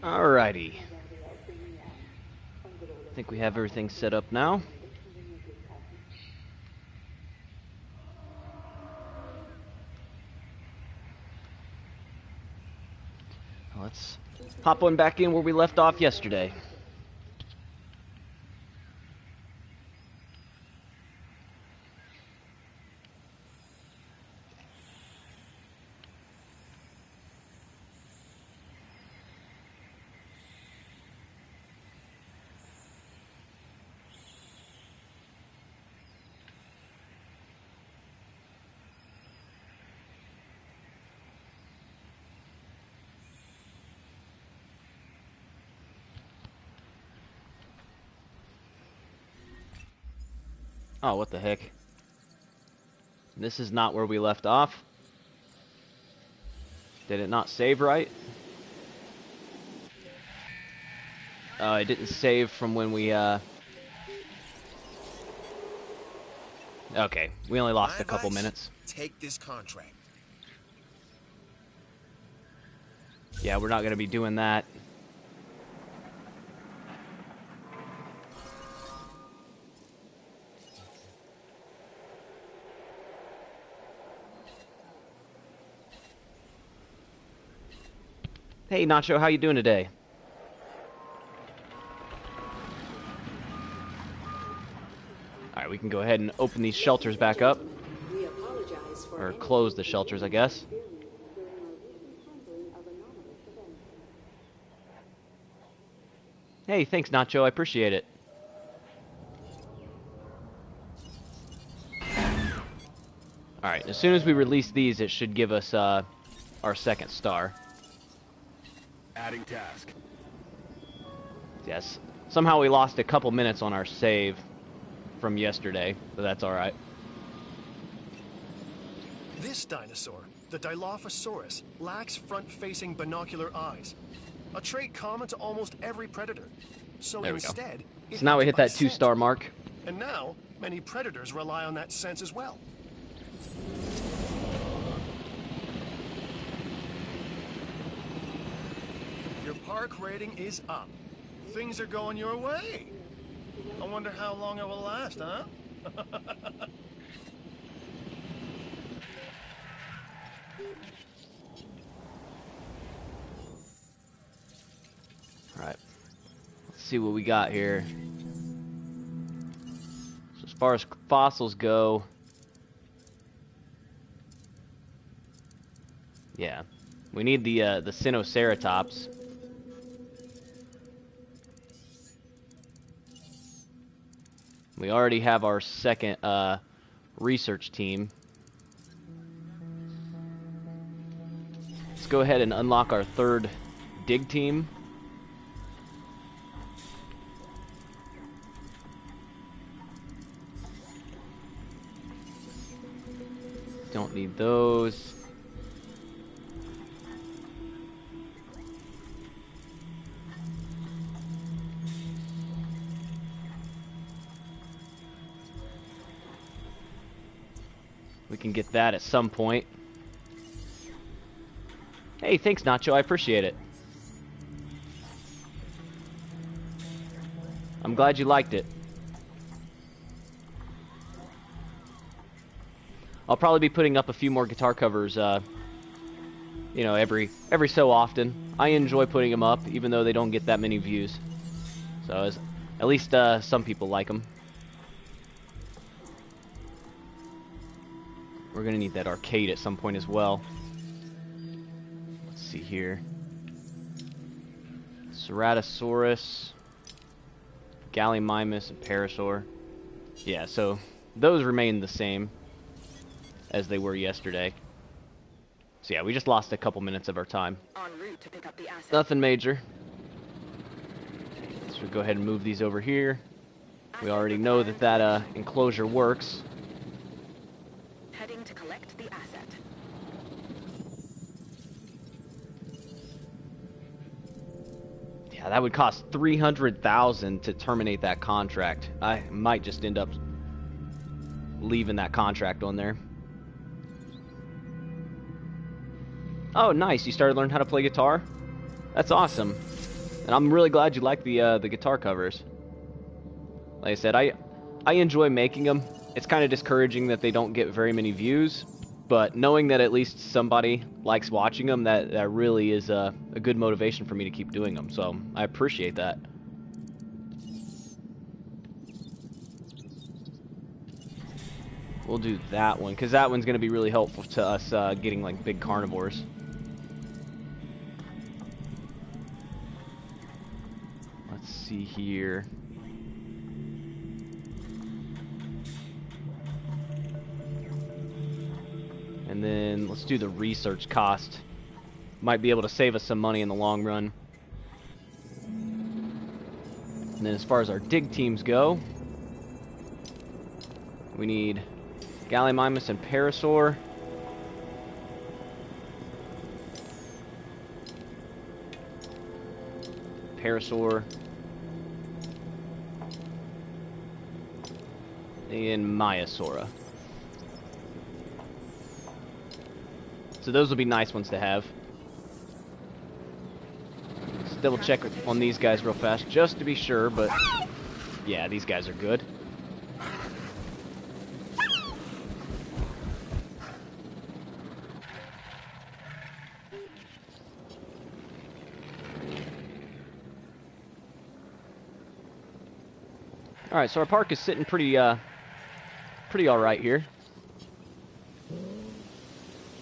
Alrighty. I think we have everything set up now. Let's hop on back in where we left off yesterday. Oh, what the heck? This is not where we left off. Did it not save right? It didn't save from when we, Okay, we only lost a couple minutes. Take this contract. Yeah, we're not going to be doing that. Hey, Nacho, how you doing today? Alright, we can go ahead and open these shelters back up. Or close the shelters, I guess. Hey, thanks, Nacho. I appreciate it. Alright, as soon as we release these, it should give us our second star. Adding task. Yes. Somehow we lost a couple minutes on our save from yesterday, but that's alright. This dinosaur, the Dilophosaurus, lacks front-facing binocular eyes, a trait common to almost every predator. So there we instead, go. So now we hit that 2-star mark. And now, many predators rely on that sense as well. Your park rating is up. Things are going your way. I wonder how long it will last, huh? Alright. Let's see what we got here. So as far as fossils go... Yeah. We need the Sinoceratops. We already have our second research team. Let's go ahead and unlock our third dig team. Don't need those. We can get that at some point. Hey, thanks, Nacho. I appreciate it. I'm glad you liked it. I'll probably be putting up a few more guitar covers, you know, every so often. I enjoy putting them up, even though they don't get that many views. So, at least some people like them. We're gonna need that arcade at some point as well. Let's see here. Ceratosaurus, Gallimimus, and Parasaur. Yeah, so those remain the same as they were yesterday. So yeah, we just lost a couple minutes of our time. En route to pick up the asset. Nothing major. So we'll go ahead and move these over here. We already know that that enclosure works. Heading to collect the asset. Yeah, that would cost 300,000 to terminate that contract. I might just end up leaving that contract on there. Oh, nice! You started learning how to play guitar. That's awesome, and I'm really glad you like the guitar covers. Like I said, I enjoy making them. It's kind of discouraging that they don't get very many views, but knowing that at least somebody likes watching them, that really is a good motivation for me to keep doing them. So I appreciate that. We'll do that one, because that one's going to be really helpful to us getting like big carnivores. Let's see here. And then let's do the research cost. Might be able to save us some money in the long run. And then as far as our dig teams go, we need Gallimimus and Parasaur. Parasaur. And Maiasaura. So those will be nice ones to have. Let's double check on these guys real fast, just to be sure, but yeah, these guys are good. Alright, so our park is sitting pretty alright here.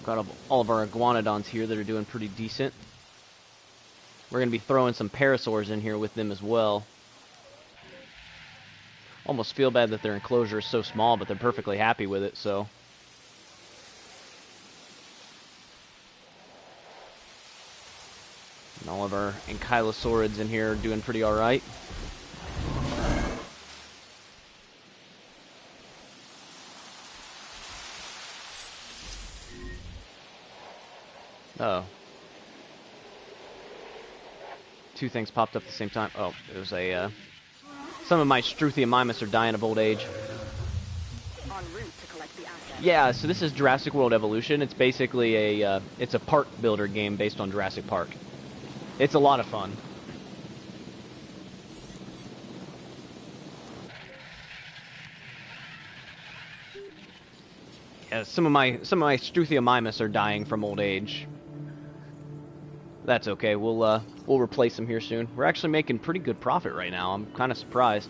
Got all of our iguanodons here that are doing pretty decent. We're going to be throwing some parasaurs in here with them as well. Almost feel bad that their enclosure is so small, but they're perfectly happy with it, so. And all of our ankylosaurids in here are doing pretty alright. Oh. Two things popped up at the same time. Oh, it was a, some of my Struthiomimus are dying of old age. En route to collect the asset. Yeah, so this is Jurassic World Evolution. It's basically it's a park builder game based on Jurassic Park. It's a lot of fun. Yeah, some of my Struthiomimus are dying from old age. That's okay. We'll replace them here soon. We're actually making pretty good profit right now. I'm kind of surprised.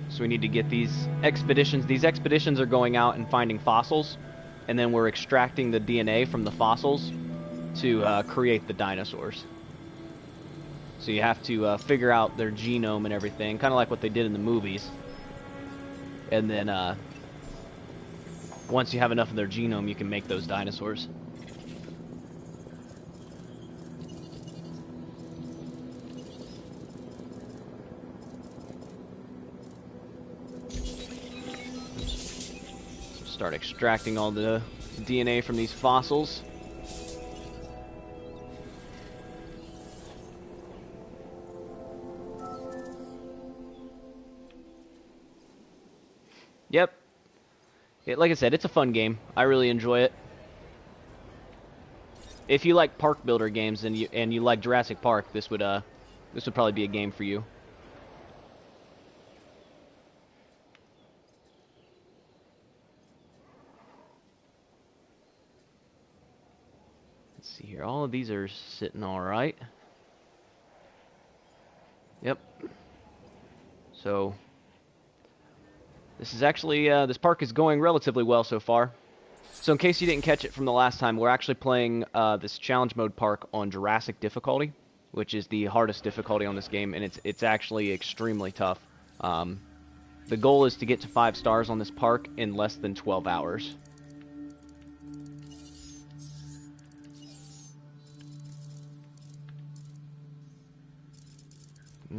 So we need to get these expeditions. These expeditions are going out and finding fossils, and then we're extracting the DNA from the fossils to create the dinosaurs. So you have to figure out their genome and everything, kind of like what they did in the movies. And then once you have enough of their genome, you can make those dinosaurs. So start extracting all the DNA from these fossils. Yep, Like I said, it's a fun game. I really enjoy it. If you like park builder games and you like Jurassic Park, this would probably be a game for you. Let's see here. All of these are sitting all right. Yep. So this is actually this park is going relatively well so far. So in case you didn't catch it from the last time, we're actually playing this challenge mode park on Jurassic difficulty, which is the hardest difficulty on this game, and it's actually extremely tough. The goal is to get to 5 stars on this park in less than 12 hours.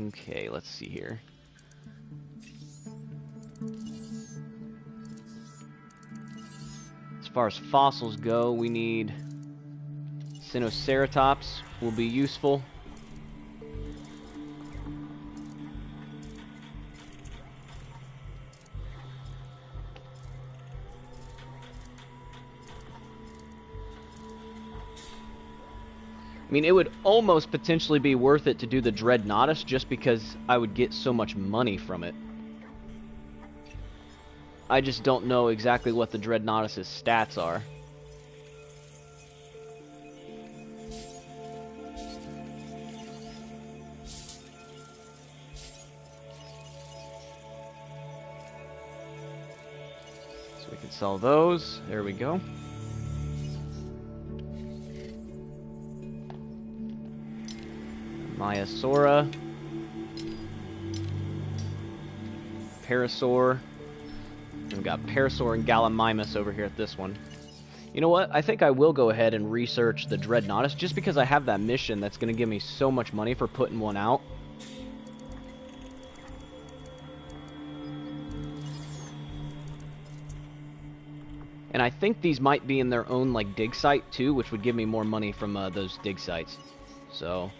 Okay, let's see here. As far as fossils go, we need Sinoceratops will be useful. I mean, it would almost potentially be worth it to do the Dreadnoughtus just because I would get so much money from it. I just don't know exactly what the Dreadnoughtus' stats are. So we can sell those. There we go. Maiasaura. Parasaur. We've got Parasaur and Gallimimus over here at this one. You know what? I think I will go ahead and research the Dreadnoughtus just because I have that mission that's going to give me so much money for putting one out. And I think these might be in their own like dig site too, which would give me more money from those dig sites. So,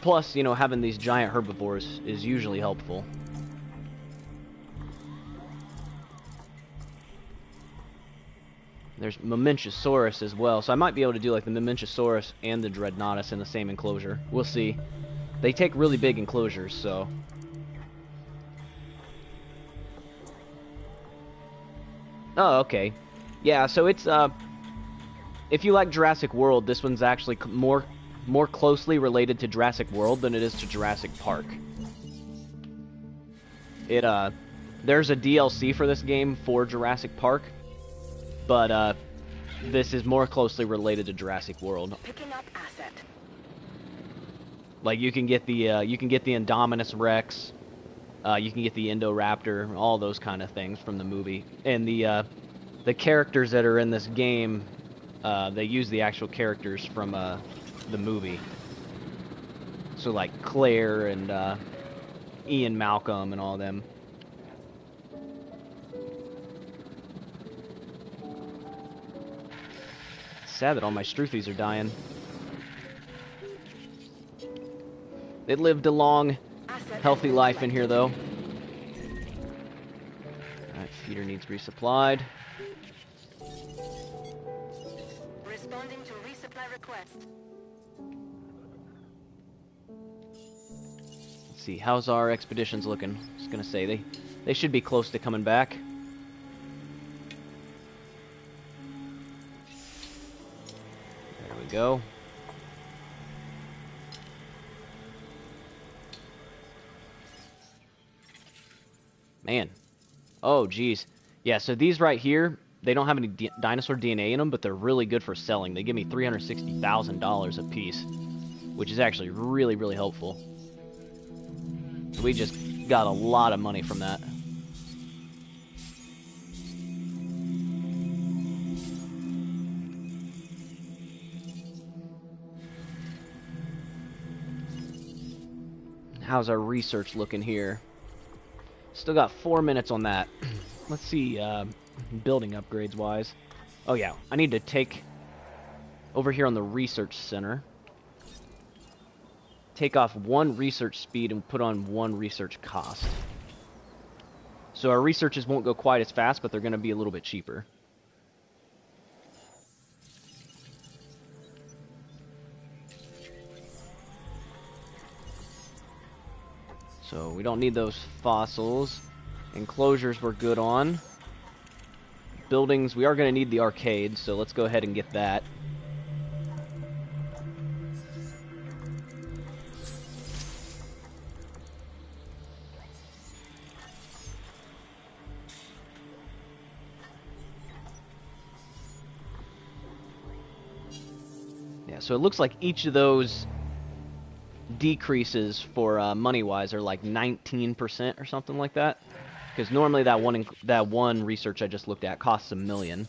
plus, you know, having these giant herbivores is usually helpful. There's Mamenchisaurus as well, so I might be able to do like the Mamenchisaurus and the Dreadnoughtus in the same enclosure. We'll see. They take really big enclosures, so... Oh, okay. Yeah, so it's, if you like Jurassic World, this one's actually more closely related to Jurassic World than it is to Jurassic Park. There's a DLC for this game for Jurassic Park, but this is more closely related to Jurassic World. Picking up asset. Like you can get the Indominus Rex, you can get the Indoraptor, all those kind of things from the movie. And the characters that are in this game, they use the actual characters from the movie. So like Claire and Ian Malcolm and all them. Sad that all my Struthies are dying. They lived a long, healthy life in here, though. Alright, feeder needs resupplied. Responding to resupply request. Let's see, how's our expeditions looking? I was gonna say, they should be close to coming back. Go. Man. Oh, geez. Yeah, so these right here, they don't have any dinosaur DNA in them, but they're really good for selling. They give me $360,000 a piece, which is actually really, really helpful. So we just got a lot of money from that. How's our research looking here? Still got 4 minutes on that. Let's see, building upgrades wise. Oh yeah, I need to take over here on the research center. Take off 1 research speed and put on 1 research cost. So our researches won't go quite as fast, but they're going to be a little bit cheaper. So we don't need those fossils. Enclosures we're good on. Buildings, we are going to need the arcade, so let's go ahead and get that. Yeah, so it looks like each of those decreases for money-wise are like 19% or something like that. Because normally that one research I just looked at costs $1 million,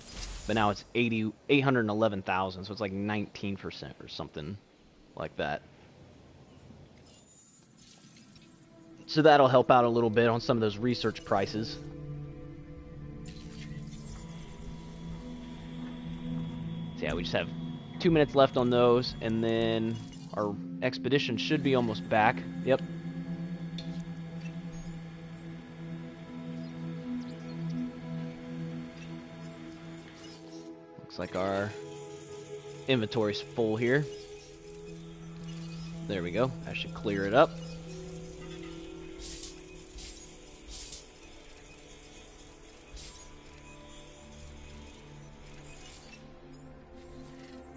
but now it's 811,000, so it's like 19% or something like that. So that'll help out a little bit on some of those research prices. So yeah, we just have 2 minutes left on those, and then our expedition should be almost back. Yep. Looks like our inventory's full here. There we go. That should clear it up.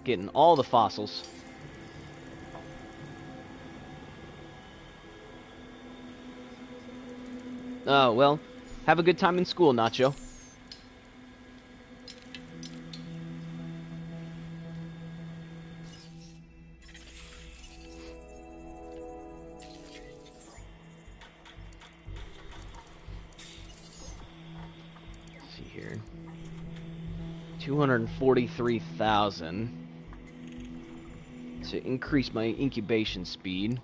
Getting all the fossils. Oh, well, have a good time in school, Nacho. Let's see here. 243,000. To increase my incubation speed.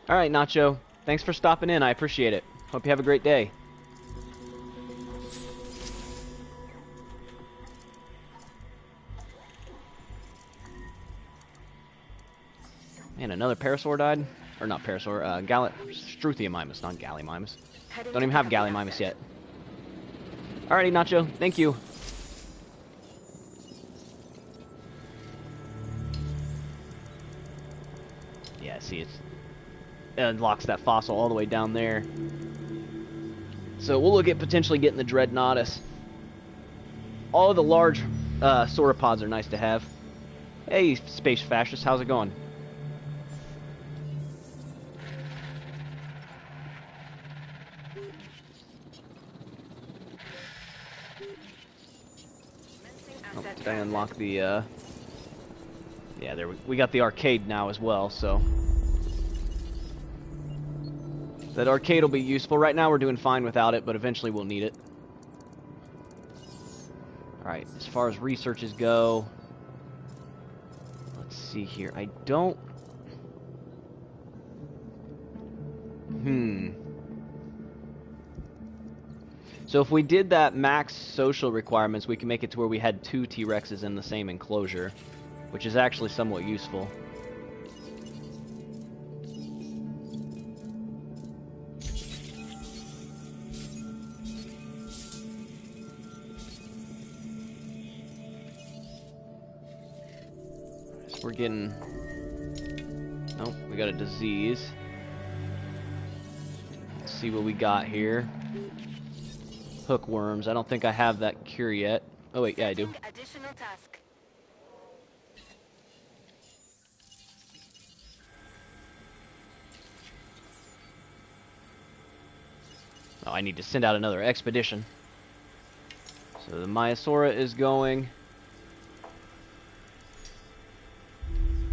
Alright, Nacho. Thanks for stopping in. I appreciate it. Hope you have a great day. Man, another Parasaur died? Or not Parasaur, Struthiomimus, not Gallimimus. Don't even have Gallimimus yet. Alrighty, Nacho. Thank you. Yeah, see, it unlocks that fossil all the way down there. So we'll look at potentially getting the Dreadnoughtus. All of the large sauropods are nice to have. Hey, Space Fascist, how's it going? Oh, did I unlock the, yeah, there we got the arcade now as well, so... That arcade will be useful. Right now we're doing fine without it, but eventually we'll need it. Alright, as far as researches go... Let's see here. I don't... So if we did that max social requirements, we can make it to where we had 2 T-Rexes in the same enclosure, which is actually somewhat useful. So we're getting... Nope, we got a disease. Let's see what we got here. Hookworms. I don't think I have that cure yet. Oh wait, yeah I do. Additional task. Oh, I need to send out another expedition. So the Maiasaura is going.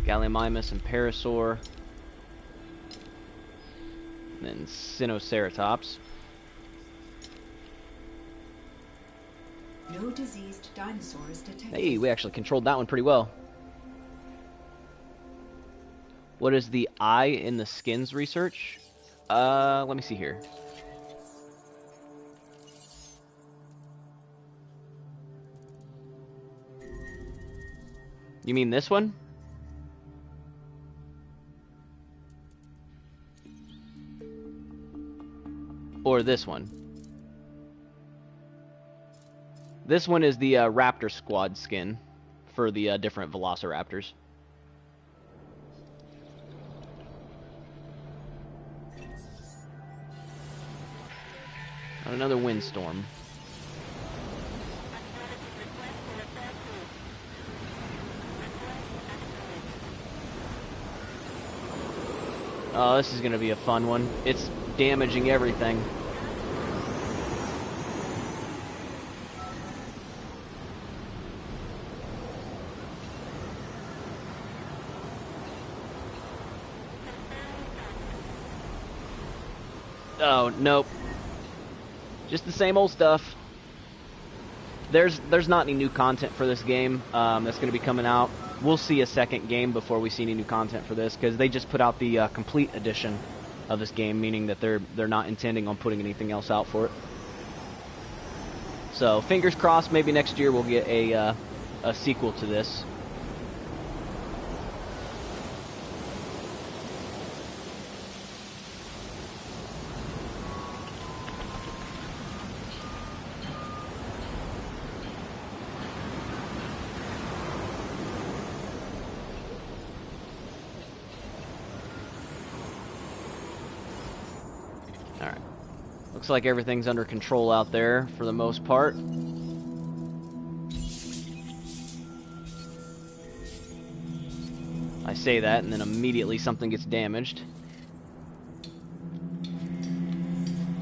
Gallimimus and Parasaur. And then Sinoceratops. No diseased dinosaurs detected. Hey, we actually controlled that one pretty well. What is the eye in the skins research? Let me see here. You mean this one? Or this one? This one is the Raptor Squad skin for the different Velociraptors. Another windstorm. Oh, this is going to be a fun one. It's damaging everything. Oh, nope. Just the same old stuff. There's not any new content for this game that's going to be coming out. We'll see a second game before we see any new content for this, because they just put out the complete edition of this game, meaning that they're not intending on putting anything else out for it. So fingers crossed, maybe next year we'll get a sequel to this. Looks like everything's under control out there for the most part. I say that and then immediately something gets damaged.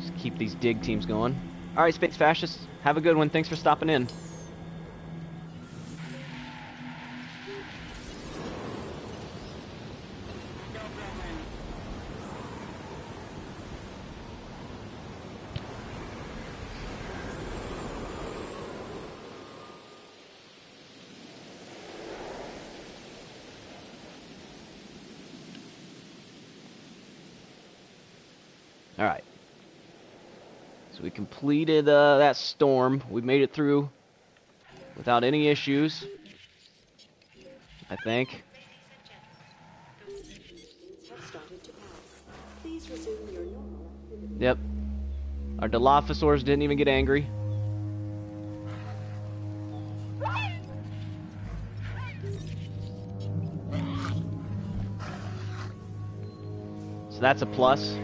Just keep these dig teams going. Alright, Space Fascists, have a good one. Thanks for stopping in. Alright. So we completed that storm. We made it through without any issues, I think. Yep. Our Dilophosaurs didn't even get angry. So that's a plus.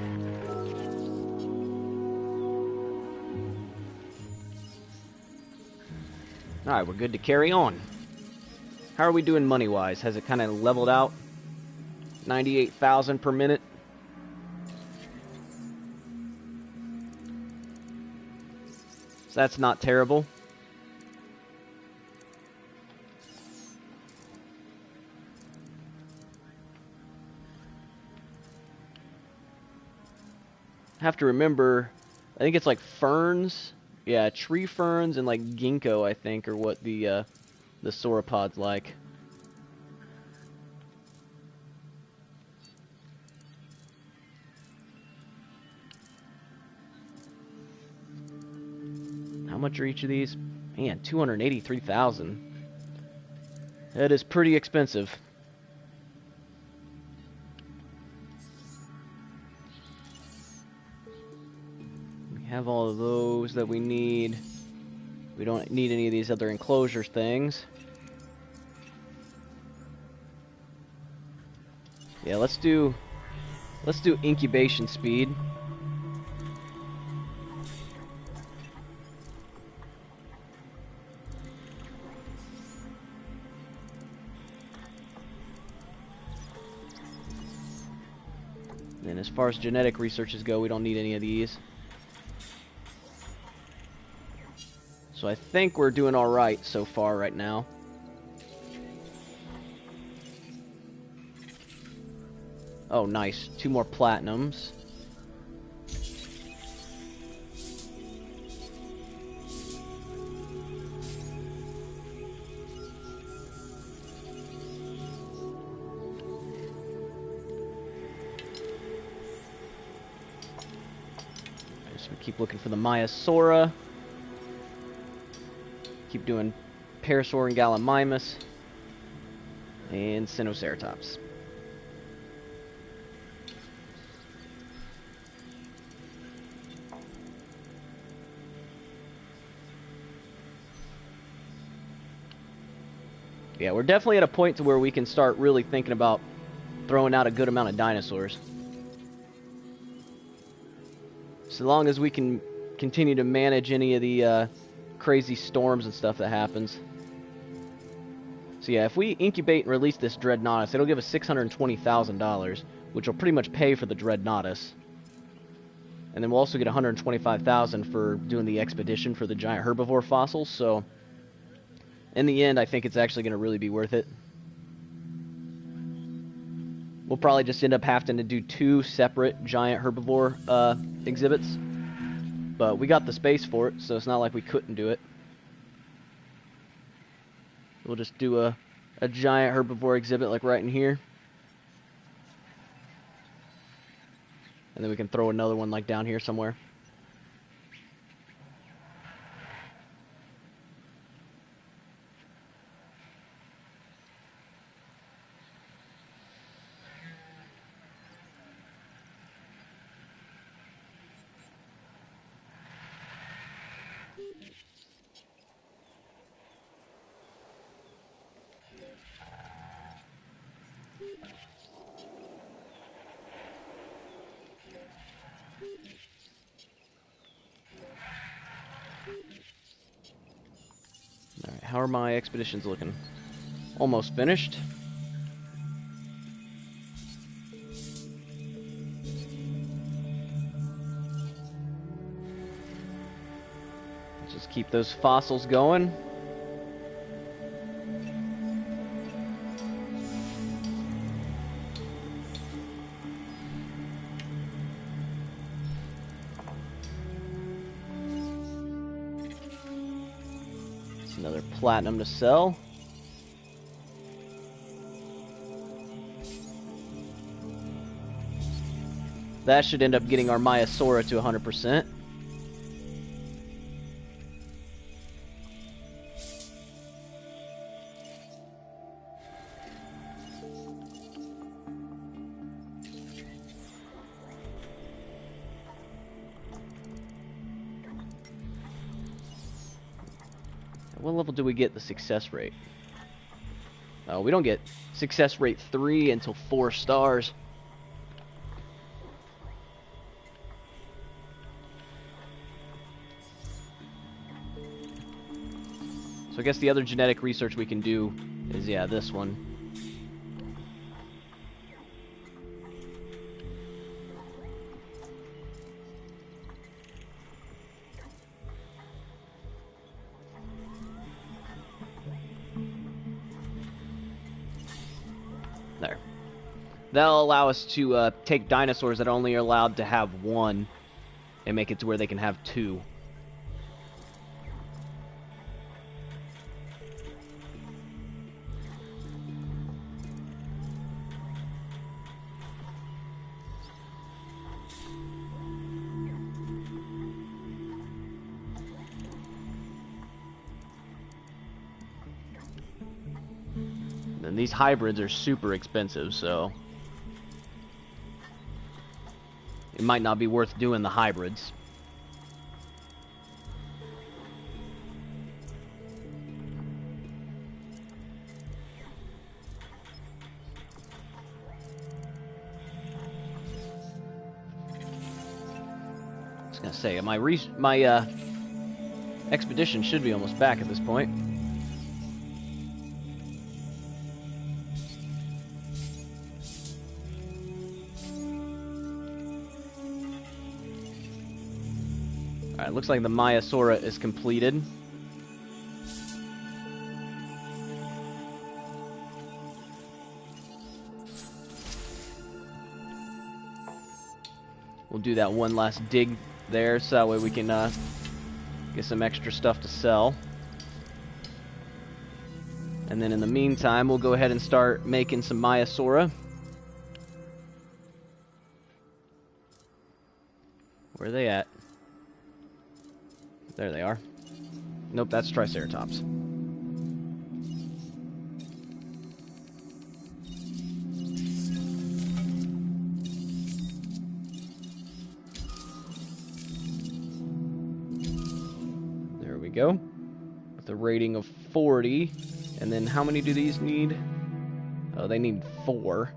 Alright, we're good to carry on. How are we doing money-wise? Has it kind of leveled out? 98,000 per minute? So that's not terrible. I have to remember, I think it's like ferns. Yeah, tree ferns and like ginkgo, I think, are what the sauropods like. How much are each of these? Man, 283,000. That is pretty expensive. Have all of those that we need. We don't need any of these other enclosure things. Yeah, let's do incubation speed. And as far as genetic researches go, we don't need any of these. So I think we're doing all right so far right now. Oh, nice. 2 more platinums. keep looking for the Maiasaura. Keep doing Parasaur and Gallimimus. And Sinoceratops. Yeah, we're definitely at a point to where we can start really thinking about throwing out a good amount of dinosaurs. So long as we can continue to manage any of the crazy storms and stuff that happens. So yeah, if we incubate and release this Dreadnoughtus, it'll give us $620,000, which will pretty much pay for the Dreadnoughtus. And then we'll also get $125,000 for doing the expedition for the giant herbivore fossils, so in the end, I think it's actually going to really be worth it. We'll probably just end up having to do 2 separate giant herbivore exhibits. But we got the space for it, so it's not like we couldn't do it. We'll just do a giant herbivore exhibit like right in here. And then we can throw another one like down here somewhere. Alright, how are my expeditions looking? Almost finished. Just keep those fossils going. Another platinum to sell. That should end up getting our Maiasaura to 100%. What level do we get the success rate? Oh, we don't get success rate 3 until 4 stars. So I guess the other genetic research we can do is, yeah, this one. There. That'll allow us to take dinosaurs that only are allowed to have 1 and make it to where they can have 2. And these hybrids are super expensive, so it might not be worth doing the hybrids. I was gonna say, my expedition should be almost back at this point. Alright, looks like the Maiasaura is completed. We'll do that one last dig there, so that way we can get some extra stuff to sell. And then in the meantime, we'll go ahead and start making some Maiasaura. Where are they at? There they are. Nope, that's Triceratops. There we go. With a rating of 40. And then how many do these need? Oh, they need 4.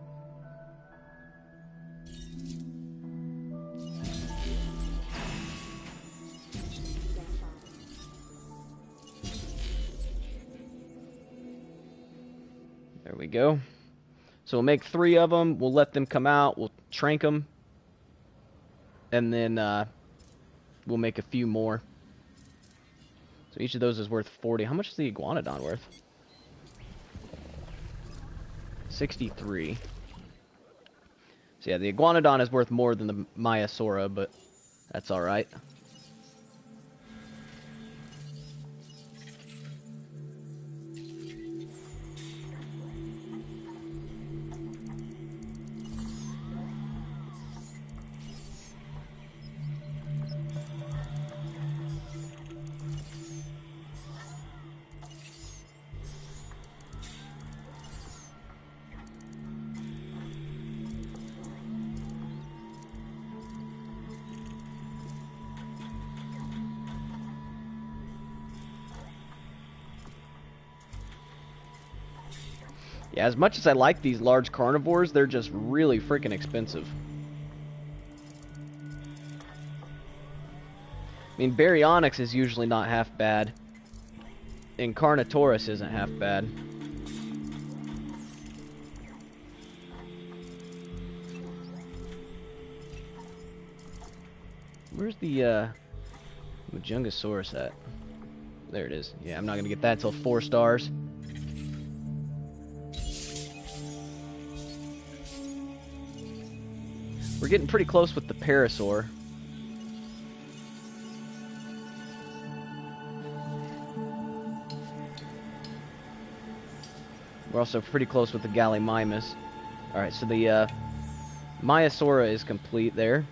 There we go. So we'll make 3 of them. We'll let them come out. We'll trank them. And then we'll make a few more. So each of those is worth 40. How much is the iguanodon worth? 63. So yeah, the iguanodon is worth more than the Maiasaura, but that's alright. Yeah, as much as I like these large carnivores, they're just really freaking expensive. I mean, Baryonyx is usually not half bad. And Carnotaurus isn't half bad. Where's the Majungasaurus at? There it is. Yeah, I'm not gonna get that until 4 stars. We're getting pretty close with the Parasaur. We're also pretty close with the Gallimimus. Alright, so the Maiasaura is complete there.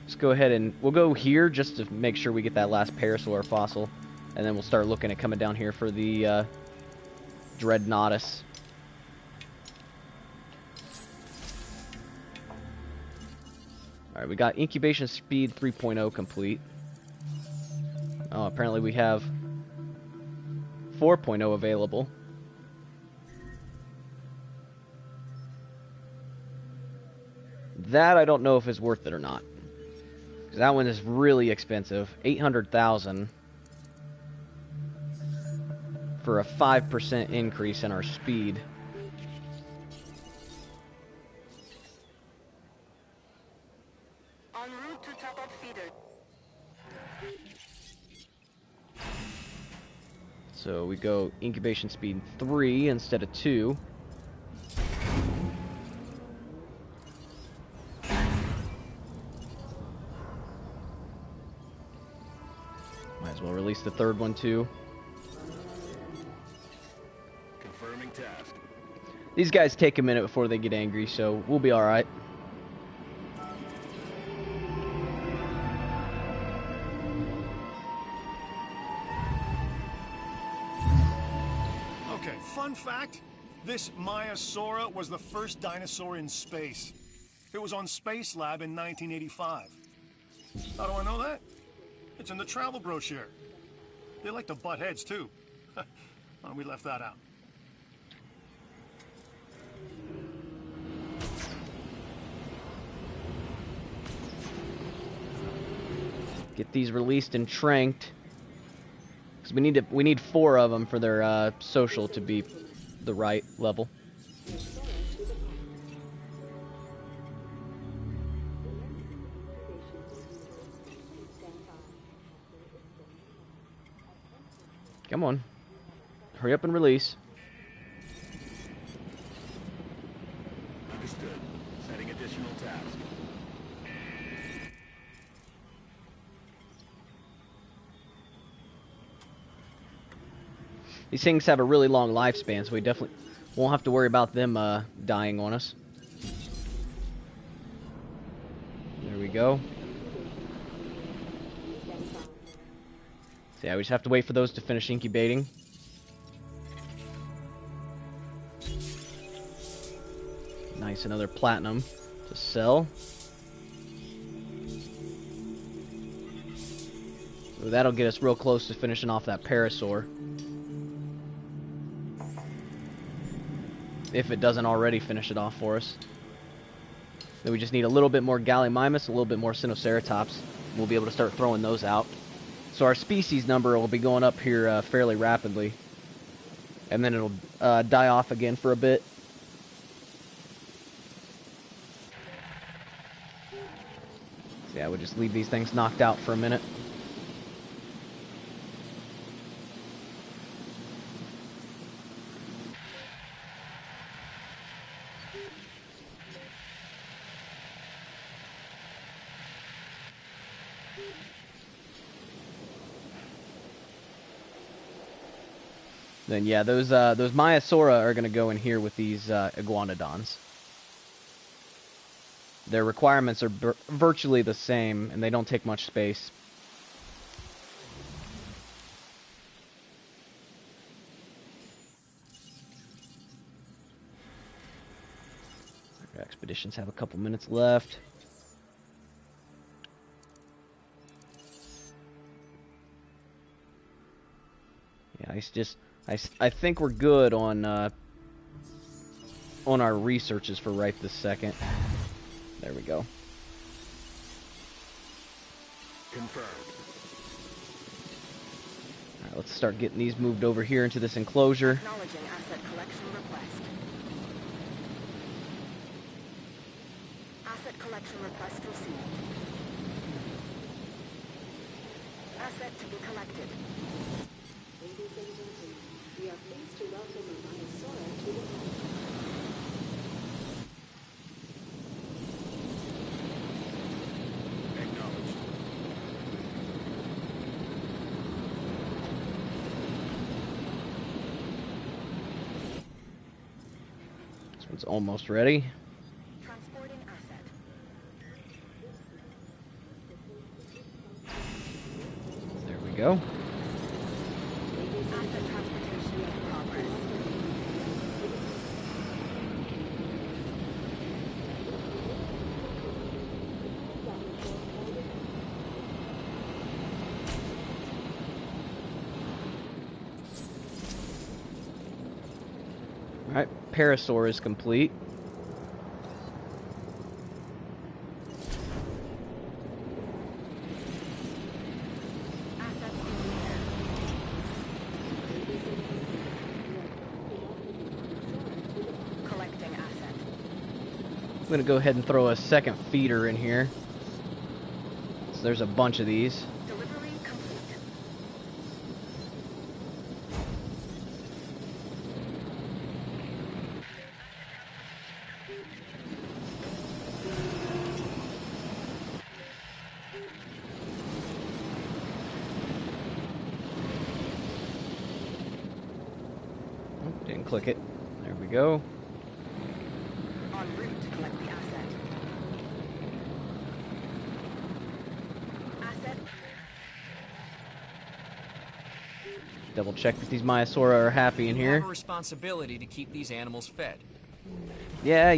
Let's go ahead and we'll go here just to make sure we get that last Parasaur fossil. And then we'll start looking at coming down here for the Dreadnoughtus. Alright, we got incubation speed 3.0 complete. Oh, apparently we have 4.0 available. That I don't know if is worth it or not. Because that one is really expensive. 800,000 for a 5% increase in our speed. En route to top-up feeder. So we go incubation speed 3 instead of 2. Might as well release the 3rd one too. Confirming task. These guys take a minute before they get angry, so we'll be alright. Okay, fun fact. This Maiasaura was the first dinosaur in space. It was on Space Lab in 1985. How do I know that? It's in the travel brochure. They like to butt heads, too. Well, we left that out. Get these released and tranked. Because we need 4 of them for their social to be the right level. Come on. Hurry up and release. Understood. Setting additional task. These things have a really long lifespan, so we definitely won't have to worry about them dying on us. There we go. So yeah, we just have to wait for those to finish incubating. Nice, another platinum to sell. So that'll get us real close to finishing off that parasaur. If it doesn't already finish it off for us. Then we just need a little bit more Gallimimus, a little bit more Sinoceratops. We'll be able to start throwing those out. So our species number will be going up here fairly rapidly. And then it'll die off again for a bit. So yeah, we'll just leave these things knocked out for a minute. Then yeah, those Maiasaura are going to go in here with these Iguanodons. Their requirements are virtually the same, and they don't take much space. Our expeditions have a couple minutes left. Yeah, I think we're good on our researches for right this second. There we go. Confirmed. All right, let's start getting these moved over here into this enclosure. Acknowledging asset collection request. Asset collection request received. Asset to be collected. Ladies and gentlemen, we are pleased to welcome a Maiasaura to the home. Acknowledged. This one's almost ready. Transporting asset. There we go. Asset transportation in progress. Alright, Parasaur is complete. Assets in the air. Collecting asset. I'm going to go ahead and throw a second feeder in here. So there's a bunch of these. Delivery complete. Oh, didn't click it. There we go. En route to collect the asset. Asset. Double check that these Maiasaura are happy in You here. have a responsibility to keep these animals fed. Yeah.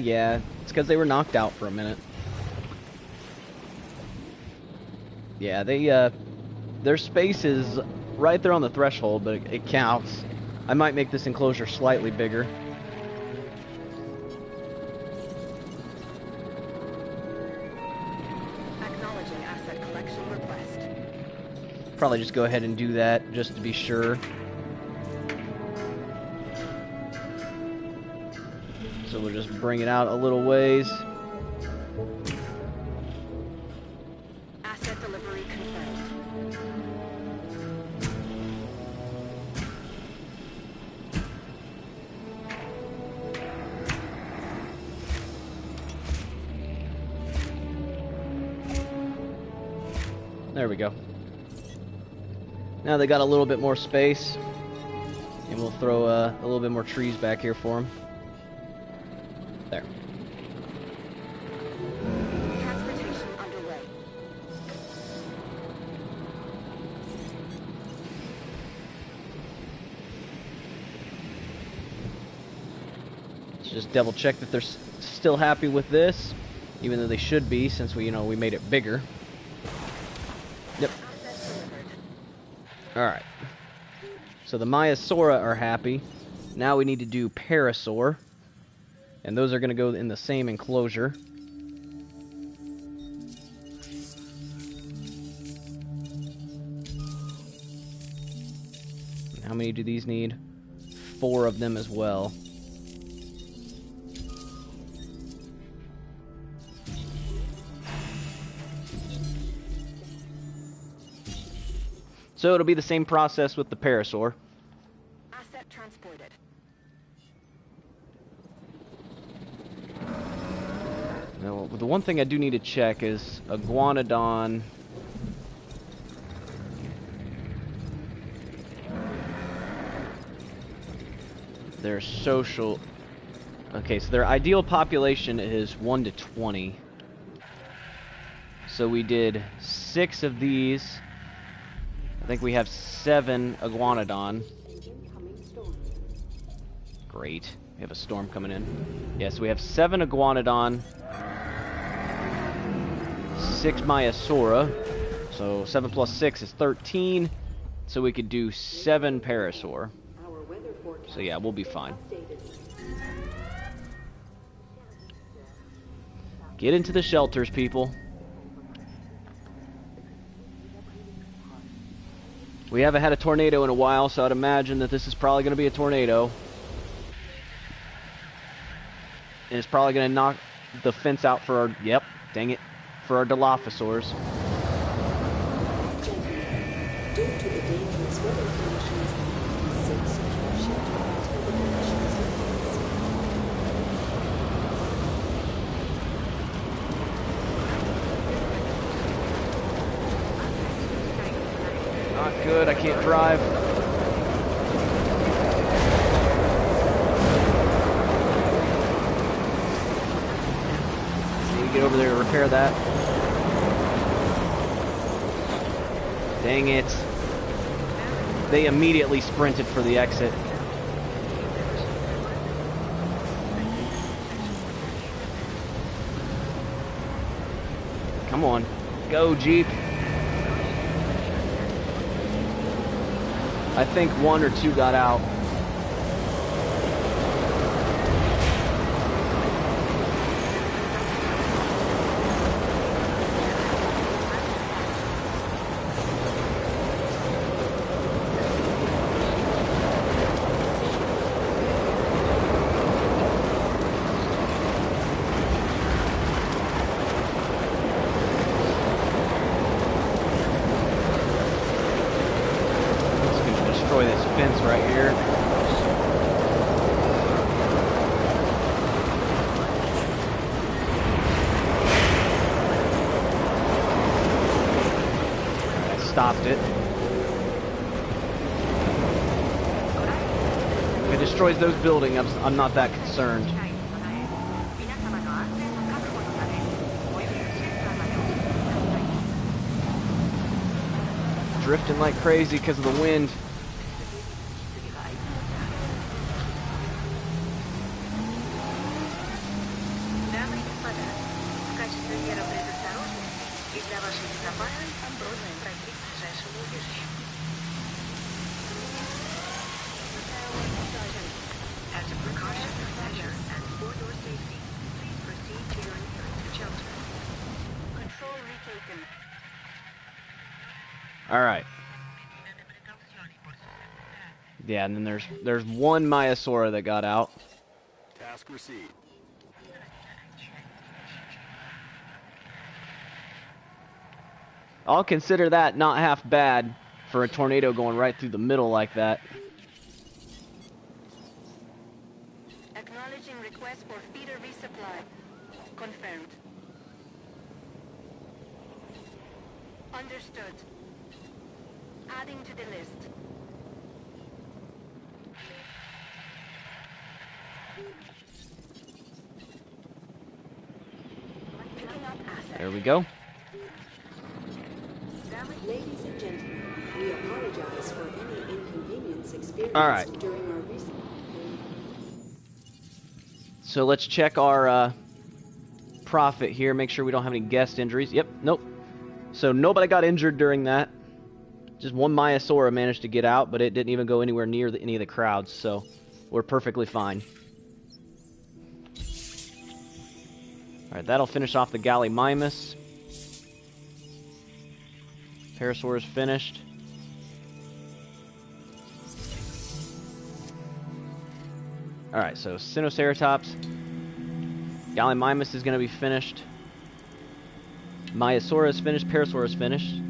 It's because they were knocked out for a minute. Yeah, their space is right there on the threshold, but it counts. I might make this enclosure slightly bigger. Acknowledging asset collection request. Probably just go ahead and do that just to be sure. So we'll just bring it out a little ways. Asset delivery confirmed. There we go. Now they got a little bit more space. And we'll throw a little bit more trees back here for them. There. Transportation underway. Just double check that they're still happy with this, even though they should be, since we made it bigger. Yep. Alright. So the Maiasaura are happy. Now we need to do Parasaur. And those are going to go in the same enclosure. How many do these need? 4 of them as well. So it'll be the same process with the Parasaur. Asset transported. Now, the one thing I do need to check is Iguanodon. Their social... Okay, so their ideal population is 1 to 20. So we did 6 of these. I think we have 7 Iguanodon. Great. We have a storm coming in. Yes, we have 7 Iguanodon. 6 Maiasaura. So 7 plus 6 is 13. So we could do 7 Parasaur. So yeah, we'll be fine. Get into the shelters, people. We haven't had a tornado in a while, so I'd imagine that this is probably going to be a tornado. And it's probably going to knock the fence out for our... Yep, dang it. For our Dilophosaurs. Due to the dangerous weather conditions, seek secure shelter until the conditions Not good, I can't drive. Need to get over there to repair that. Dang it. They immediately sprinted for the exit. Come on. Go, Jeep. I think 1 or 2 got out. Stopped it. If it destroys those buildings, I'm not that concerned. Drifting like crazy because of the wind. Alright. Yeah, and then there's 1 Maiasaura that got out. Task received. I'll consider that not half bad for a tornado going right through the middle like that. Acknowledging request for feeder resupply. Confirmed. Understood. Adding to the list. Picking up assets. There we go. Ladies and gentlemen, we apologize for any inconvenience experienced All right. during our recent... So let's check our profit here. Make sure we don't have any guest injuries. Yep, nope. So nobody got injured during that. Just one Maiasaura managed to get out, but it didn't even go anywhere near any of the crowds, so we're perfectly fine. Alright, that'll finish off the Gallimimus. Parasaur is finished. Alright, so Sinoceratops. Gallimimus is going to be finished. Maiasaura is finished. Parasaur is finished.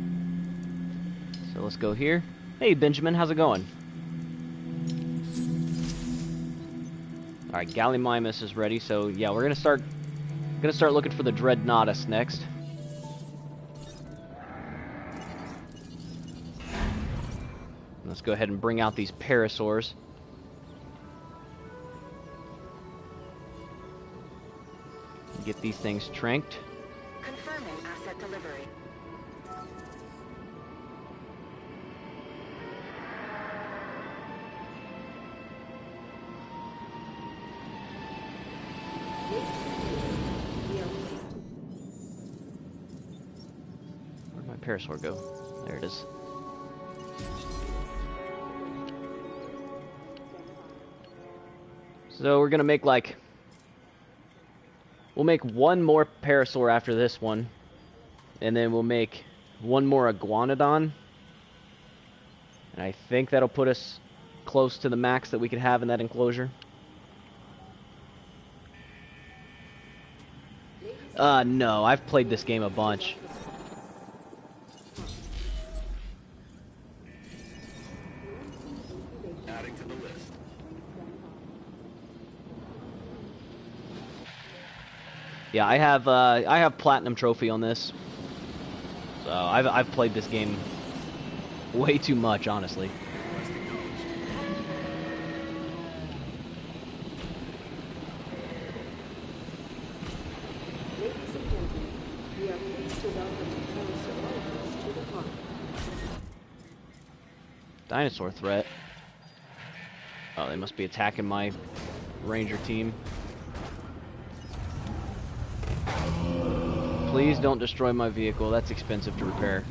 So let's go here. Hey, Benjamin, how's it going? Alright, Gallimimus is ready, so yeah, we're going to start looking for the Dreadnoughtus next. Let's go ahead and bring out these Parasaurs. Get these things tranked. Confirming asset delivery. Where'd my Parasaur go? There it is. So we're gonna make like... We'll make one more Parasaur after this one. And then we'll make one more Iguanodon. And I think that'll put us close to the max that we could have in that enclosure. No, I've played this game a bunch. Adding to the list. Yeah, I have platinum trophy on this. So I've played this game way too much, honestly. Ladies and gentlemen, we are pleased to welcome Parasaurologists to the park. Dinosaur threat. Oh, they must be attacking my ranger team. Please don't destroy my vehicle. That's expensive to repair.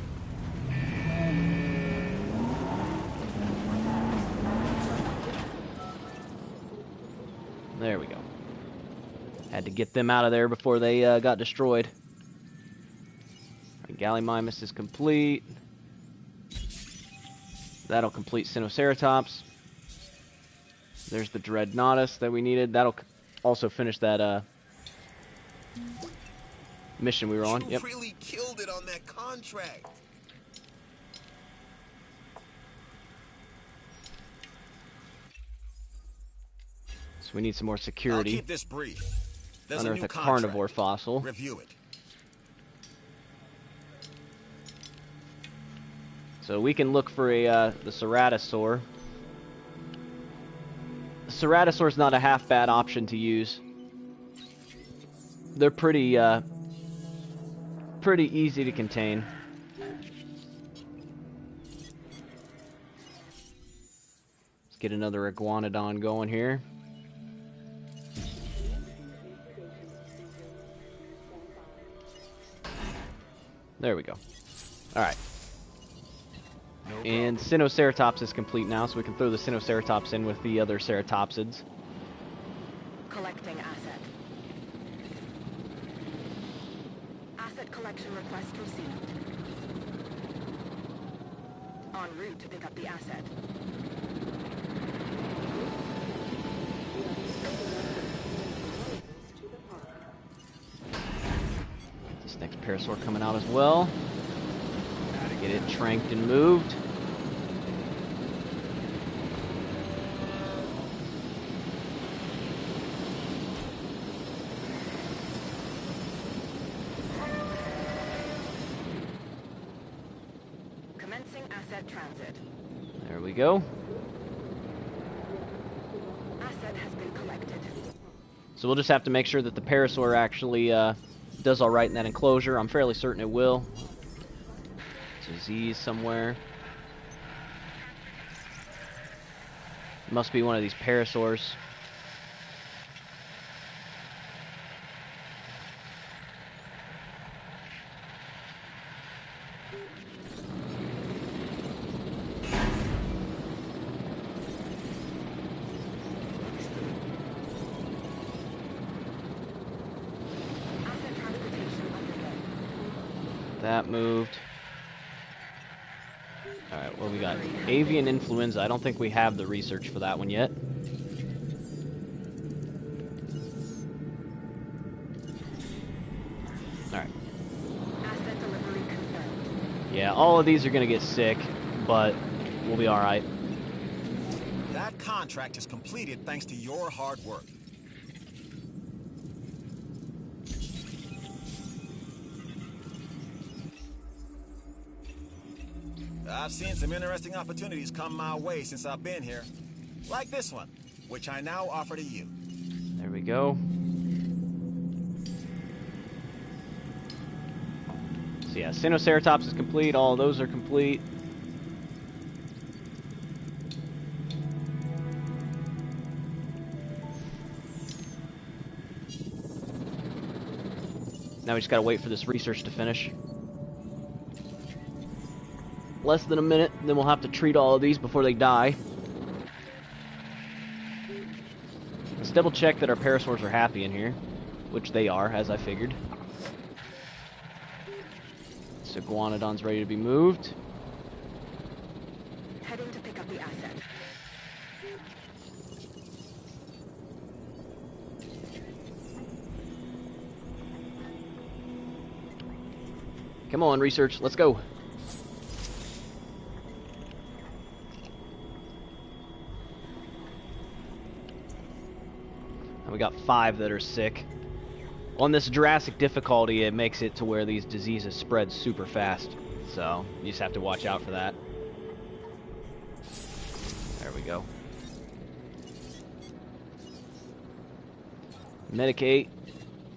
There we go. Had to get them out of there before they got destroyed. Right, Gallimimus is complete. That'll complete Sinoceratops. There's the Dreadnoughtus that we needed. That'll also finish that mission we were on. Yep. You really killed it on that contract. So we need some more I'll security. keep this brief. There's Unearth a new a carnivore contract. fossil. Review it. So we can look for the Ceratosaur. The Ceratosaur's not a half bad option to use. They're pretty easy to contain. Let's get another Iguanodon going here. There we go. Alright. And Sinoceratops is complete now, so we can throw the Sinoceratops in with the other ceratopsids. Collecting asset. Asset collection request received. En route to pick up the asset. This next Parasaur coming out as well. Get it tranked and moved. Commencing asset transit. There we go. Asset has been collected. So we'll just have to make sure that the Parasaur actually does all right in that enclosure. I'm fairly certain it will. Disease somewhere. It must be one of these Parasaurs. That moved. Alright, what we got? Avian influenza. I don't think we have the research for that one yet. Alright. Asset delivery confirmed. Yeah, all of these are gonna get sick, but we'll be alright. That contract is completed thanks to your hard work. I've seen some interesting opportunities come my way since I've been here. Like this one, which I now offer to you. There we go. So yeah, Sinoceratops is complete, all of those are complete. Now we just gotta wait for this research to finish. Less than a minute, then we'll have to treat all of these before they die. Let's double check that our parasaurs are happy in here, which they are, as I figured. So Iguanodon's ready to be moved. Heading to pick up the asset. Come on, research, let's go. And we got 5 that are sick. On this Jurassic difficulty, it makes it to where these diseases spread super fast. So, you just have to watch out for that. There we go. Medicate.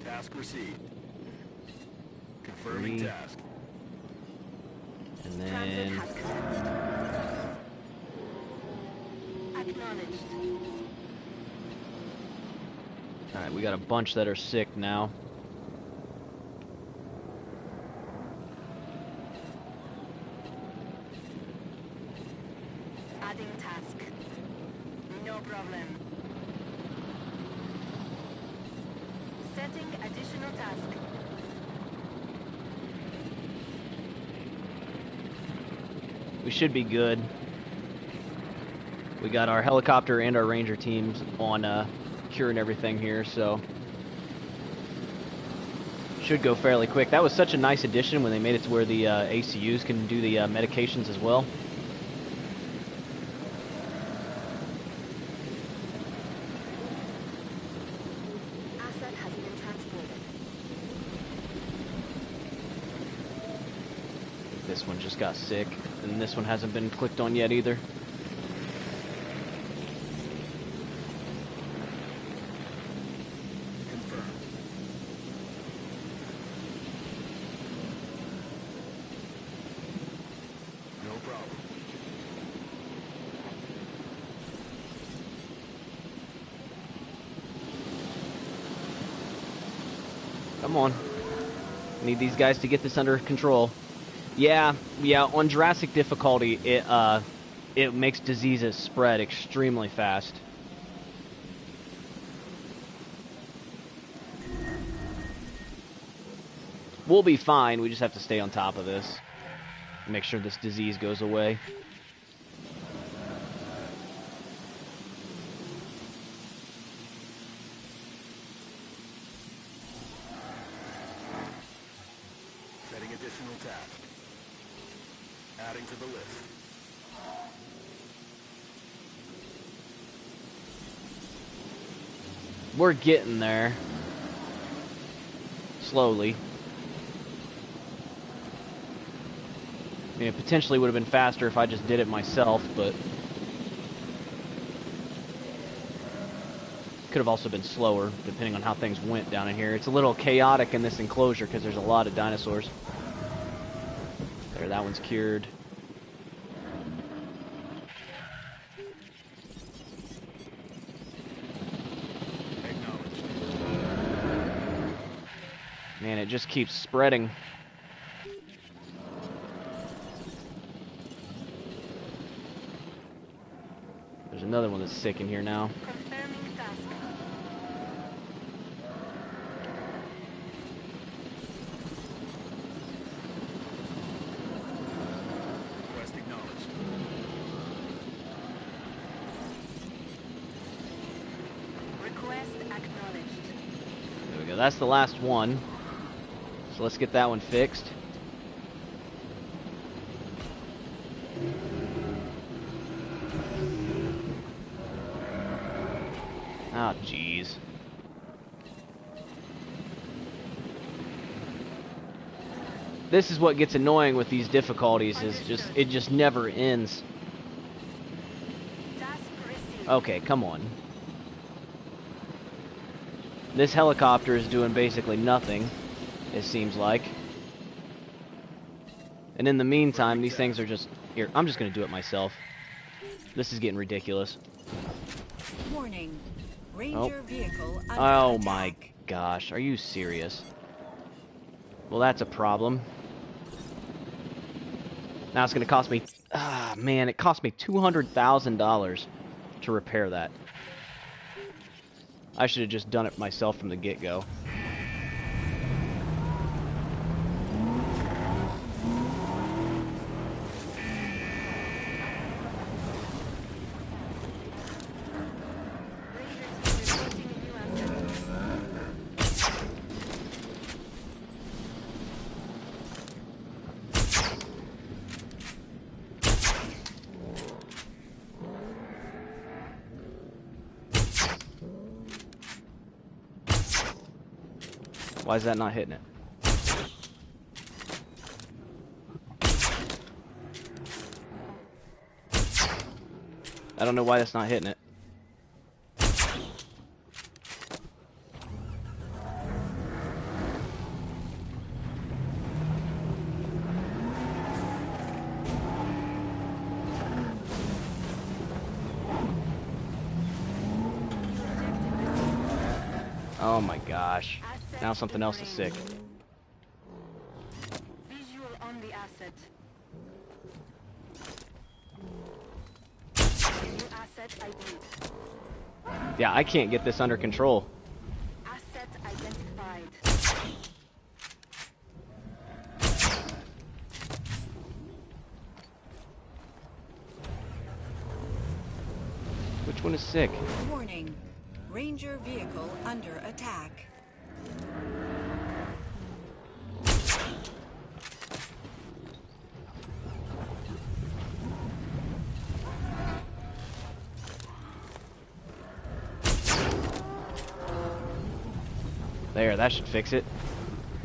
Task received. Confirming 3. task. And Transit then... has commenced. Acknowledged. Alright, we got a bunch that are sick now. Adding task. No problem. Setting additional task. We should be good. We got our helicopter and our ranger teams on curing everything here, so should go fairly quick. That was such a nice addition when they made it to where the ACUs can do the medications as well. Asset has been transported. This one just got sick, and this one hasn't been clicked on yet either. No problem. Come on. Need these guys to get this under control. Yeah, on Jurassic difficulty, it makes diseases spread extremely fast. We'll be fine, we just have to stay on top of this. Make sure this disease goes away. Setting additional task. Adding to the list. We're getting there. Slowly. I mean, it potentially would have been faster if I just did it myself, but could have also been slower, depending on how things went down in here. It's a little chaotic in this enclosure because there's a lot of dinosaurs. There, that one's cured. Acknowledged. Man, it just keeps spreading. There's another one that's sick in here now. Confirming task. that's the last one. So let's get that one fixed. Oh, jeez. This is what gets annoying with these difficulties, is it just never ends. Okay, come on. This helicopter is doing basically nothing, it seems like. And in the meantime, these things are just... Here, I'm just going to do it myself. This is getting ridiculous. Warning. Ranger vehicle under Oh attack. my gosh, are you serious? Well, that's a problem. Now it's going to cost me... Ah, man, it cost me $200,000 to repair that. I should have just done it myself from the get-go. Why is that not hitting it? I don't know why that's not hitting it. Oh my gosh. Now something else is sick. Visual on the asset. New asset ID. Yeah, I can't get this under control. Asset identified. Which one is sick? Warning. Ranger vehicle under attack. There, that should fix it.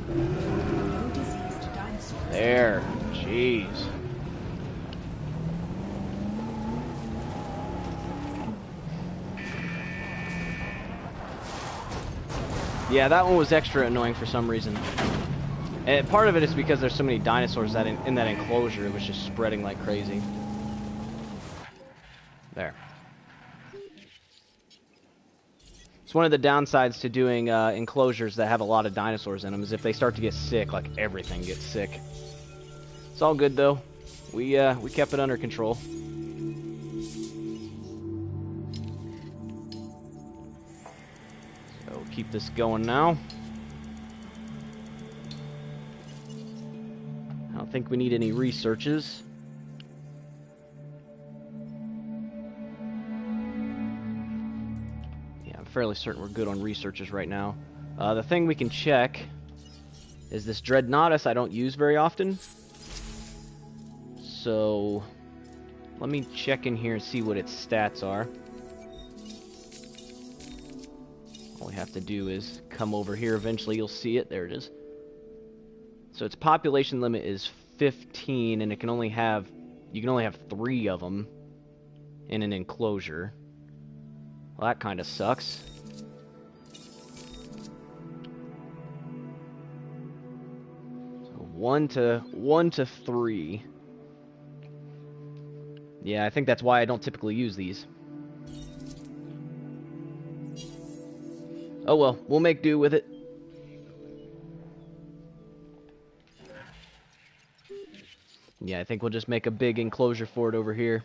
No diseased dinosaurs. There. Jeez. Yeah, that one was extra annoying for some reason. And part of it is because there's so many dinosaurs that in that enclosure, it was just spreading like crazy. There. It's one of the downsides to doing enclosures that have a lot of dinosaurs in them, is if they start to get sick, like everything gets sick. It's all good though. We kept it under control. Keep this going now. I don't think we need any researches. Yeah, I'm fairly certain we're good on researches right now. The thing we can check is this Dreadnoughtus I don't use very often. So let me check in here and see what its stats are. All we have to do is come over here. Eventually you'll see it. There it is. So its population limit is 15, and you can only have 3 of them in an enclosure. Well, that kind of sucks. So 1 to 3. Yeah, I think that's why I don't typically use these. Oh well, we'll make do with it. Yeah, I think we'll just make a big enclosure for it over here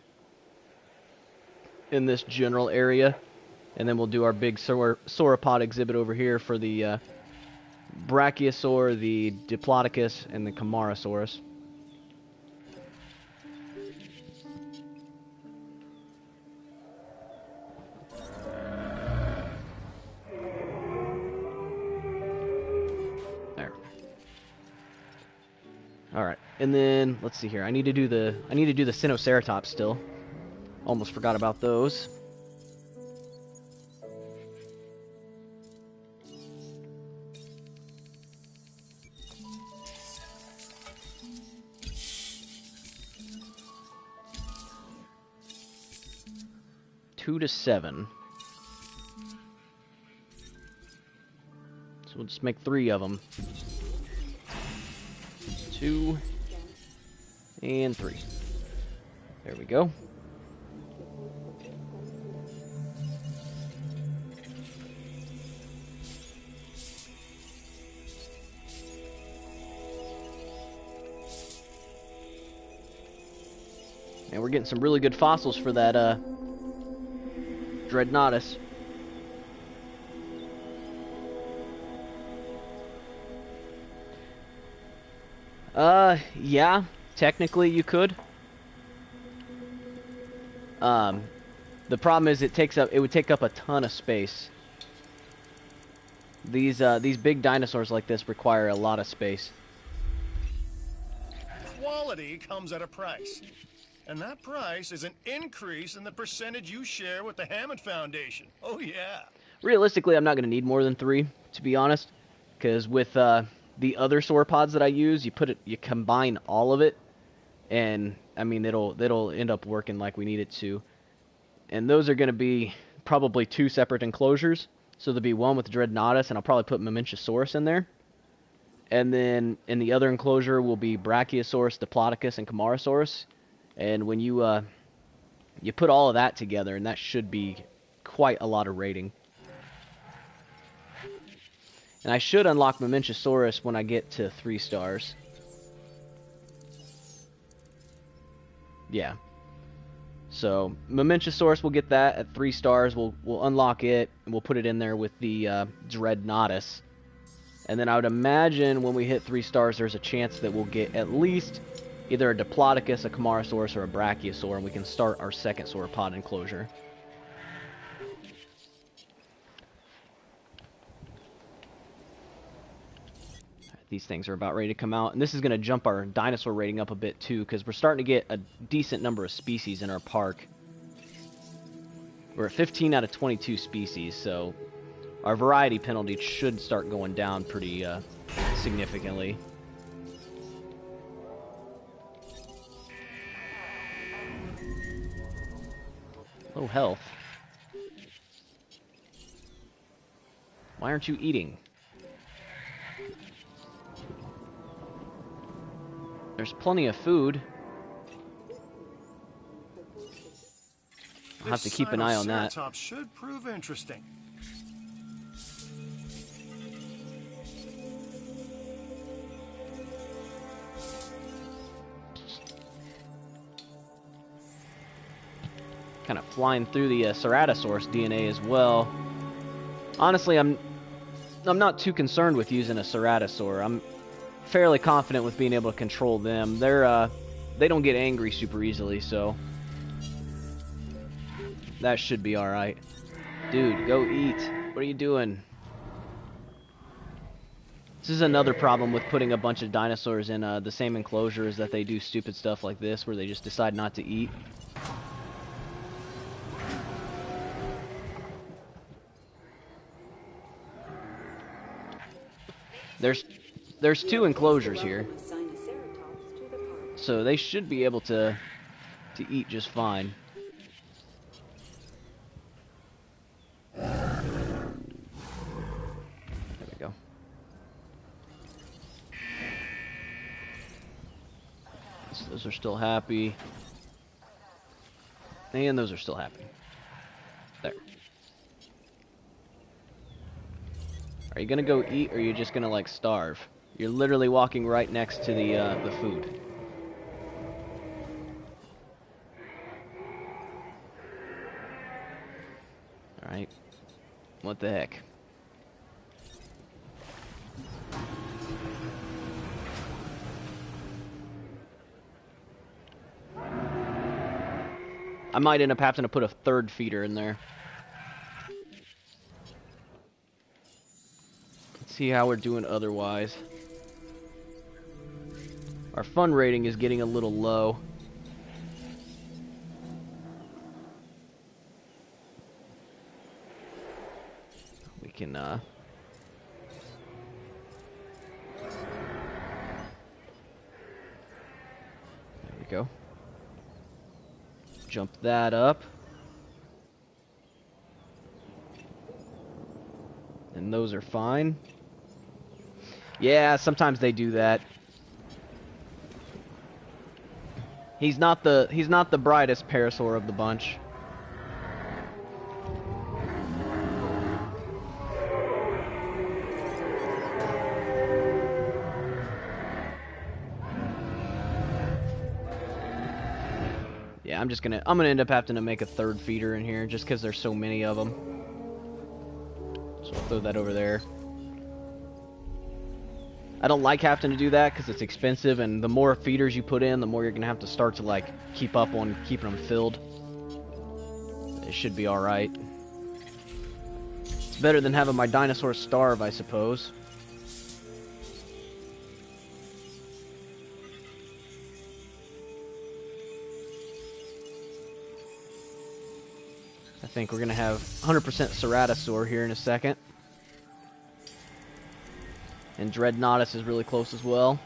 in this general area, and then we'll do our big sauropod exhibit over here for the Brachiosaur, the Diplodocus, and the Camarasaurus. All right, and then let's see here. I need to do the Sinoceratops still. Almost forgot about those. Two to 7. So we'll just make 3 of them. 2 and 3. There we go. And we're getting some really good fossils for that Dreadnoughtus. Yeah, technically you could. The problem is it would take up a ton of space. These big dinosaurs like this require a lot of space. Quality comes at a price. And that price is an increase in the percentage you share with the Hammond Foundation. Oh, yeah. Realistically, I'm not going to need more than 3, to be honest. Because with the other sauropods that I use, you combine all of it. And, I mean, it'll end up working like we need it to. And those are going to be probably 2 separate enclosures. So there'll be one with Dreadnoughtus, and I'll probably put Mamenchisaurus in there. And then in the other enclosure will be Brachiosaurus, Diplodocus, and Camarasaurus. And when you put all of that together, and that should be quite a lot of rating. And I should unlock Mamenchisaurus when I get to 3 stars. Yeah. So Mamenchisaurus will get that at 3 stars. We'll unlock it, and we'll put it in there with the Dreadnoughtus. And then I would imagine when we hit 3 stars, there's a chance that we'll get at least either a Diplodocus, a Camarasaurus, or a Brachiosaur, and we can start our second sauropod enclosure. These things are about ready to come out, and this is going to jump our dinosaur rating up a bit too, because we're starting to get a decent number of species in our park. We're at 15 out of 22 species, so our variety penalty should start going down pretty significantly. Low health. Why aren't you eating? There's plenty of food. I'll have to keep an eye on that. This should prove interesting. Kind of flying through the Ceratosaurus DNA as well. Honestly, I'm not too concerned with using a Ceratosaur. I'm fairly confident with being able to control them. They don't get angry super easily, so that should be all right. Dude, go eat. What are you doing? This is another problem with putting a bunch of dinosaurs in the same enclosure, is that they do stupid stuff like this where they just decide not to eat. There's 2 enclosures here, so they should be able to eat just fine. There we go. So those are still happy, and those are still happy. There. Are you gonna go eat, or are you just gonna like starve? You're literally walking right next to the food. All right. What the heck? I might end up having to put a 3rd feeder in there. Let's see how we're doing otherwise. Our fun rating is getting a little low. We can, there we go. Jump that up. And those are fine. Yeah, sometimes they do that. He's not the brightest parasaur of the bunch. Yeah, I'm gonna end up having to make a third feeder in here just because there's so many of them. So I'll throw that over there. I don't like having to do that because it's expensive, and the more feeders you put in, the more you're going to have to start to, like, keep up on keeping them filled. It should be alright. It's better than having my dinosaurs starve, I suppose. I think we're going to have 100% Ceratosaur here in a second. And Dreadnoughtus is really close as well.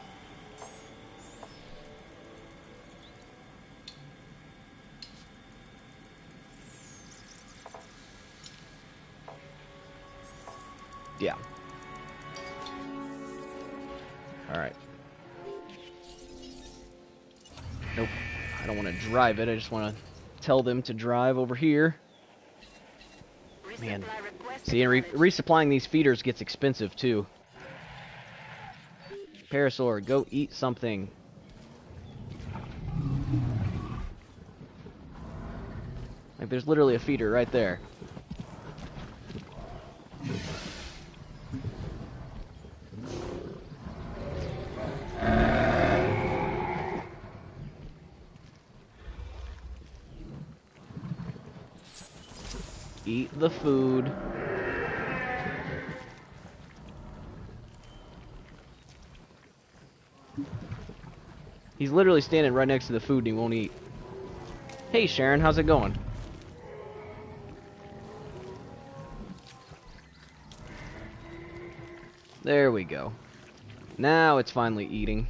Yeah. Alright. Nope. I don't want to drive it. I just want to tell them to drive over here. Man. See, and resupplying these feeders gets expensive, too. Parasaur, go eat something. Like, there's literally a feeder right there. Eat the food. He's literally standing right next to the food and he won't eat. Hey Sharon, how's it going? There we go. Now it's finally eating,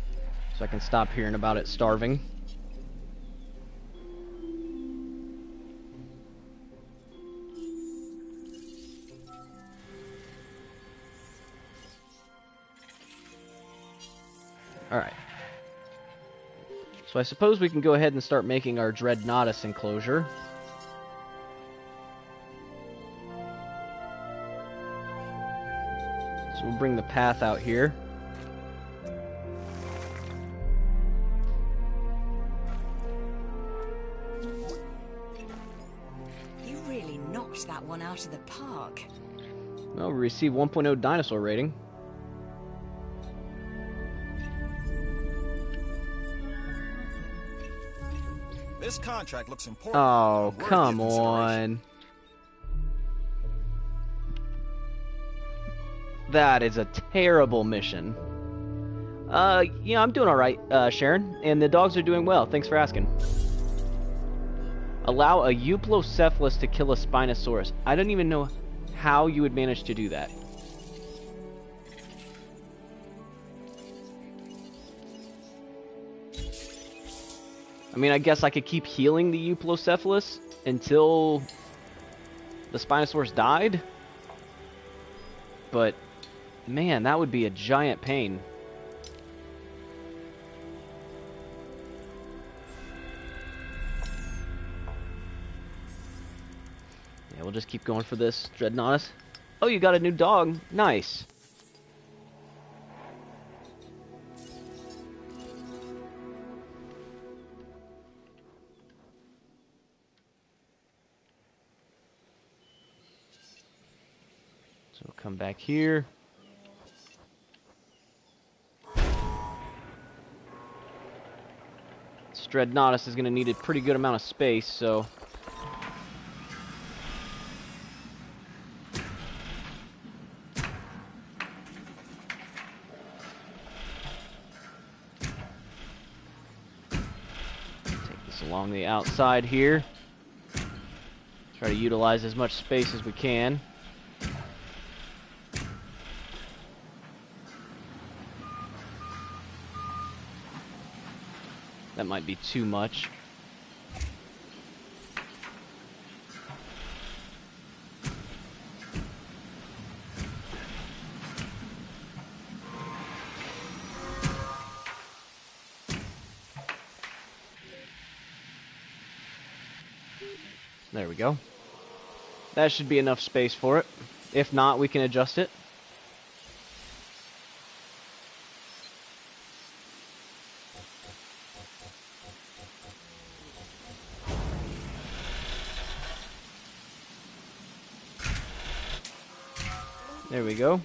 so I can stop hearing about it starving. Alright. So I suppose we can go ahead and start making our Dreadnoughtus enclosure. So we'll bring the path out here. You really knocked that one out of the park. Well, we received 1.0 dinosaur rating. This contract looks important. Oh, and worthy of come consideration. on. That is a terrible mission. Yeah, I'm doing alright, Sharon, and the dogs are doing well. Thanks for asking. Allow a Euplocephalus to kill a Spinosaurus. I don't even know how you would manage to do that. I mean, I guess I could keep healing the Euplocephalus until the Spinosaurus died. But, man, that would be a giant pain. Yeah, we'll just keep going for this, Dreadnoughtus. Oh, you got a new dog. Nice. So we'll come back here. This Dreadnoughtus is going to need a pretty good amount of space, so... Just along the outside here. Try to utilize as much space as we can. That might be too much. There we go. That should be enough space for it. If not, we can adjust it. There we go.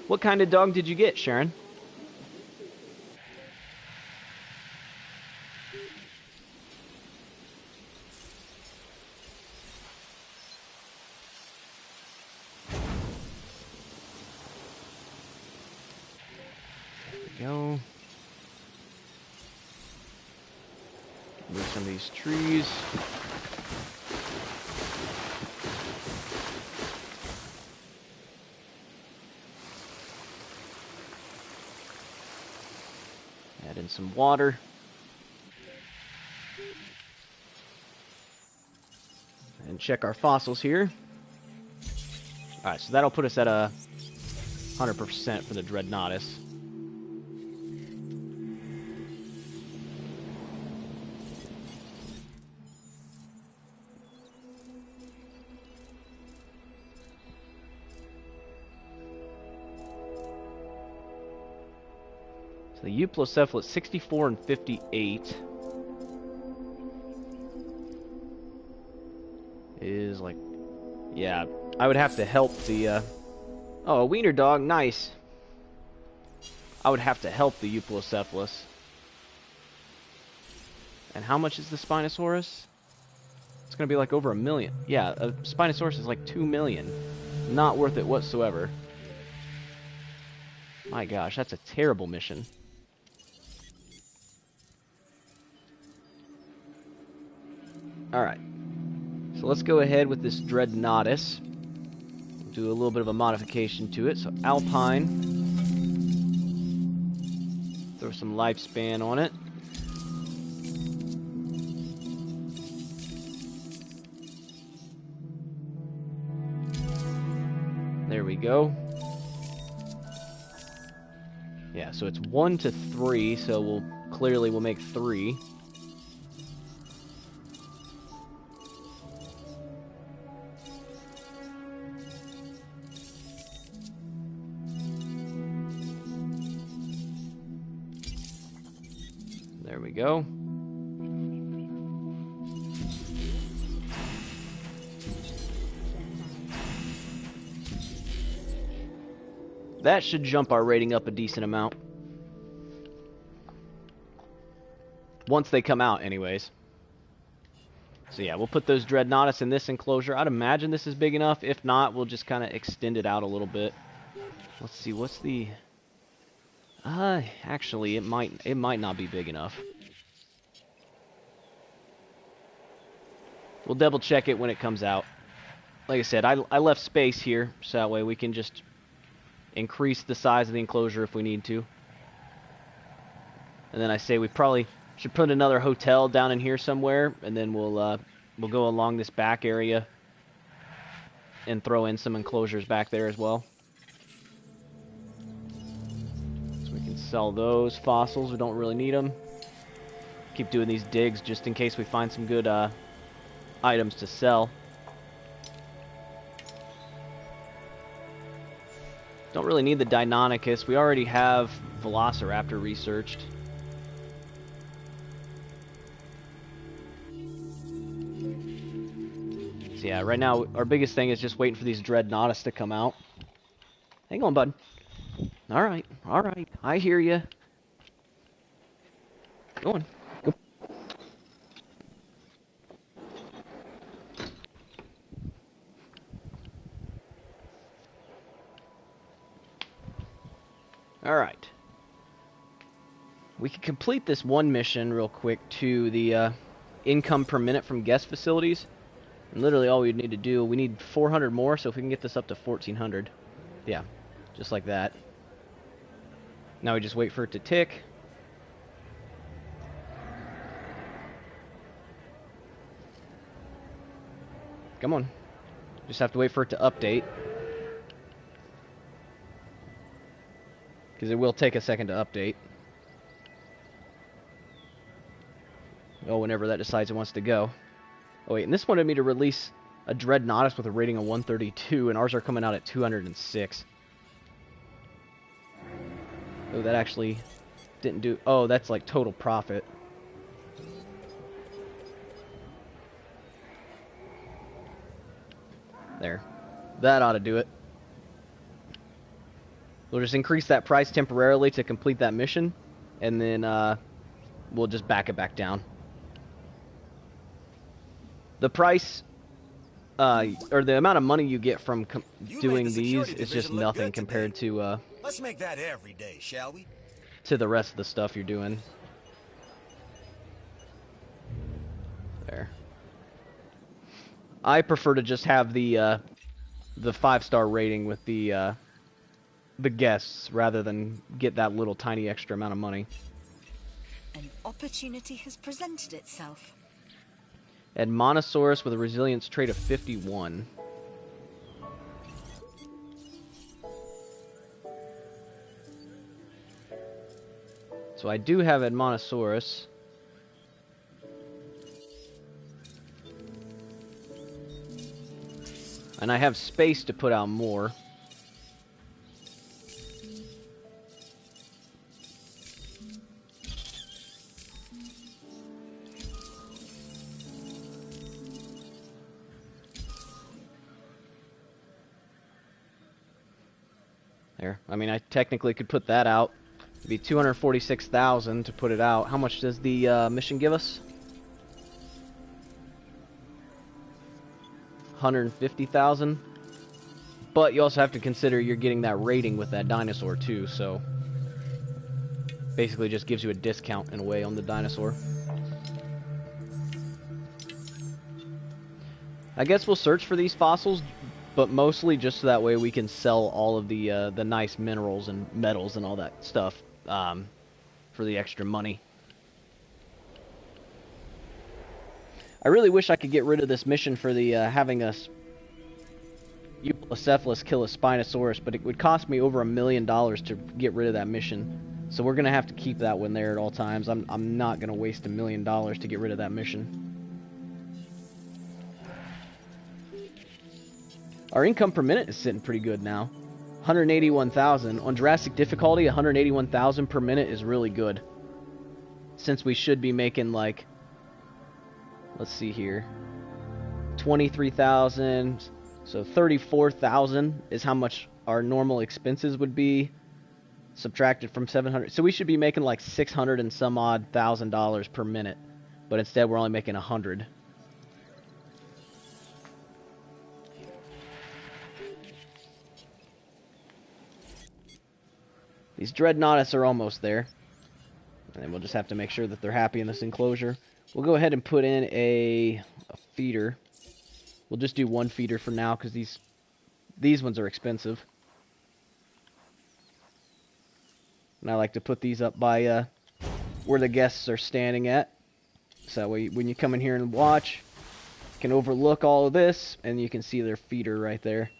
What kind of dog did you get, Sharon? Go. Move some of these trees. Add in some water. And check our fossils here. Alright, so that'll put us at 100% for the Dreadnoughtus. So the Euplocephalus 64 and 58 is like, yeah, I would have to help the, oh, a wiener dog, nice. I would have to help the Euplocephalus. And how much is the Spinosaurus? It's gonna be like over 1 million. Yeah, a Spinosaurus is like 2 million. Not worth it whatsoever. My gosh, that's a terrible mission. Alright, so let's go ahead with this Dreadnoughtus. Do a little bit of a modification to it. So Alpine. Throw some lifespan on it. There we go. Yeah, so it's 1 to 3, so we'll make 3. There we go. That should jump our rating up a decent amount. Once they come out, anyways. So yeah, we'll put those Dreadnoughtus in this enclosure. I'd imagine this is big enough. If not, we'll just kind of extend it out a little bit. Let's see, what's the... actually, it might not be big enough. We'll double check it when it comes out. Like I said, I left space here, so that way we can just increase the size of the enclosure if we need to. And then I say we probably should put another hotel down in here somewhere, and then we'll go along this back area and throw in some enclosures back there as well. So we can sell those fossils. We don't really need them. Keep doing these digs just in case we find some good items to sell. Don't really need the Deinonychus. We already have Velociraptor researched. So yeah, right now our biggest thing is just waiting for these Dreadnoughtus to come out. Hang on, bud. Alright, alright. I hear you. Go on. Go. Alright. We can complete this one mission real quick to the income per minute from guest facilities. And literally all we need to do, we need 400 more, so if we can get this up to 1400. Yeah, just like that. Now we just wait for it to tick. Come on. Just have to wait for it to update. Because it will take a second to update. Oh, whenever that decides it wants to go. Oh wait, and this wanted me to release a Dreadnoughtus with a rating of 132, and ours are coming out at 206. Oh, that actually didn't do... Oh, that's like total profit. There. That ought to do it. We'll just increase that price temporarily to complete that mission, and then we'll just back it back down. The price, or the amount of money you get from doing these is just nothing compared to... Let's make that every day, shall we? To the rest of the stuff you're doing. There. I prefer to just have the 5-star rating with the guests rather than get that little tiny extra amount of money. An opportunity has presented itself. Admonosaurus with a resilience trait of 51. So I do have Admonosaurus. And I have space to put out more. There. I mean, I technically could put that out. It'd be 246,000 to put it out. How much does the mission give us? 150,000. But you also have to consider you're getting that rating with that dinosaur too, so basically just gives you a discount in a way on the dinosaur. I guess we'll search for these fossils, but mostly just so that way we can sell all of the nice minerals and metals and all that stuff for the extra money. I really wish I could get rid of this mission for the having us Euoplocephalus kill a Spinosaurus, but it would cost me over $1 million to get rid of that mission. So we're gonna have to keep that one there at all times. I'm not gonna waste $1 million to get rid of that mission. Our income per minute is sitting pretty good now. 181,000. On Jurassic difficulty, 181,000 per minute is really good. Since we should be making like, let's see here, 23,000, so 34,000 is how much our normal expenses would be, subtracted from 700. So we should be making like 600 and some odd $1,000 per minute, but instead we're only making 100. These Dreadnoughtus are almost there. And then we'll just have to make sure that they're happy in this enclosure. We'll go ahead and put in a feeder. We'll just do one feeder for now because these ones are expensive. And I like to put these up by where the guests are standing at. So that way when you come in here and watch, you can overlook all of this and you can see their feeder right there.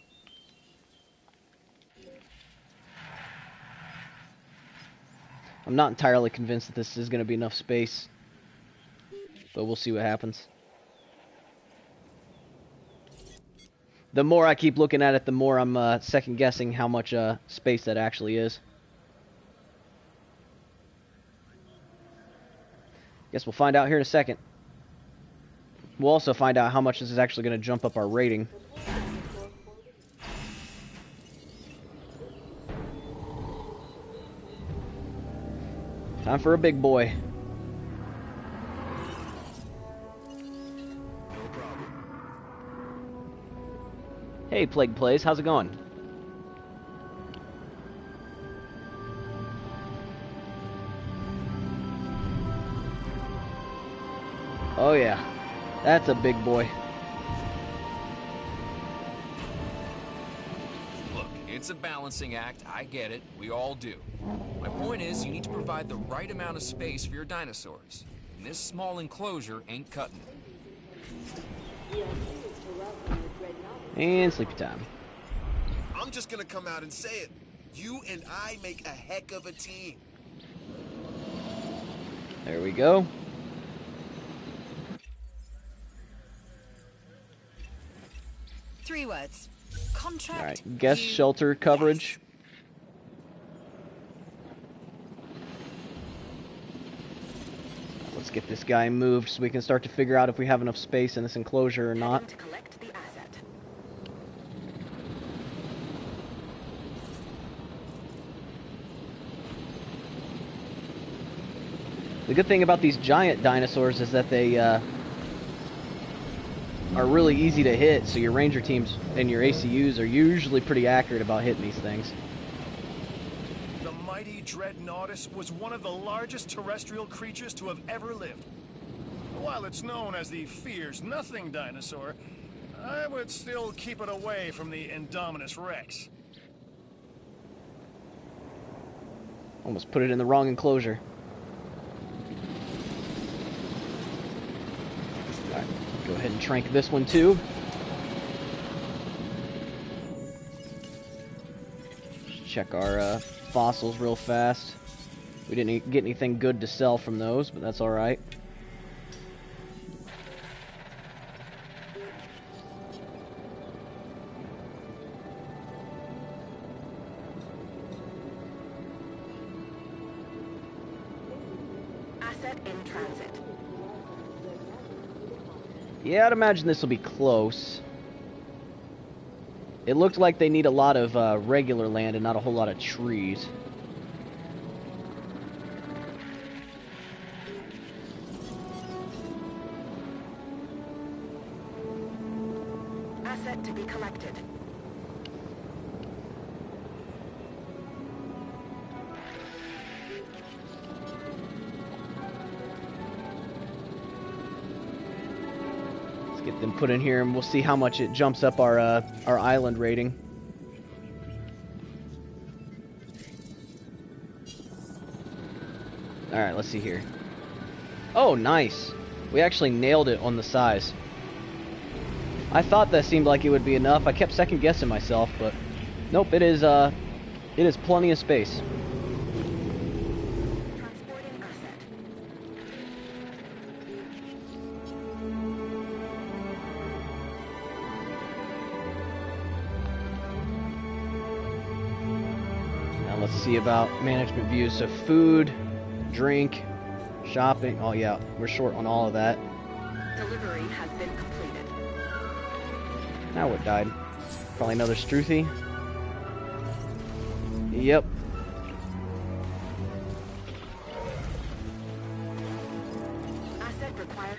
I'm not entirely convinced that this is going to be enough space, but we'll see what happens. The more I keep looking at it, the more I'm second guessing how much space that actually is. Guess we'll find out here in a second. We'll also find out how much this is actually going to jump up our rating. Time for a big boy. Hey, Plague Plays, how's it going? Oh yeah, that's a big boy. Look, it's a balancing act. I get it. We all do. My point is, you need to provide the right amount of space for your dinosaurs. And this small enclosure ain't cutting it. And sleepy time. I'm just gonna come out and say it. You and I make a heck of a team. There we go. 3 words. Contract. Alright, guest shelter coverage. Let's get this guy moved so we can start to figure out if we have enough space in this enclosure or not. To collect the asset. The good thing about these giant dinosaurs is that they are really easy to hit, so your ranger teams and your ACUs are usually pretty accurate about hitting these things. The mighty Dreadnoughtus was one of the largest terrestrial creatures to have ever lived. While it's known as the Fears-Nothing dinosaur, I would still keep it away from the Indominus Rex. Almost put it in the wrong enclosure. Alright, go ahead and trank this one too. Check our fossils real fast. We didn't get anything good to sell from those, but that's alright. Asset in transit. Yeah, I'd imagine this will be close. It looked like they need a lot of regular land and not a whole lot of trees. Asset to be collected. Let's get them put in here and we'll see how much it jumps up our island rating. Alright, let's see here. Oh, nice. We actually nailed it on the size. I thought that seemed like it would be enough. I kept second guessing myself, but nope, it is plenty of space. Transporting asset. Now let's see about management views. So food, drink, shopping. Oh yeah, we're short on all of that. Delivery has been completed. Now what died? Probably another Struthy. Yep. Asset required.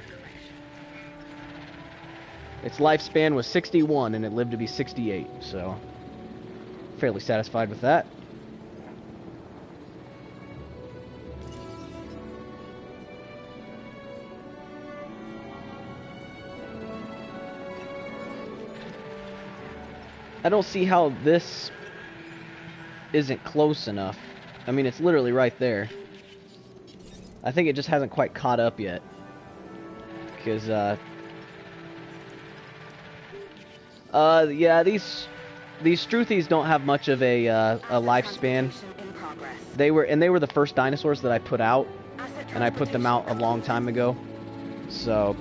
Its lifespan was 61 and it lived to be 68, so fairly satisfied with that. I don't see how this isn't close enough. I mean, it's literally right there. I think it just hasn't quite caught up yet. Because, yeah, these Struthis don't have much of a lifespan. In progress. They were the first dinosaurs that I put out, and I put them out a long time ago. So,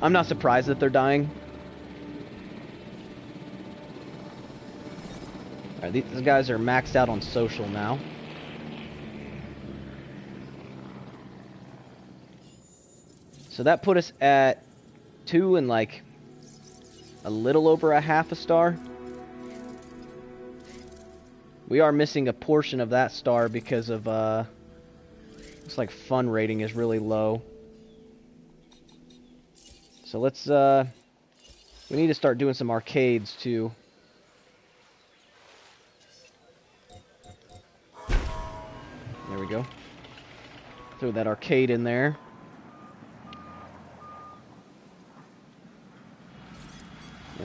I'm not surprised that they're dying. Alright, these guys are maxed out on social now. So that put us at 2 and like a little over a half a star. We are missing a portion of that star because of looks like fun rating is really low. So let's we need to start doing some arcades too. There we go. Throw that arcade in there.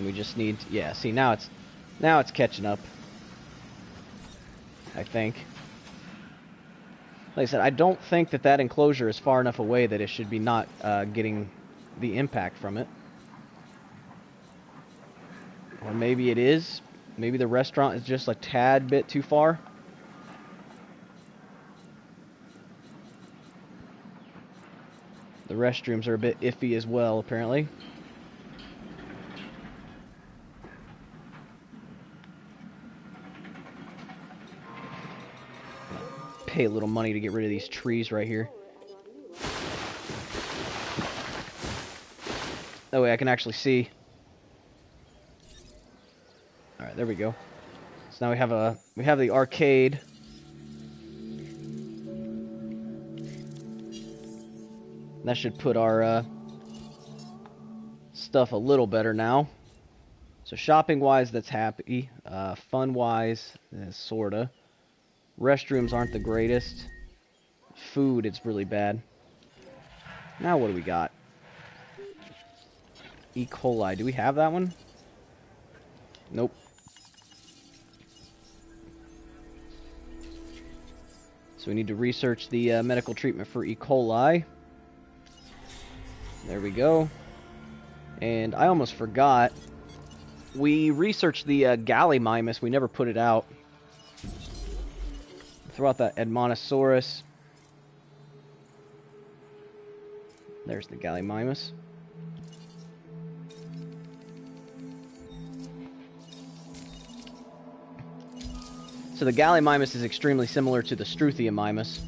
And we just need, yeah, see, now it's catching up, I think. Like I said, I don't think that enclosure is far enough away that it should be not getting the impact from it. Or maybe it is. Maybe the restaurant is just a tad bit too far. The restrooms are a bit iffy as well, apparently. Pay a little money to get rid of these trees right here. That way I can actually see. Alright, there we go. So now we have the arcade. That should put our stuff a little better now. So shopping-wise, that's happy. Fun-wise, sorta. Restrooms aren't the greatest. Food, it's really bad. Now what do we got? E. coli. Do we have that one? Nope. So we need to research the medical treatment for E. coli. There we go. And I almost forgot. We researched the Gallimimus. We never put it out. Throw out that Edmontosaurus. There's the Gallimimus. So the Gallimimus is extremely similar to the Struthiomimus,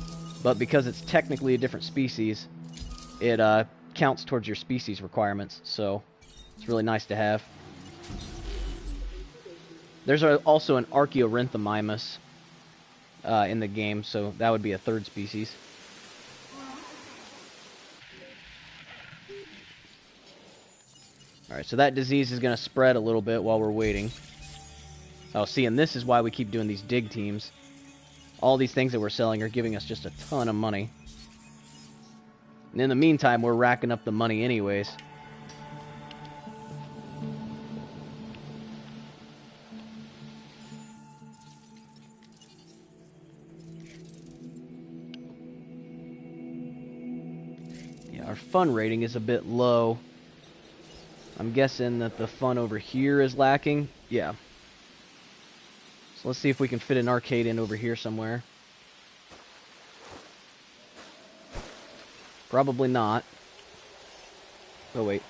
but because it's technically a different species, it counts towards your species requirements, so it's really nice to have. There's also an Archaeorhynthamimus in the game, so that would be a third species. Alright, so that disease is going to spread a little bit while we're waiting. Oh, see, and this is why we keep doing these dig teams. All these things that we're selling are giving us just a ton of money. And in the meantime, we're racking up the money anyways. Yeah, our fun rating is a bit low. I'm guessing that the fun over here is lacking. Yeah. So let's see if we can fit an arcade in over here somewhere. Probably not. Oh, wait.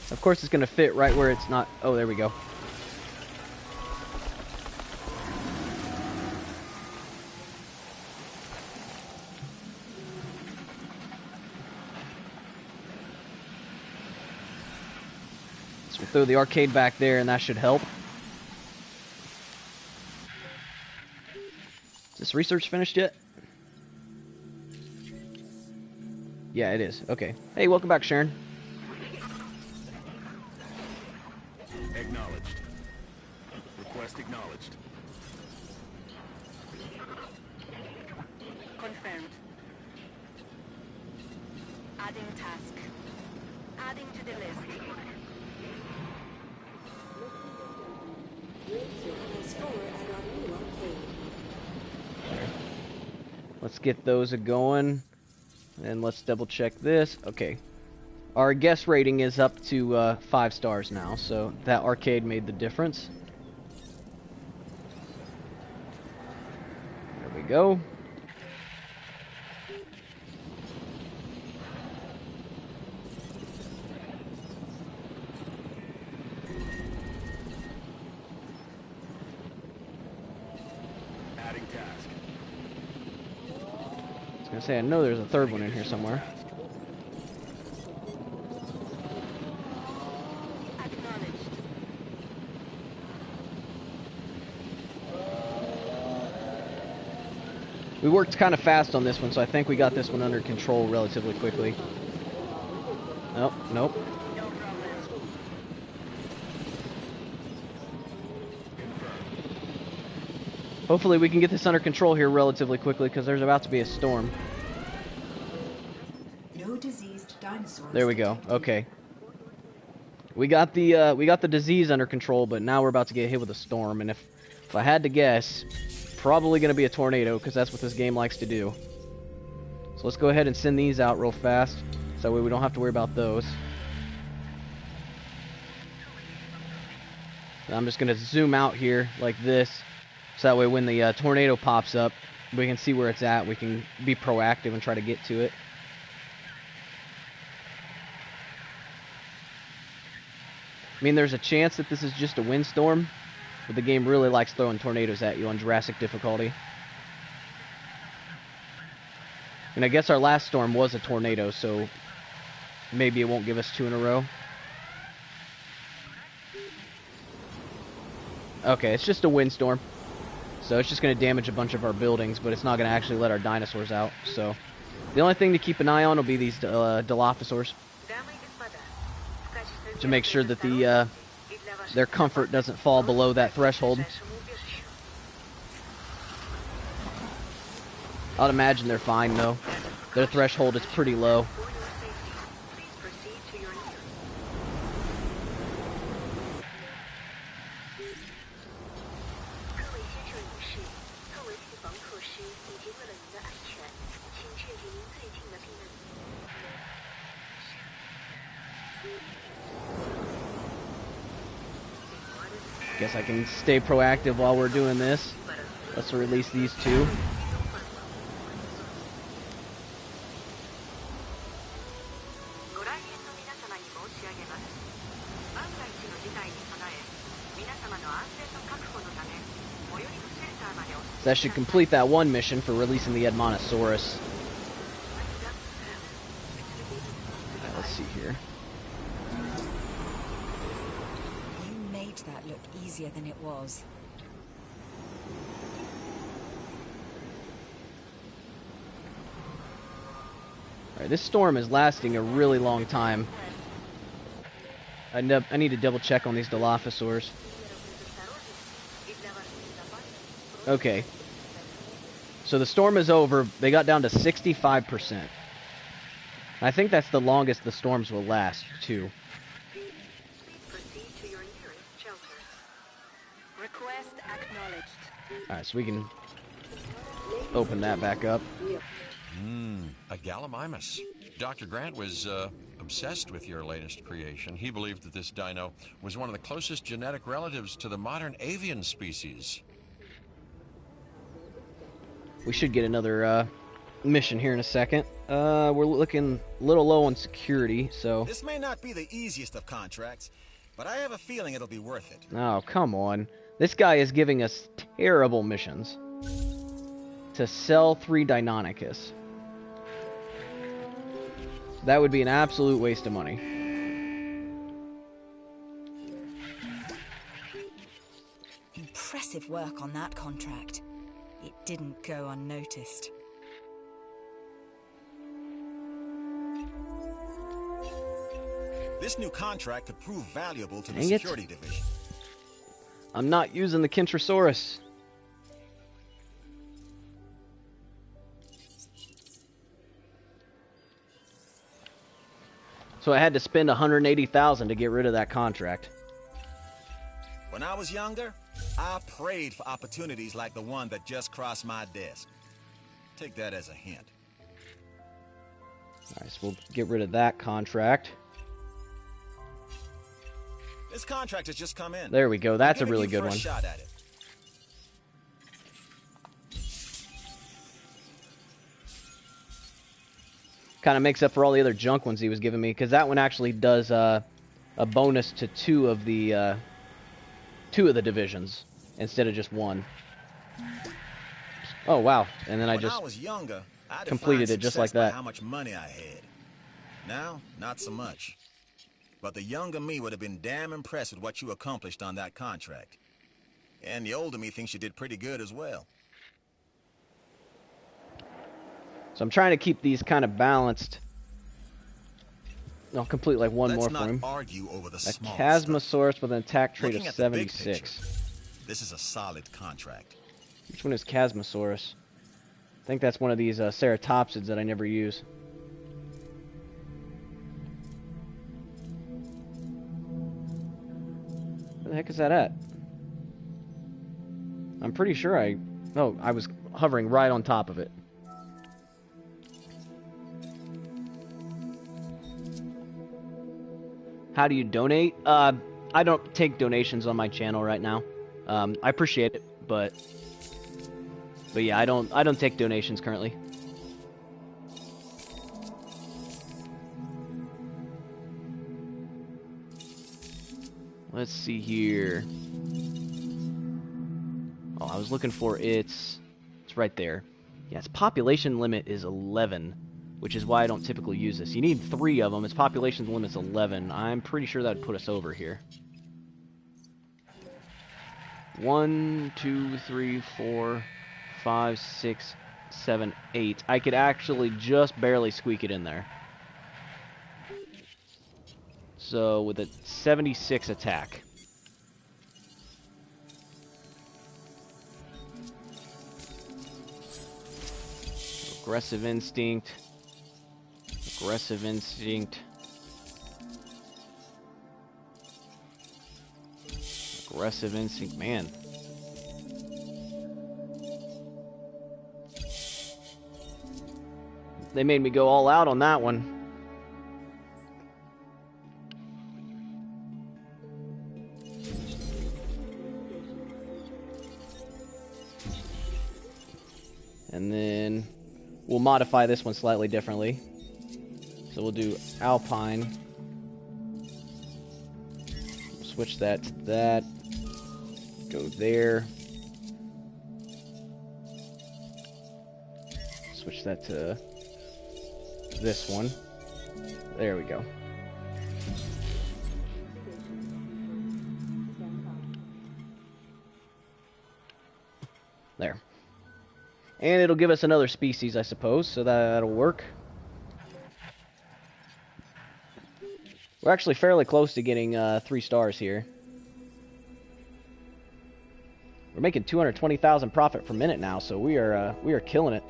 Of course it's going to fit right where it's not... Oh, there we go. So we'll throw the arcade back there and that should help. Is this research finished yet? Yeah, it is. Okay. Hey, welcome back, Sharon. Acknowledged. Request acknowledged. Confirmed. Adding task. Adding to the list. Let's get those a-going. And let's double check this. Okay. Our guest rating is up to 5 stars now, so that arcade made the difference. There we go. Adding task. I was gonna say, I know there's a third one in here somewhere. Acknowledged. We worked kind of fast on this one, so I think we got this one under control relatively quickly. Nope, nope. No problem. Hopefully we can get this under control here relatively quickly, because there's about to be a storm. There we go. Okay. We got the disease under control, but now we're about to get hit with a storm, and if I had to guess, probably going to be a tornado, because that's what this game likes to do. So let's go ahead and send these out real fast, so that way we don't have to worry about those. And I'm just going to zoom out here like this, so that way when the tornado pops up, we can see where it's at. We can be proactive and try to get to it. I mean, there's a chance that this is just a windstorm, but the game really likes throwing tornadoes at you on Jurassic difficulty. And I guess our last storm was a tornado, so maybe it won't give us 2 in a row. Okay, it's just a windstorm. So it's just going to damage a bunch of our buildings, but it's not going to actually let our dinosaurs out. So the only thing to keep an eye on will be these Dilophosaurs, to make sure that their comfort doesn't fall below that threshold. I'd imagine they're fine, though. Their threshold is pretty low. Guess I can stay proactive while we're doing this. Let's release these 2. That should complete that one mission for releasing the Edmontosaurus. Let's see here. You made that look easier than it was. Alright, this storm is lasting a really long time. I need to double check on these Dilophosaurs. Okay. So the storm is over. They got down to 65%. I think that's the longest the storms will last, too. Request acknowledged. Alright, so we can open that back up. A Gallimimus. Dr. Grant was obsessed with your latest creation. He believed that this dino was one of the closest genetic relatives to the modern avian species. We should get another mission here in a second. We're looking a little low on security, so... This may not be the easiest of contracts, but I have a feeling it'll be worth it. Oh, come on. This guy is giving us terrible missions. To sell 3 Deinonychus. That would be an absolute waste of money. Impressive work on that contract. It didn't go unnoticed. This new contract could prove valuable to the Dang it. security division. I'm not using the Kentrosaurus. So I had to spend $180,000 to get rid of that contract. When I was younger, I prayed for opportunities like the one that just crossed my desk. Take that as a hint. Alright, so we'll get rid of that contract. This contract has just come in. There we go. That's a I'm really giving good you first one. shot at it. Kind of makes up for all the other junk ones he was giving me, because that one actually does a bonus to 2 of the divisions instead of just 1. Oh wow! And then I just was younger, I completed it just like that. How much money I had. Now, not so much. But the younger me would have been damn impressed with what you accomplished on that contract. And the older me thinks you did pretty good as well. So I'm trying to keep these kind of balanced. I'll complete like one more for him. Argue over the A small Chasmosaurus with an attack trait Looking of at the big 76. picture, this is a solid contract. Which one is Chasmosaurus? I think that's one of these ceratopsids that I never use. heck is that at? I'm pretty sure oh, I was hovering right on top of it. How do you donate? I don't take donations on my channel right now. I appreciate it, but yeah, I don't take donations currently. Let's see here. Oh, I was looking for it's right there. Yeah, its population limit is 11, which is why I don't typically use this. You need 3 of them. Its population limit's 11. I'm pretty sure that would put us over here. 1, 2, 3, 4, 5, 6, 7, 8. I could actually just barely squeak it in there. So with a 76 attack. Aggressive instinct. Aggressive instinct. Aggressive instinct, man. They made me go all out on that one. And then we'll modify this one slightly differently. So we'll do Alpine. Switch that to that. Go there. Switch that to this one. There we go. There. And it'll give us another species, I suppose, so that'll work. We're actually fairly close to getting 3 stars here. We're making 220,000 profit per minute now, so we are killing it.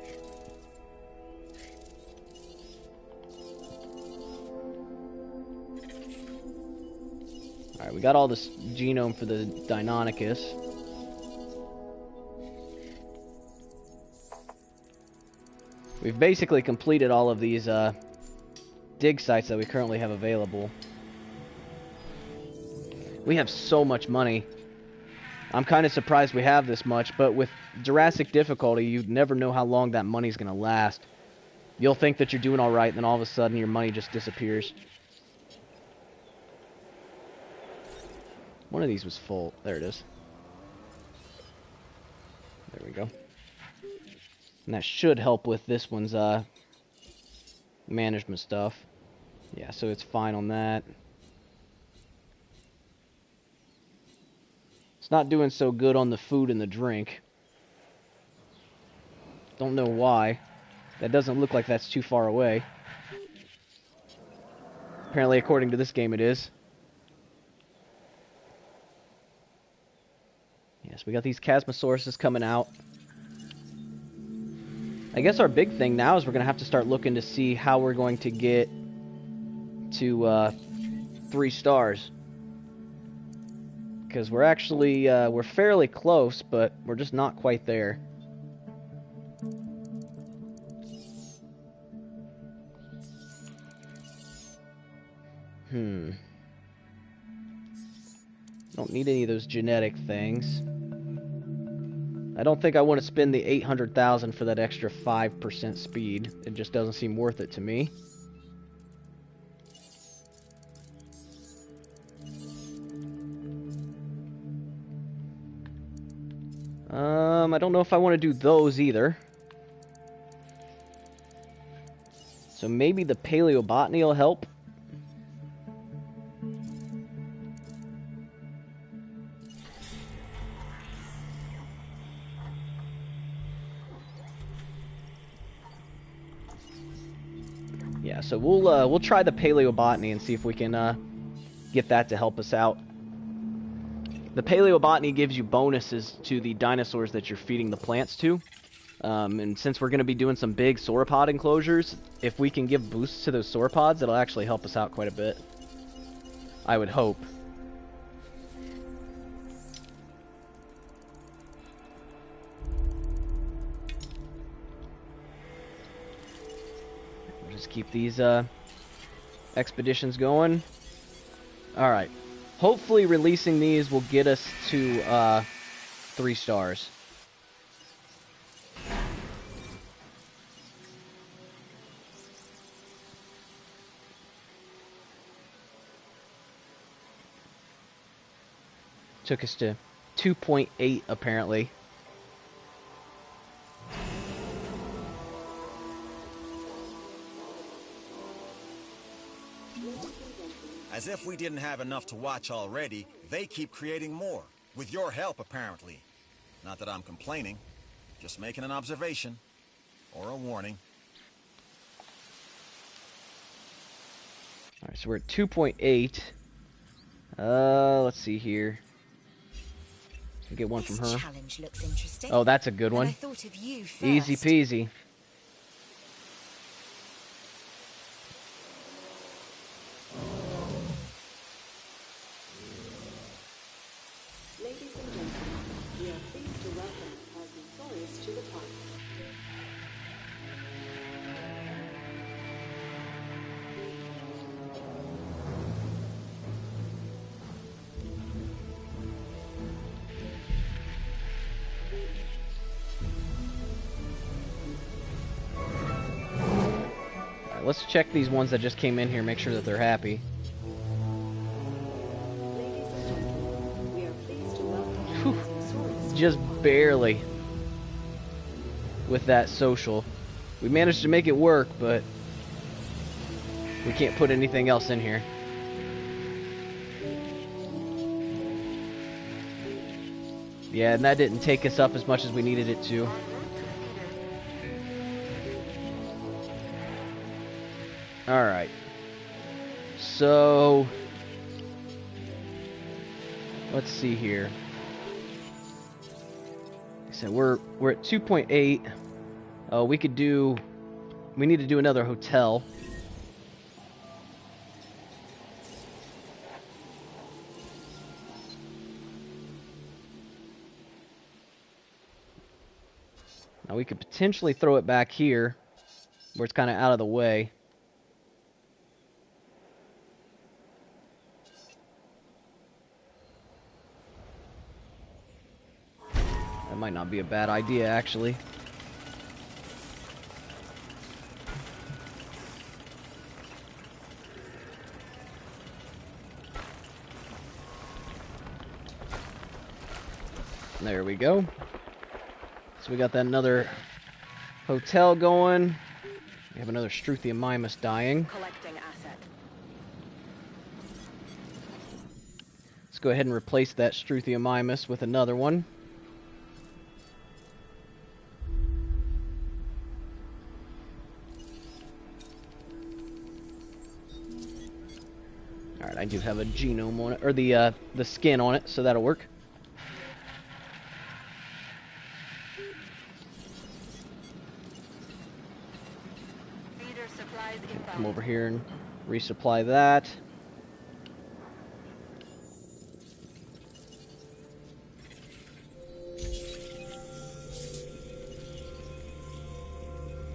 All right, we got all this genome for the Deinonychus. We've basically completed all of these dig sites that we currently have available. We have so much money. I'm kind of surprised we have this much, but with Jurassic difficulty, you never know how long that money's going to last. You'll think that you're doing alright, then all of a sudden your money just disappears. One of these was full. There it is. There we go. And that should help with this one's management stuff. Yeah, so it's fine on that. It's not doing so good on the food and the drink. Don't know why. That doesn't look like that's too far away. Apparently, according to this game, it is. Yes, we got these Chasmosauruses coming out. I guess our big thing now is we're going to have to start looking to see how we're going to get to 3 stars. Because we're actually, we're fairly close, but we're just not quite there. Don't need any of those genetic things. I don't think I want to spend the 800,000 for that extra 5% speed. It just doesn't seem worth it to me. I don't know if I want to do those either. So maybe the paleobotany will help. Yeah, so we'll try the paleobotany and see if we can get that to help us out. The paleobotany gives you bonuses to the dinosaurs that you're feeding the plants to. And since we're going to be doing some big sauropod enclosures, if we can give boosts to those sauropods, it'll actually help us out quite a bit. I would hope. Just keep these expeditions going. Alright. Hopefully releasing these will get us to 3 stars. Took us to 2.8 apparently. As if we didn't have enough to watch already, they keep creating more. With your help, apparently. Not that I'm complaining. Just making an observation. Or a warning. Alright, so we're at 2.8. Let's see here. I'll get one from This her. challenge looks interesting. Oh, that's a good And one. I thought of you first. Easy peasy. Ladies and gentlemen, we are pleased to welcome Tyrannosaurus to the park. Alright, let's check these ones that just came in here, make sure that they're happy. Ladies and gentlemen, we are pleased to welcome Whew. Tyrannosaurus. Just barely. With that social. We managed to make it work, but we can't put anything else in here. Yeah, and that didn't take us up as much as we needed it to. Alright. So let's see here. So we're at 2.8. We need to do another hotel. Now we could potentially throw it back here, where it's kind of out of the way. That might not be a bad idea, actually. There we go. So we got that another hotel going. We have another Struthiomimus dying. Collecting asset. Let's go ahead and replace that Struthiomimus with another one. Alright, I do have a genome on it, or the skin on it, so that'll work. Feeder supplies inbound. Come over here and resupply that.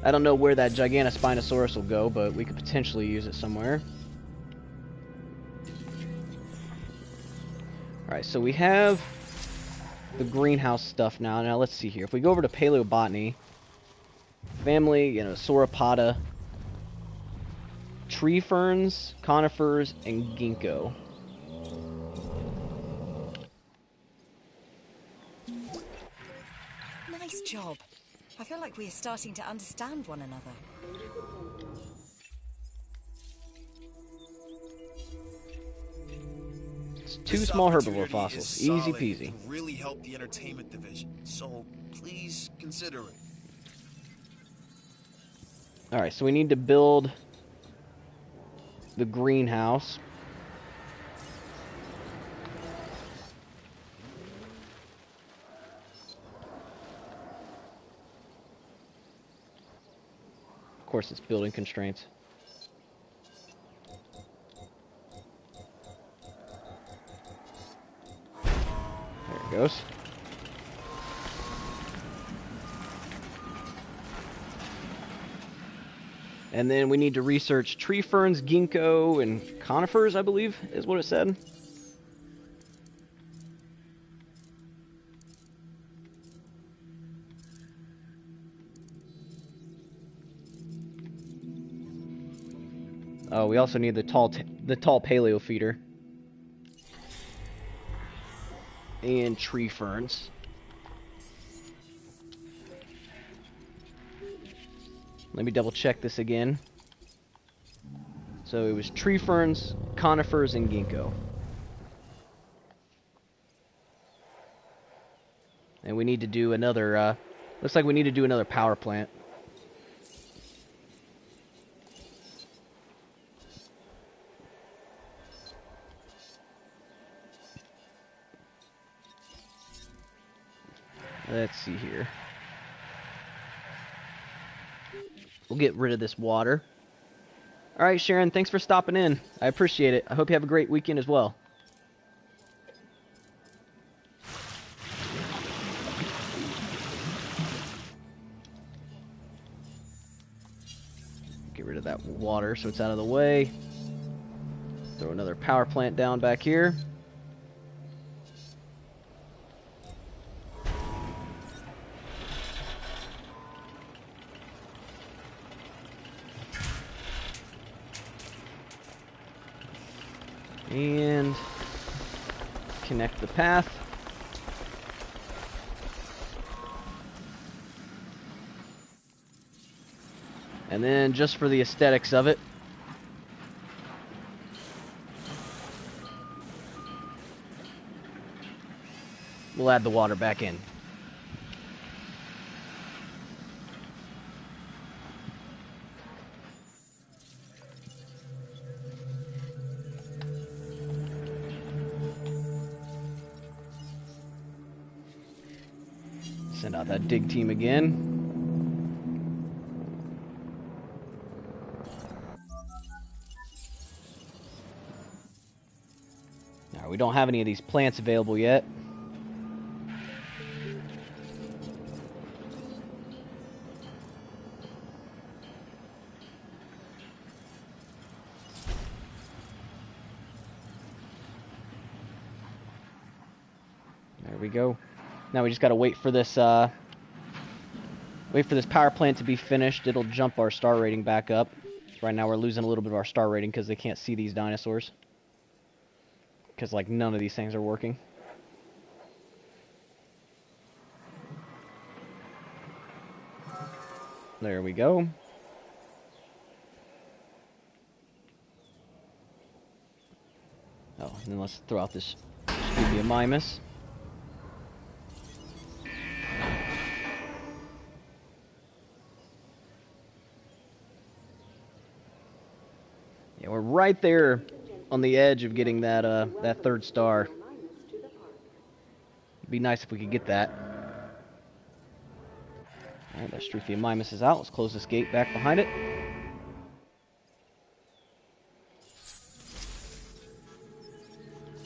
I don't know where that Giganospinosaurus will go, but we could potentially use it somewhere. Alright, so we have the greenhouse stuff now. Now let's see here. If we go over to paleobotany, family, sauropoda, tree ferns, conifers, and ginkgo. Nice job. I feel like we are starting to understand one another. It's two This small herbivore opportunity fossils. is Easy solid peasy. and can really help the entertainment division. So please consider it. Alright, so we need to build the greenhouse. Of course, it's building constraints. There it goes. And then we need to research tree ferns, ginkgo, and conifers, I believe, is what it said. Oh, we also need the tall paleo feeder. And tree ferns. Let me double check this again. So it was tree ferns, conifers, and ginkgo. And we need to do another, looks like we need to do another power plant. Let's see here. We'll get rid of this water. Alright, Sharon, thanks for stopping in. I appreciate it. I hope you have a great weekend as well. Get rid of that water so it's out of the way. Throw another power plant down back here. And connect the path. And then just for the aesthetics of it, we'll add the water back in. Send out that dig team again. Now, we don't have any of these plants available yet. There we go. Now we just gotta wait for this power plant to be finished. It'll jump our star rating back up. Right now we're losing a little bit of our star rating because they can't see these dinosaurs. Because, like, none of these things are working. There we go. Oh, and then let's throw out this Mimus. Yeah, we're right there on the edge of getting that that third star. It'd be nice if we could get that. Alright, that Struthia Mimus is out. Let's close this gate back behind it.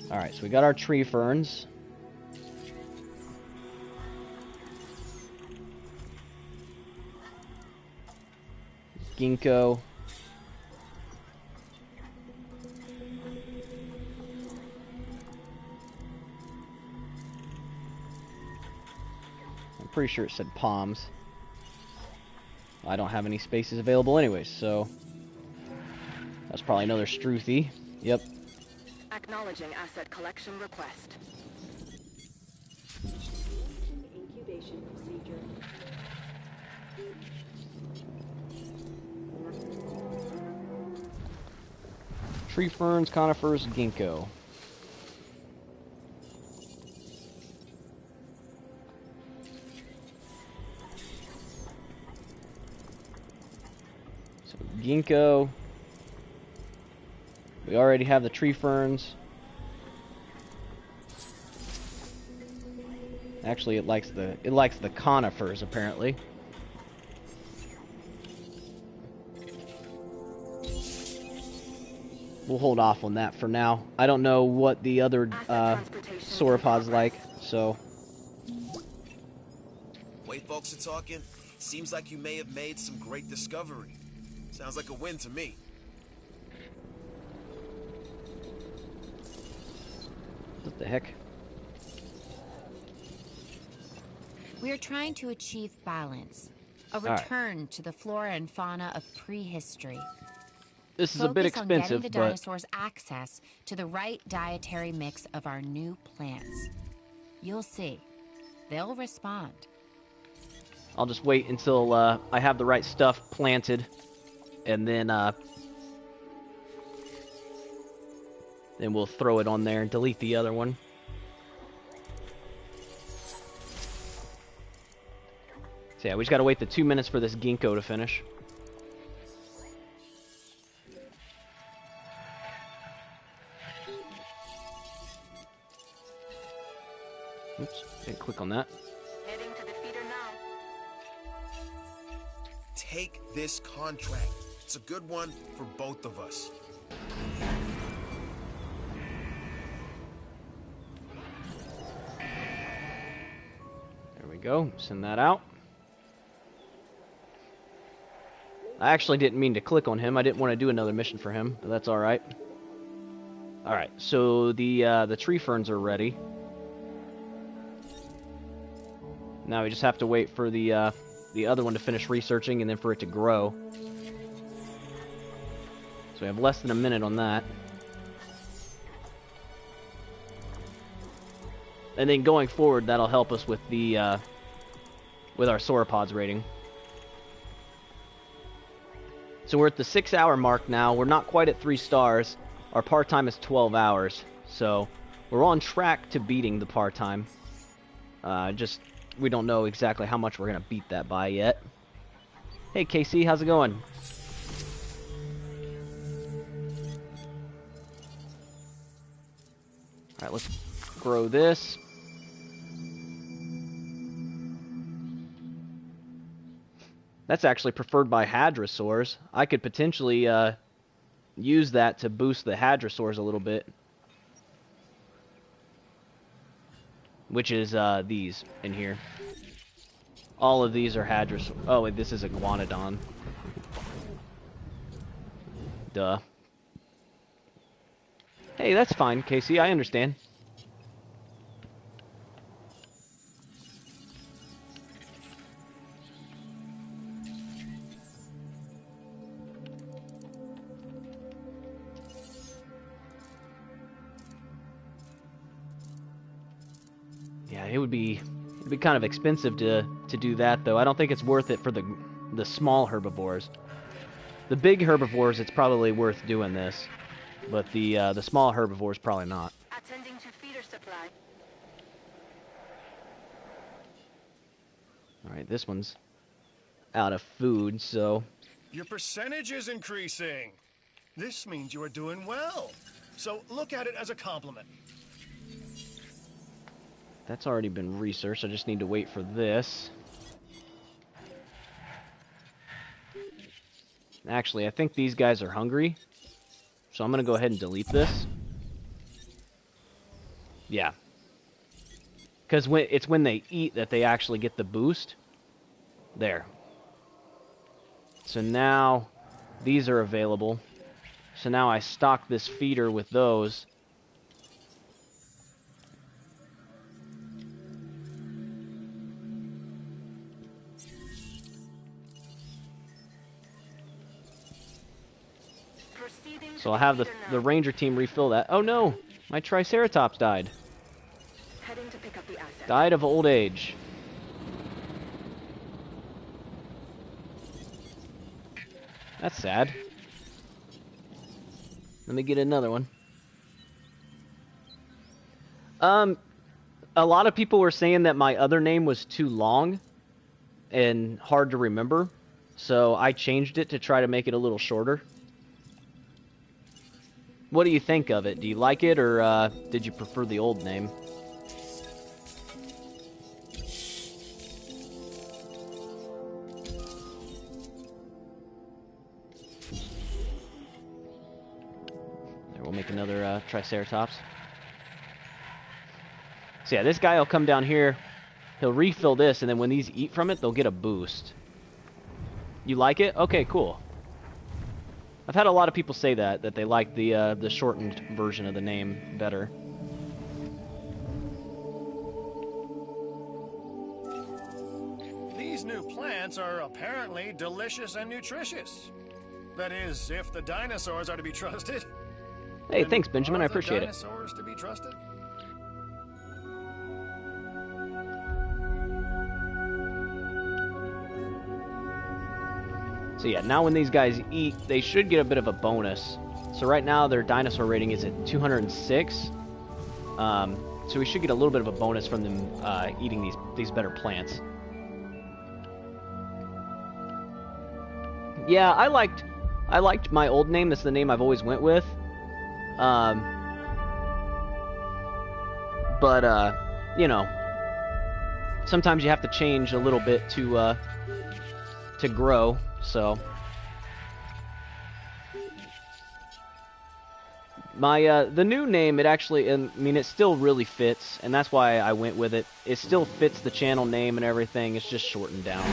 Alright, so we got our tree ferns. Ginkgo. I'm pretty sure it said palms. I don't have any spaces available anyways, so that's probably another Struthie. Yep. Acknowledging asset collection request. Incubation procedure. Tree ferns, conifers, ginkgo. So ginkgo. We already have the tree ferns. Actually, it likes the conifers apparently. We'll hold off on that for now. I don't know what the other sauropods like, so. Way folks are talking, seems like you may have made some great discovery. Sounds like a win to me. What the heck? We are trying to achieve balance, a right. return to the flora and fauna of prehistory. This is a bit Focus on getting expensive, the but dinosaurs access to the right dietary mix of our new plants. You'll see. They'll respond. I'll just wait until I have the right stuff planted, and then we'll throw it on there and delete the other one. So yeah, we just gotta wait the 2 minutes for this ginkgo to finish. Oops, didn't click on that. Heading to the feeder now. Take this contract. It's a good one for both of us. There we go, send that out. I actually didn't mean to click on him. I didn't want to do another mission for him, but that's alright. Alright, so the tree ferns are ready. Now we just have to wait for the other one to finish researching and then for it to grow. So we have less than a minute on that. And then going forward, that'll help us with the with our sauropods rating. So we're at the 6-hour mark now. We're not quite at 3 stars. Our part time is 12 hours. So we're on track to beating the part time. Just we don't know exactly how much we're gonna beat that by yet. Hey KC, how's it going? Alright, let's grow this. That's actually preferred by hadrosaurs. I could potentially use that to boost the hadrosaurs a little bit. Which is these in here. All of these are hadrosaurs. Oh, wait, this is a guanodon. Duh. Hey, that's fine, Casey. I understand. Yeah, it'd be kind of expensive to do that, though. I don't think it's worth it for the small herbivores. The big herbivores, it's probably worth doing this, but the small herbivores probably not. Attending to feeder supply. All right, this one's out of food, so Your percentage is increasing. This means you are doing well. So look at it as a compliment. that's already been researched. I just need to wait for this. Actually, I think these guys are hungry, so I'm going to go ahead and delete this. Yeah. Because it's when they eat that they actually get the boost. There. So now, these are available. So now I stock this feeder with those. So I'll have the ranger team refill that. Oh no! My Triceratops died. Heading to pick up the asset. Died of old age. That's sad. Let me get another one. A lot of people were saying that my other name was too long and hard to remember, so I changed it to try to make it a little shorter. What do you think of it? Do you like it, or did you prefer the old name? There, we'll make another Triceratops. So yeah, this guy will come down here, he'll refill this, and then when these eat from it, they'll get a boost. You like it? Okay, cool. I've had a lot of people say that they like the shortened version of the name better. These new plants are apparently delicious and nutritious. That is, if the dinosaurs are to be trusted. Hey, And thanks, Benjamin. I are the appreciate it. dinosaurs to be trusted? So yeah, now when these guys eat, they should get a bit of a bonus. So right now their dinosaur rating is at 206. So we should get a little bit of a bonus from them eating these better plants. Yeah, I liked my old name. That's the name I've always went with. But you know, sometimes you have to change a little bit to grow. So my the new name, it actually, I mean, it still really fits, and that's why I went with it. It still fits the channel name and everything. It's just shortened down.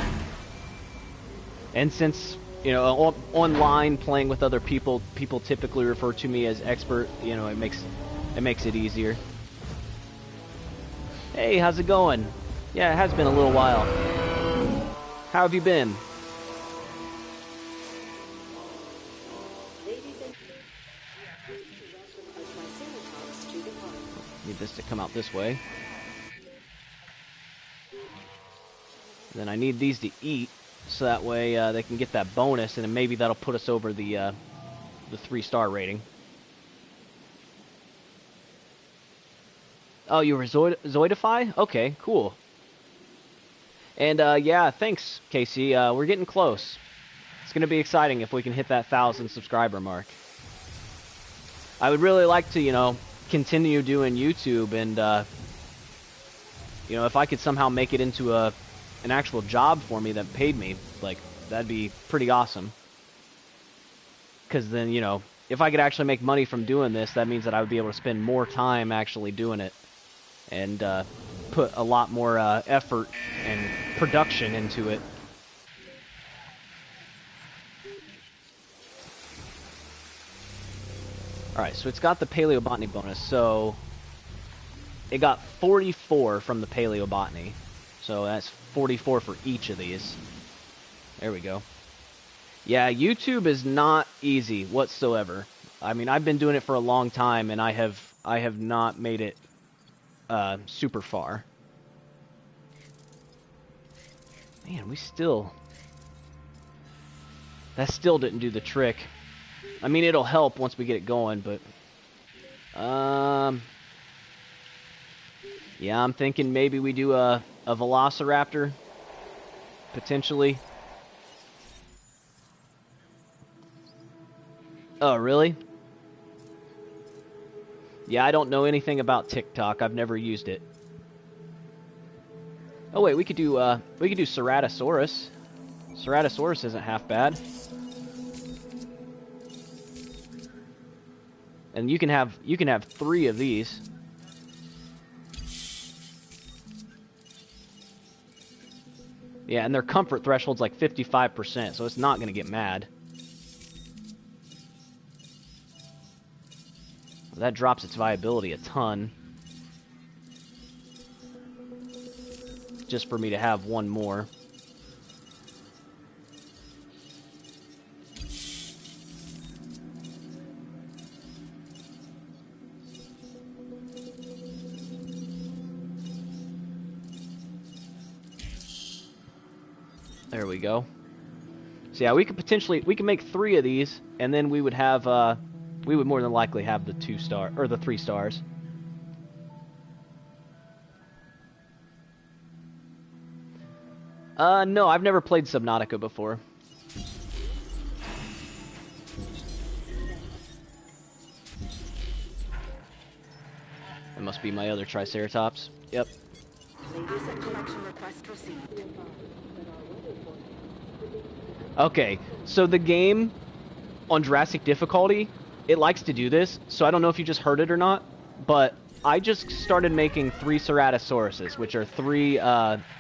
And since, you know, online playing with other people, people typically refer to me as expert. You know, it makes it easier. Hey, how's it going? Yeah, it has been a little while. How have you been? Need this to come out this way. Then I need these to eat, so that way they can get that bonus, and then maybe that'll put us over the 3-star rating. Oh, you were Zoidify? Okay, cool. And yeah, thanks, Casey. We're getting close. It's gonna be exciting if we can hit that 1,000 subscriber mark. I would really like to, you know, continue doing YouTube, and you know, if I could somehow make it into an actual job for me that paid me, like, that'd be pretty awesome. Because then, you know, if I could actually make money from doing this, that means that I would be able to spend more time actually doing it, and put a lot more effort and production into it. Alright, so it's got the paleobotany bonus, so it got 44 from the paleobotany. So that's 44 for each of these. There we go. Yeah, YouTube is not easy whatsoever. I mean, I've been doing it for a long time, and I have not made it super far. Man, that still didn't do the trick. I mean, it'll help once we get it going, but yeah, I'm thinking maybe we do a Velociraptor, potentially. Oh, really? Yeah, I don't know anything about TikTok. I've never used it. Oh wait, we could do Ceratosaurus. Ceratosaurus isn't half bad. And you can have 3 of these. Yeah, and their comfort threshold's like 55%, so it's not going to get mad. That drops its viability a ton. Just for me to have one more. There we go. So yeah, we could make 3 of these, and then we would have, we would more than likely have the 2-star, or the 3 stars. No, I've never played Subnautica before. That must be my other Triceratops. Yep. Asset collection request received. Okay, so the game on Jurassic difficulty, it likes to do this, so I don't know if you just heard it or not, but I just started making 3 Ceratosauruses, which are 3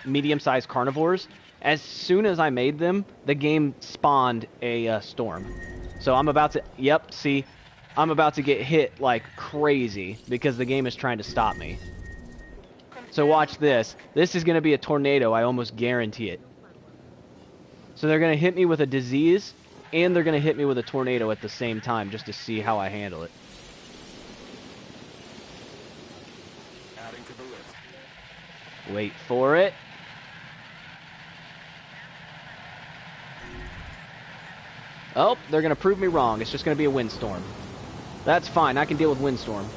medium-sized carnivores. As soon as I made them, the game spawned a storm. So I'm about to, yep, see, I'm about to get hit like crazy because the game is trying to stop me. So watch this. This is going to be a tornado, I almost guarantee it. So they're going to hit me with a disease, and they're going to hit me with a tornado at the same time just to see how I handle it. Adding to the list. Wait for it. Oh, they're going to prove me wrong. It's just going to be a windstorm. That's fine. I can deal with windstorm.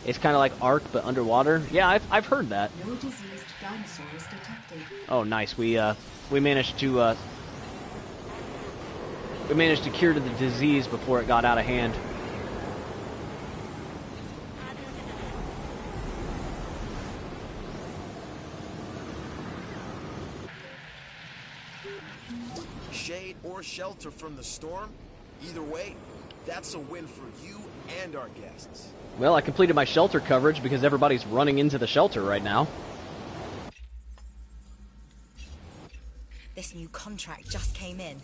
It's kind of like Ark, but underwater. Yeah, I've heard that. No diseased dinosaurs detected. Oh, nice. We managed to cure the disease before it got out of hand. Shade or shelter from the storm, either way, that's a win for you and our guests. Well, I completed my shelter coverage because everybody's running into the shelter right now. This new contract just came in, and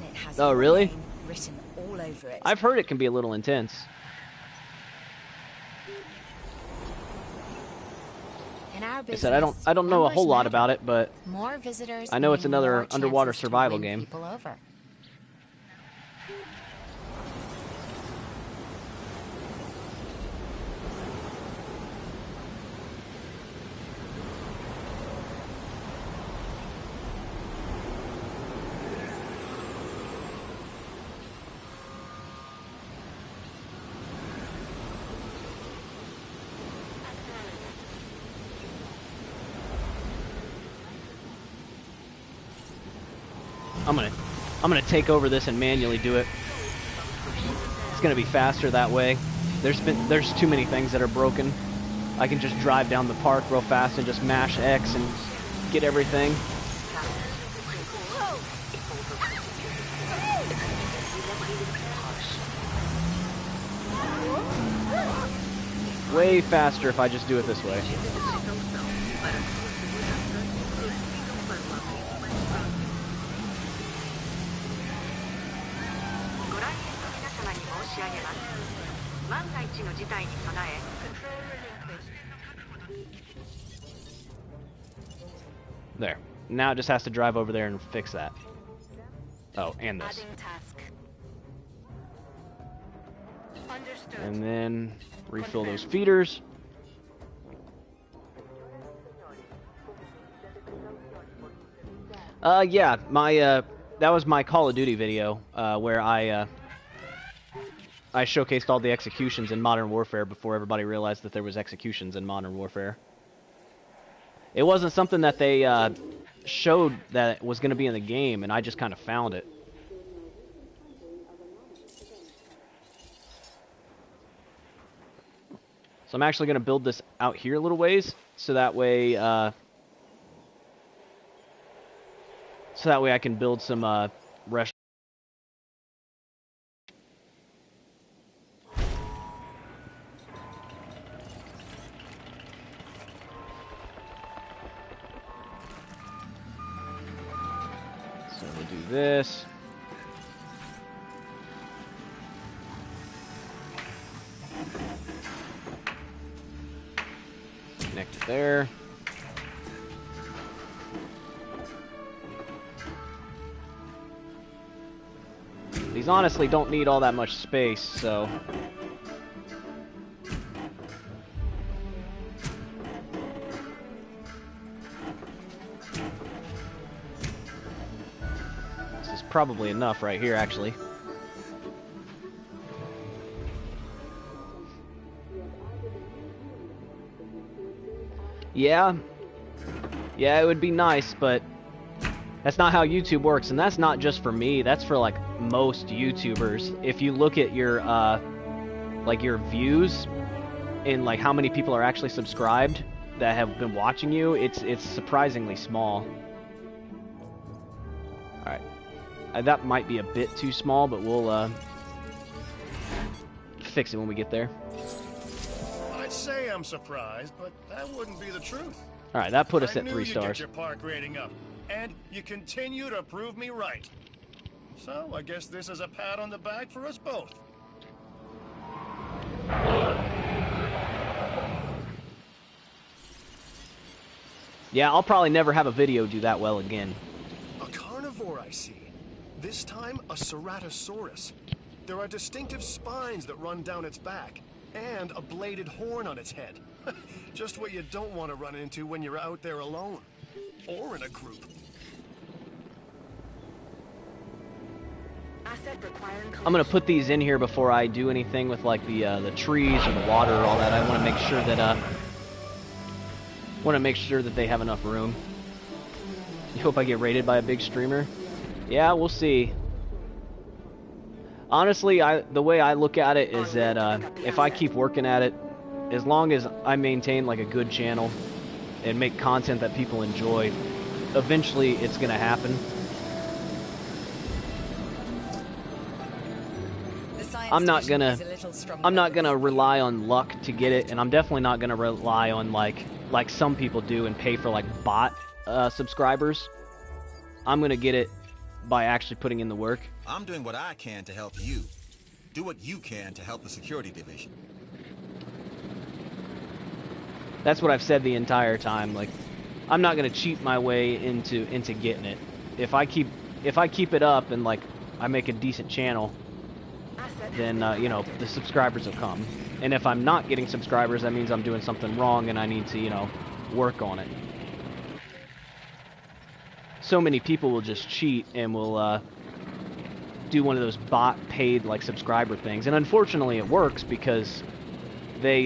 it has Oh, your really? name written all over it. I've heard it can be a little intense. In our I business, said I don't know a whole lot numbers about matter. it, but More visitors I know it's mean another more underwater chances to survival win game. people over. I'm gonna take over this and manually do it. It's gonna be faster that way. There's too many things that are broken. I can just drive down the park real fast and just mash X and get everything. Way faster if I just do it this way. There. Now it just has to drive over there and fix that. Oh, and this. Adding task. Understood. And then refill those feeders. Yeah, my that was my Call of Duty video where I showcased all the executions in Modern Warfare before everybody realized that there was executions in Modern Warfare. It wasn't something that they showed that was going to be in the game, and I just kind of found it. So I'm actually going to build this out here a little ways, so that way I can build some restaurants. So we'll do this. Connect it there. These honestly don't need all that much space, so... This is probably enough right here, actually. Yeah, it would be nice, but that's not how YouTube works, and that's not just for me, that's for, like, most YouTubers. If you look at your, like, your views, and, like, how many people are actually subscribed that have been watching you, it's surprisingly small. Alright. That might be a bit too small, but we'll, fix it when we get there. I'd say I'm surprised, but that wouldn't be the truth. Alright, that put us I at knew 3 you'd stars. Get your park rating up. and you continue to prove me right. So, I guess this is a pat on the back for us both. Yeah, I'll probably never have a video do that well again. A carnivore, I see. This time, a Ceratosaurus. There are distinctive spines that run down its back, and a bladed horn on its head. Just what you don't want to run into when you're out there alone. Or in a group. Asset requiring I'm gonna put these in here before I do anything with like the trees or the water or all that. I want to make sure that they have enough room. You hope I get raided by a big streamer? Yeah, we'll see. Honestly, the way I look at it is that if I keep working at it, as long as I maintain like a good channel and make content that people enjoy, eventually it's gonna happen. I'm not gonna rely on luck to get it, and I'm definitely not gonna rely on like some people do and pay for like bot subscribers. I'm gonna get it by actually putting in the work. I'm doing what I can to help you. Do what you can to help the security division. That's what I've said the entire time. Like, I'm not gonna cheat my way into getting it. If I keep it up and like I make a decent channel, then you know, the subscribers will come. And if I'm not getting subscribers, that means I'm doing something wrong and I need to, you know, work on it. So many people will just cheat and will do one of those bot paid like subscriber things, and unfortunately it works because they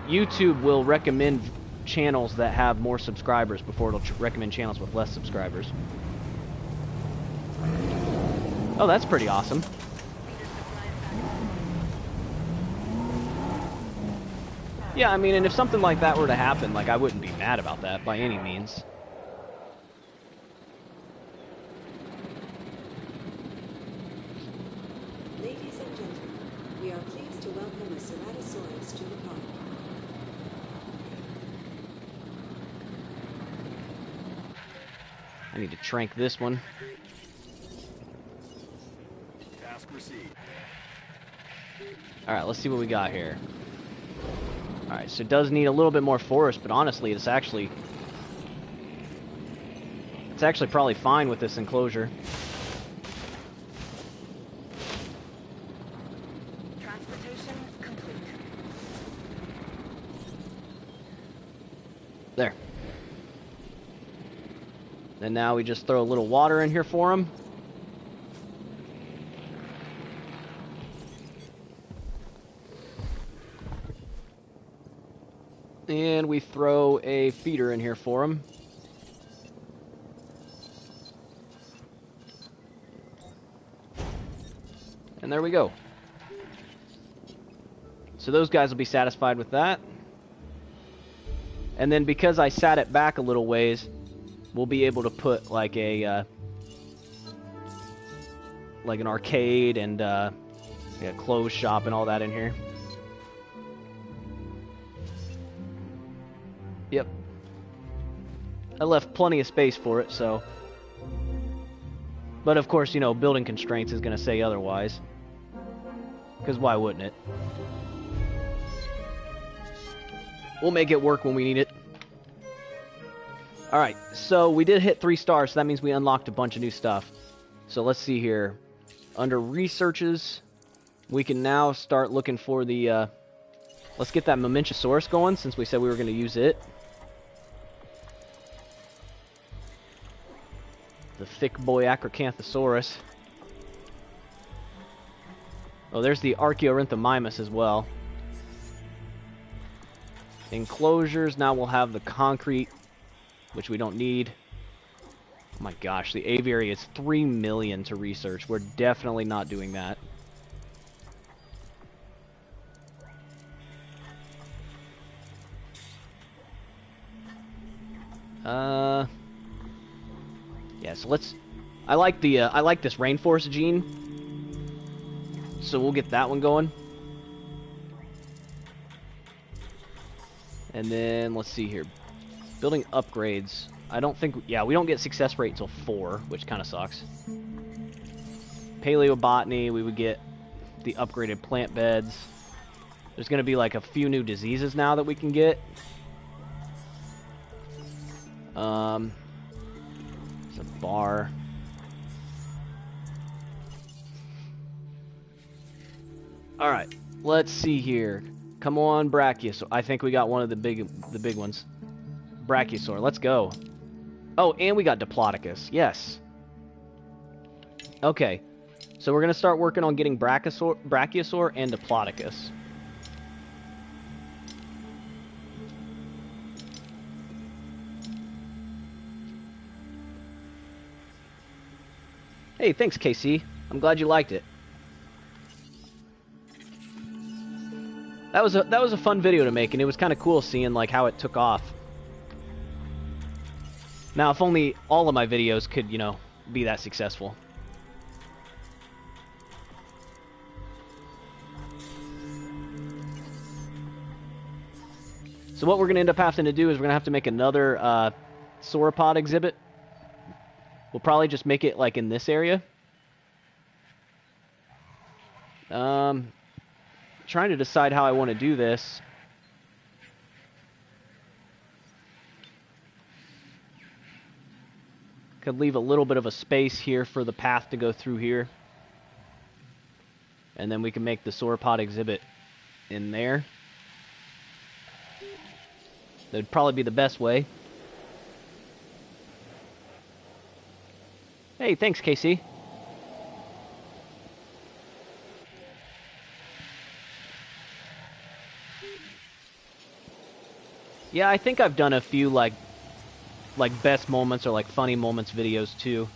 YouTube will recommend channels that have more subscribers before it'll recommend channels with less subscribers. Oh, that's pretty awesome. Yeah, I mean, and if something like that were to happen, like, I wouldn't be mad about that by any means. Ladies and gentlemen, we are pleased to welcome the Ceratosaurus to the park. I need to trank this one. Task received. Alright, let's see what we got here. Alright, so it does need a little bit more forest, but honestly, it's actually probably fine with this enclosure. Transportation complete. There. And now we just throw a little water in here for him. And we throw a feeder in here for him. And there we go. So those guys will be satisfied with that. And then because I sat it back a little ways, we'll be able to put like a like an arcade and a clothes shop and all that in here. Yep. I left plenty of space for it, so. But of course, you know, building constraints is going to say otherwise. Because why wouldn't it? We'll make it work when we need it. Alright, so we did hit 3 stars, so that means we unlocked a bunch of new stuff. So let's see here. Under researches, we can now start looking for the, let's get that Momentosaurus going, since we said we were going to use it. The thick boy Acrocanthosaurus. Oh, there's the Archaeorhynthomymus as well. Enclosures, now we'll have the concrete, which we don't need. Oh my gosh, the aviary is 3 million to research. We're definitely not doing that. Yeah, so let's. I like this rainforest gene. So we'll get that one going. And then let's see here. Building upgrades. I don't think... Yeah, we don't get success rate until 4, which kind of sucks. Paleobotany, we would get the upgraded plant beds. There's going to be like a few new diseases now that we can get. It's a bar. Alright, let's see here. Come on, Brachiosaur. I think we got one of the big ones. Brachiosaur, let's go. Oh, and we got Diplodocus. Yes. Okay. So we're going to start working on getting Brachiosaur and Diplodocus. Hey, thanks, KC. I'm glad you liked it. That was a fun video to make, and it was kind of cool seeing like how it took off. Now, if only all of my videos could, you know, be that successful. So what we're going to end up having to do is we're going to have to make another sauropod exhibit. We'll probably just make it like in this area. Trying to decide how I want to do this. Could leave a little bit of a space here for the path to go through here. And then we can make the sauropod exhibit in there. That would probably be the best way. Hey, thanks, KC. Yeah, I think I've done a few like best moments or like funny moments videos too.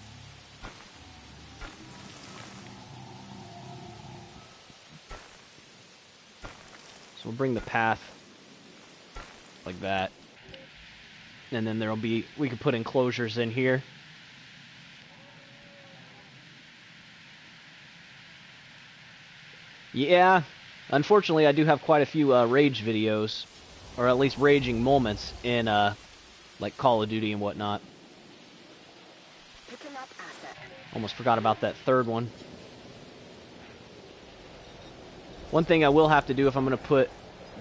So we'll bring the path like that. And then there'll be, we could put enclosures in here. Yeah, unfortunately I do have quite a few rage videos, or at least raging moments in like Call of Duty and whatnot. Picking up asset. Almost forgot about that third one. One thing I will have to do if I'm going to put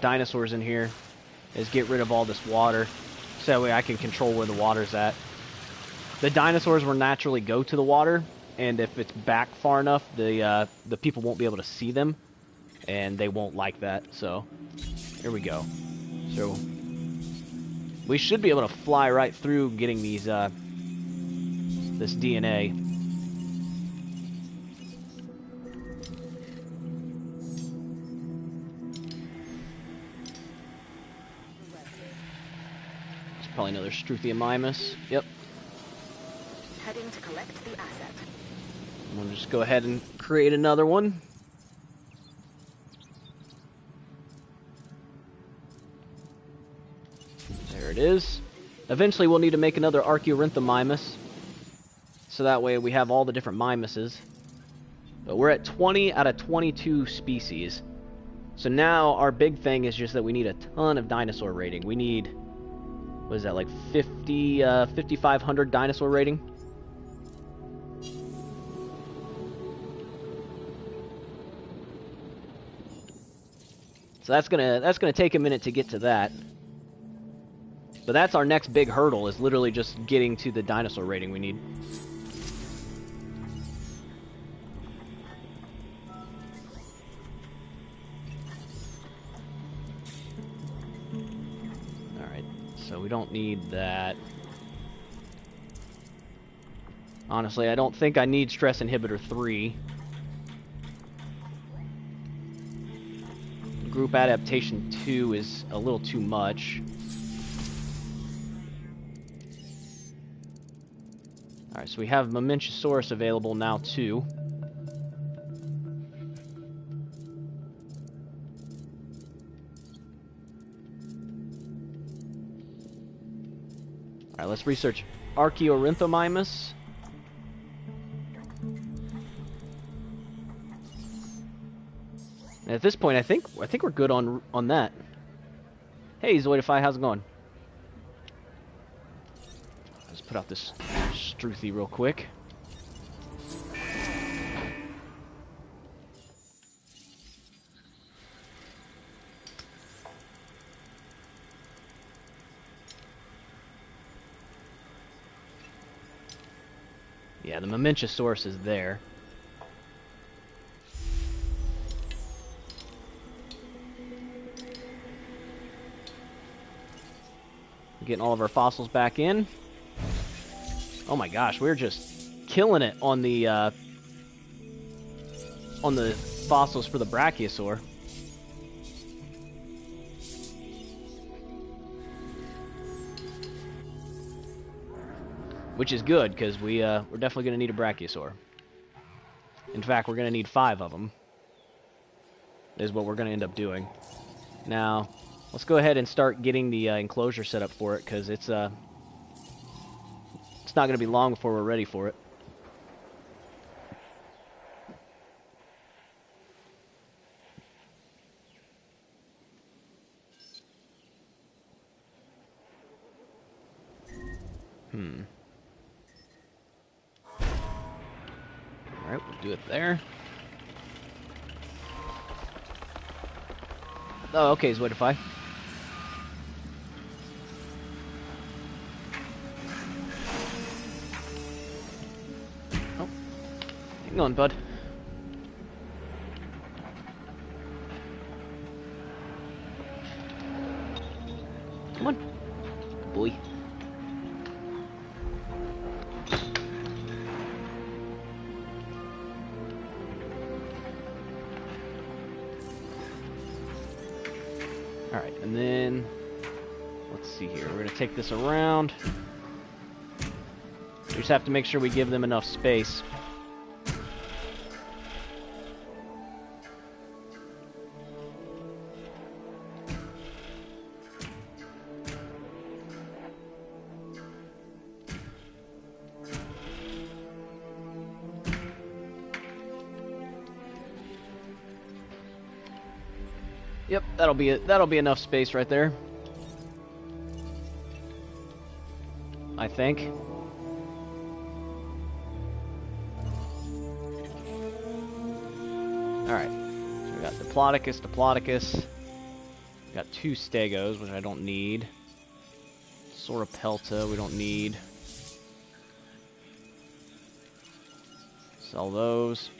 dinosaurs in here is get rid of all this water, so that way I can control where the water's at. The dinosaurs will naturally go to the water, and if it's back far enough, the people won't be able to see them, and they won't like that. So here we go. So we should be able to fly right through getting these this DNA. There's probably another Struthiomimus. Yep. Heading to collect the asset. We'll just go ahead and create another one. There it is. Eventually we'll need to make another Archaeorhynchomimus, so that way we have all the different mimuses. But we're at 20 out of 22 species. So now our big thing is just that we need a ton of dinosaur rating. We need, what is that, like 5,500 dinosaur rating? So that's gonna take a minute to get to that. But that's our next big hurdle, is literally just getting to the dinosaur rating we need. Alright, so we don't need that. Honestly, I don't think I need stress inhibitor 3. Group adaptation 2 is a little too much. Alright, so we have Mamenchisaurus available now too. Alright, let's research Archaeorhynchomimus. And at this point, I think we're good on that. Hey, Zoidify, how's it going? Let's put out this Struthy real quick. Yeah, the Momentosaurus is there. Getting all of our fossils back in. Oh my gosh, we're just killing it on the fossils for the Brachiosaur. Which is good, because we're definitely going to need a Brachiosaur. In fact, we're going to need 5 of them. Is what we're going to end up doing. Now, let's go ahead and start getting the enclosure set up for it, because it's not going to be long before we're ready for it. Alright, we'll do it there. Oh, okay, Zoidify. Oh. Hang on, bud. Come on. Boy. Alright, and then, let's see here. We're going to take this around. We just have to make sure we give them enough space. Yep, that'll be enough space right there. I think. Alright. So we got Diplodocus. We got 2 Stegos, which I don't need. Sauropelta, we don't need. Sell those.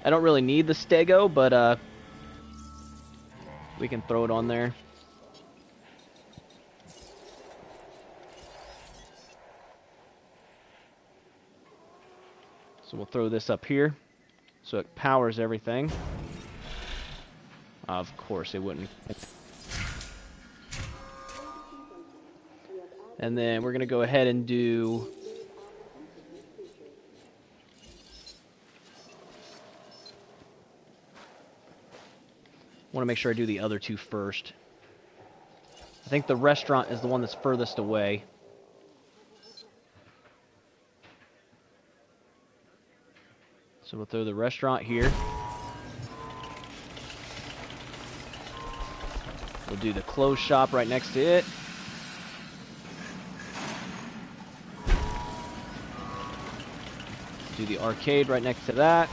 I don't really need the Stego, but we can throw it on there. So we'll throw this up here, so it powers everything. Of course it wouldn't. And then we're going to go ahead and do... I want to make sure I do the other 2 first. I think the restaurant is the one that's furthest away. So we'll throw the restaurant here. We'll do the clothes shop right next to it. Do the arcade right next to that.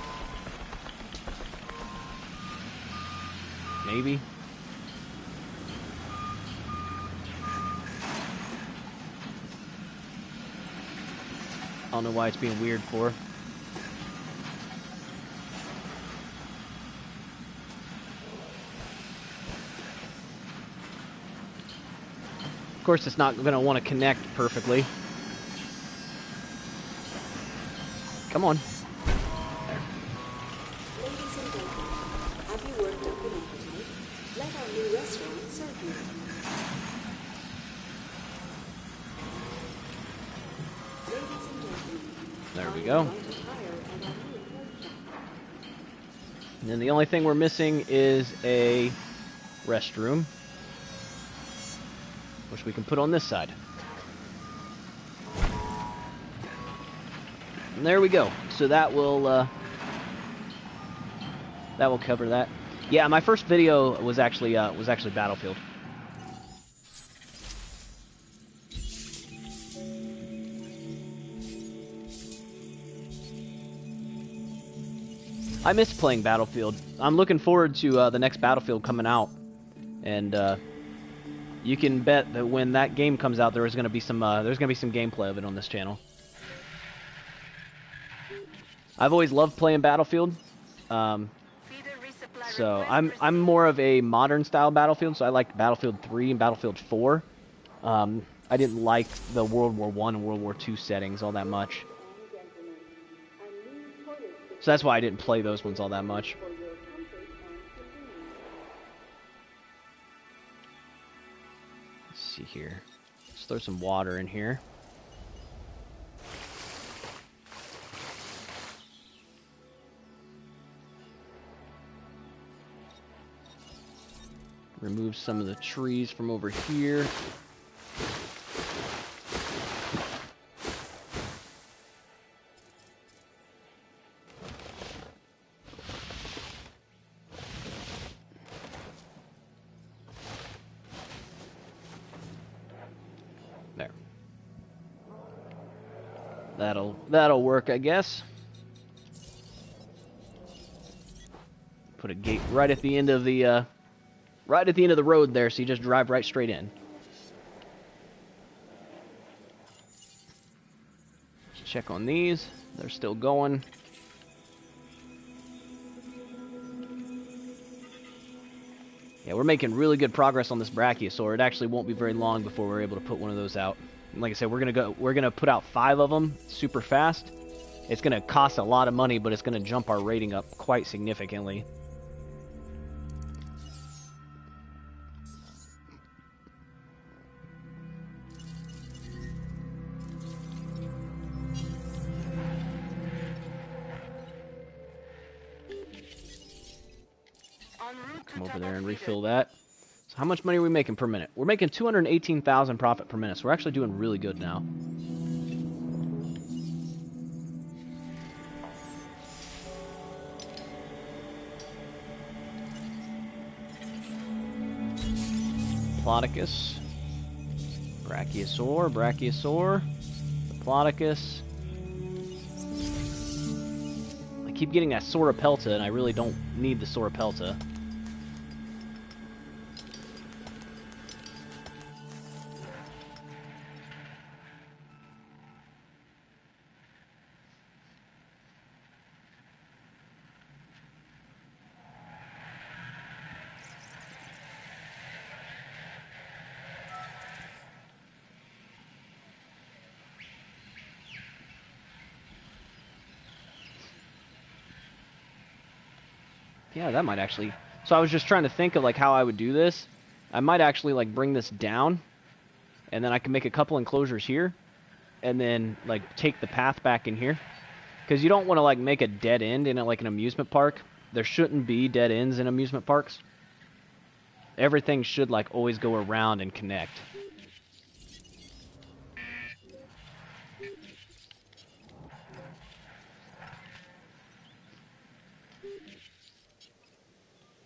Maybe. I don't know why it's being weird for. Of course, it's not going to want to connect perfectly. Come on. Ladies and gentlemen, have you worked up an appetite? Let our new restaurant serve you. Ladies and gentlemen, there we go. And then the only thing we're missing is a restroom, which we can put on this side. And there we go. So that will cover that. Yeah, my first video was actually Battlefield. I miss playing Battlefield. I'm looking forward to the next Battlefield coming out, and you can bet that when that game comes out, there's gonna be some gameplay of it on this channel. I've always loved playing Battlefield, so I'm more of a modern style Battlefield. So I like Battlefield 3 and Battlefield 4. I didn't like the World War I and World War II settings all that much. So that's why I didn't play those ones all that much. Let's see here. Let's throw some water in here. Remove some of the trees from over here. That'll work, I guess. Put a gate right at the end of the road there, so you just drive right straight in. Let's check on these. They're still going. Yeah, we're making really good progress on this Brachiosaur. It actually won't be very long before we're able to put one of those out. And like I said, we're gonna put out 5 of them super fast. It's gonna cost a lot of money, but it's gonna jump our rating up quite significantly. Come over there and refill that. So how much money are we making per minute? We're making 218,000 profit per minute, so we're actually doing really good now. Plodicus. Brachiosaur. Plodicus. I keep getting that Sauropelta, and I really don't need the Sauropelta. Yeah, that might actually... So I was just trying to think of, like, how I would do this. I might actually, like, bring this down, and then I can make a couple enclosures here, and then, like, take the path back in here. Because you don't want to, like, make a dead end in, like, an amusement park. There shouldn't be dead ends in amusement parks. Everything should, like, always go around and connect.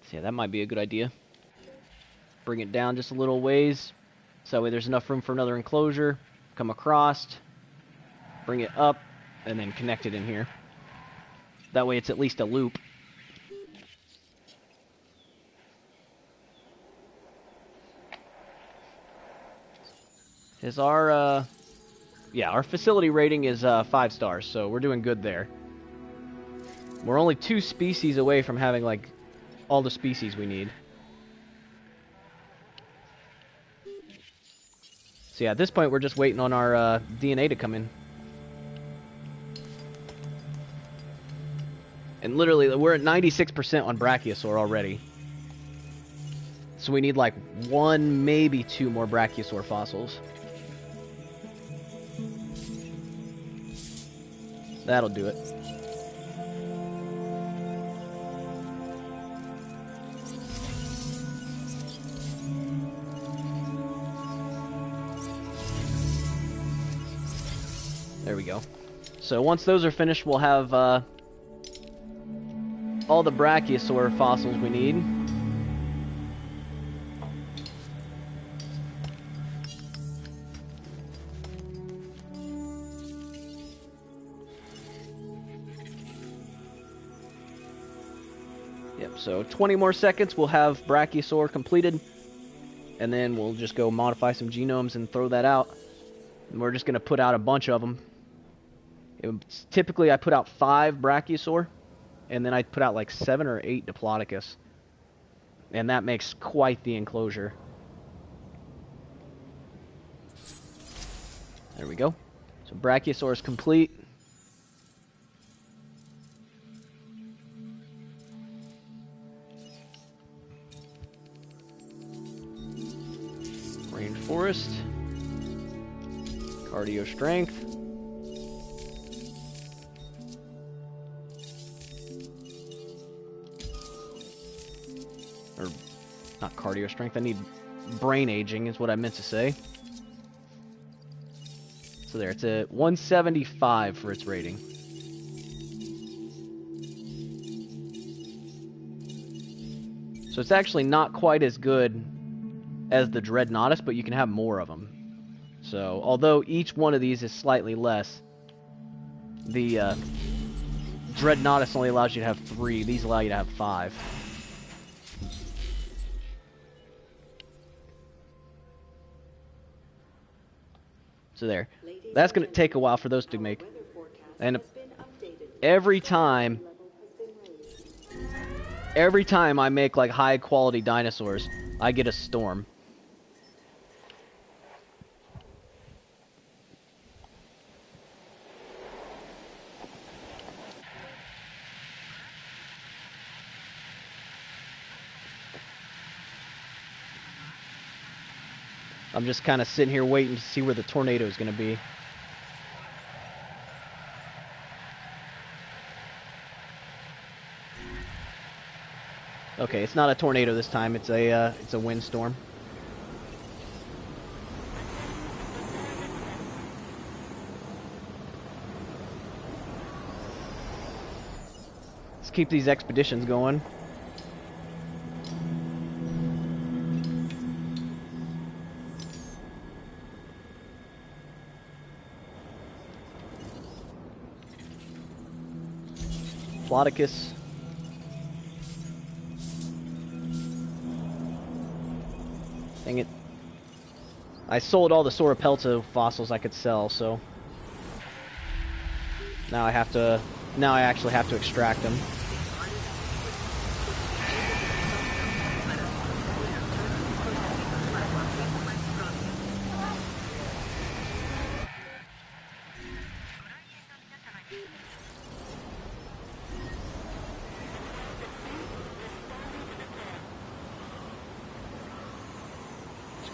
So yeah, that might be a good idea. Bring it down just a little ways, so that way there's enough room for another enclosure. Come across, bring it up, and then connect it in here. That way it's at least a loop. Is our, yeah, our facility rating is 5 stars, so we're doing good there. We're only 2 species away from having, like, all the species we need. So yeah, at this point we're just waiting on our DNA to come in. And literally, we're at 96% on Brachiosaur already. So we need like 1, maybe 2 more Brachiosaur fossils. That'll do it. There we go. So once those are finished, we'll have all the Brachiosaur fossils we need. Yep, so 20 more seconds, we'll have Brachiosaur completed, and then we'll just go modify some genomes and throw that out. And we're just going to put out a bunch of them. Typically, I put out 5 Brachiosaur, and then I put out like 7 or 8 Diplodocus. And that makes quite the enclosure. There we go. So Brachiosaur is complete. Rainforest. Cardio strength. Or not cardio strength, I need brain aging is what I meant to say. So there, it's a 175 for its rating. So it's actually not quite as good as the Dreadnoughtus, but you can have more of them. So, although each one of these is slightly less, the Dreadnoughtus only allows you to have 3. These allow you to have 5. So there. That's going to take a while for those to make. And every time I make like high quality dinosaurs, I get a storm. I'm just kind of sitting here waiting to see where the tornado is going to be. Okay, it's not a tornado this time. It's a windstorm. Let's keep these expeditions going. Diplodocus. Dang it. I sold all the Sauropelta fossils I could sell, so now I actually have to extract them.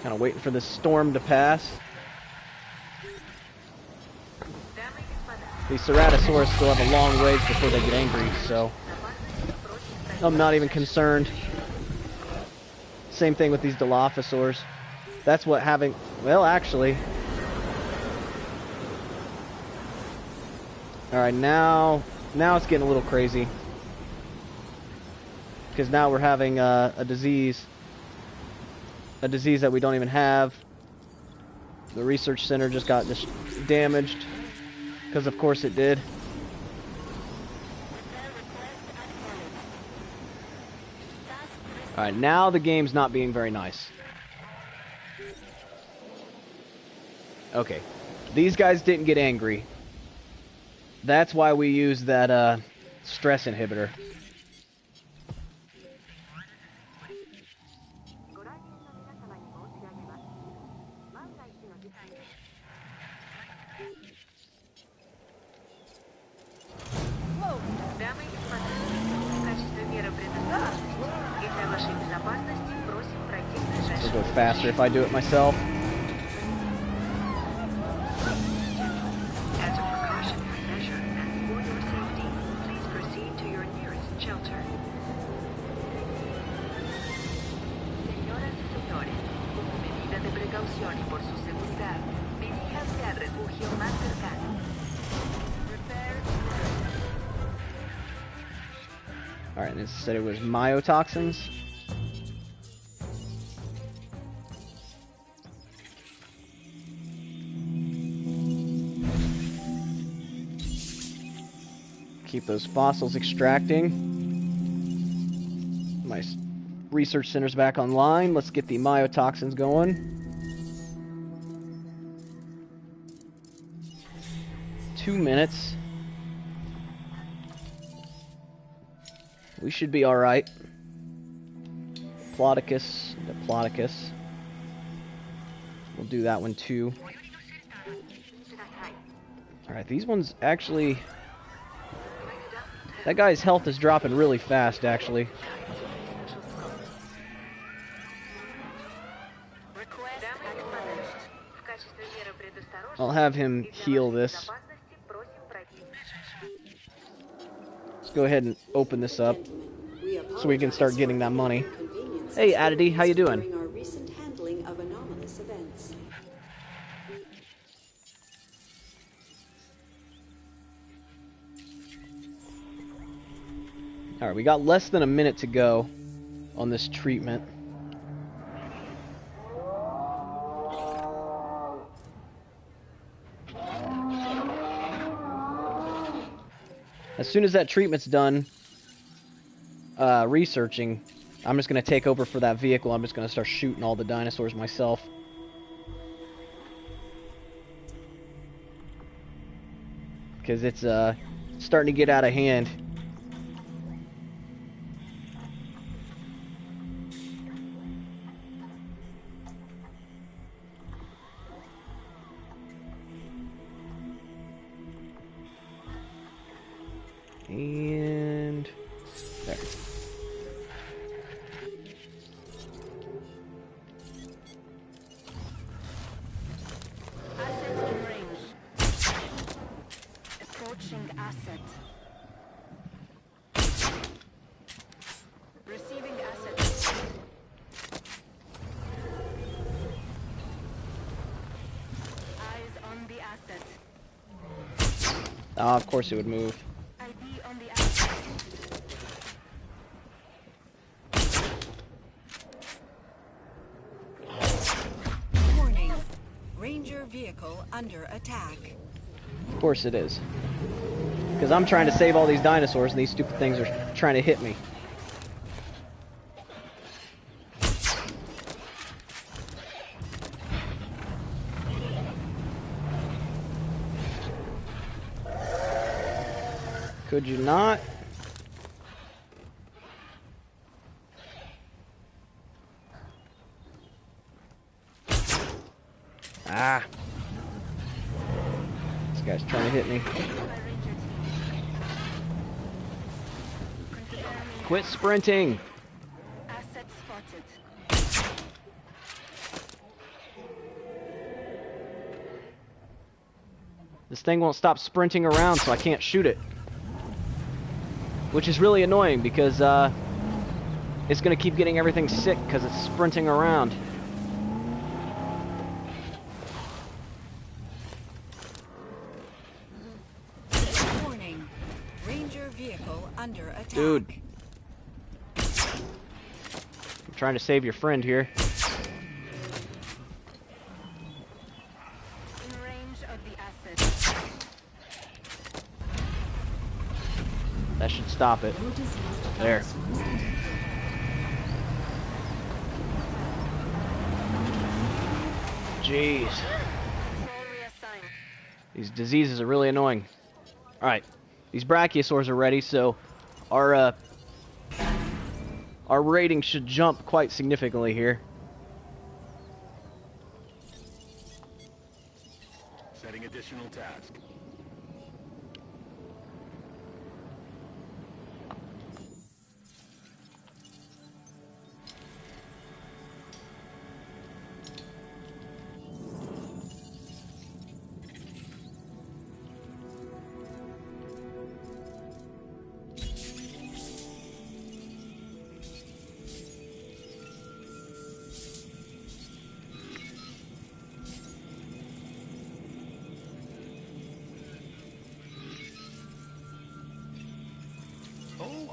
Kind of waiting for this storm to pass. These Ceratosaurus still have a long ways before they get angry, so I'm not even concerned. Same thing with these Dilophosaurs. That's what having... Well, actually... Alright, now it's getting a little crazy. Because now we're having a disease. A disease that we don't even have. The research center just got damaged. Because of course it did. Alright, now the game's not being very nice. Okay. These guys didn't get angry. That's why we use that stress inhibitor. It'll go faster if I do it myself. As a precautionary measure and for your safety, please proceed to your nearest shelter. Señoras y señores, como medida de precaución y por su seguridad, diríjanse al refugio más cercano. Alright, and it said it was myotoxins. Keep those fossils extracting. my research center's back online. Let's get the myotoxins going. 2 minutes. We should be alright. Diplodocus. We'll do that one too. Alright, these ones actually... That guy's health is dropping really fast, actually. I'll have him heal this. Let's go ahead and open this up so we can start getting that money. Hey, Adity, how you doing? Our recent handling of anomalous events. Alright, we got less than a minute to go on this treatment. As soon as that treatment's done researching, I'm just going to take over for that vehicle. I'm just going to start shooting all the dinosaurs myself. Because it's starting to get out of hand. And there. Asset in range. Approaching asset. Receiving asset. Eyes on the asset. Ah, of course it would move. ID on the asset. Warning. Ranger vehicle under attack. Of course it is. Because I'm trying to save all these dinosaurs and these stupid things are trying to hit me. Could you not? Ah. This guy's trying to hit me. Quit sprinting. Asset spotted. This thing won't stop sprinting around, so I can't shoot it. Which is really annoying because it's going to keep getting everything sick because it's sprinting around. Warning. Ranger vehicle under attack. Dude. I'm trying to save your friend here. In range of the asset. That should stop it. There. Jeez. These diseases are really annoying. Alright. These brachiosaurs are ready, so our rating should jump quite significantly here. Setting additional task.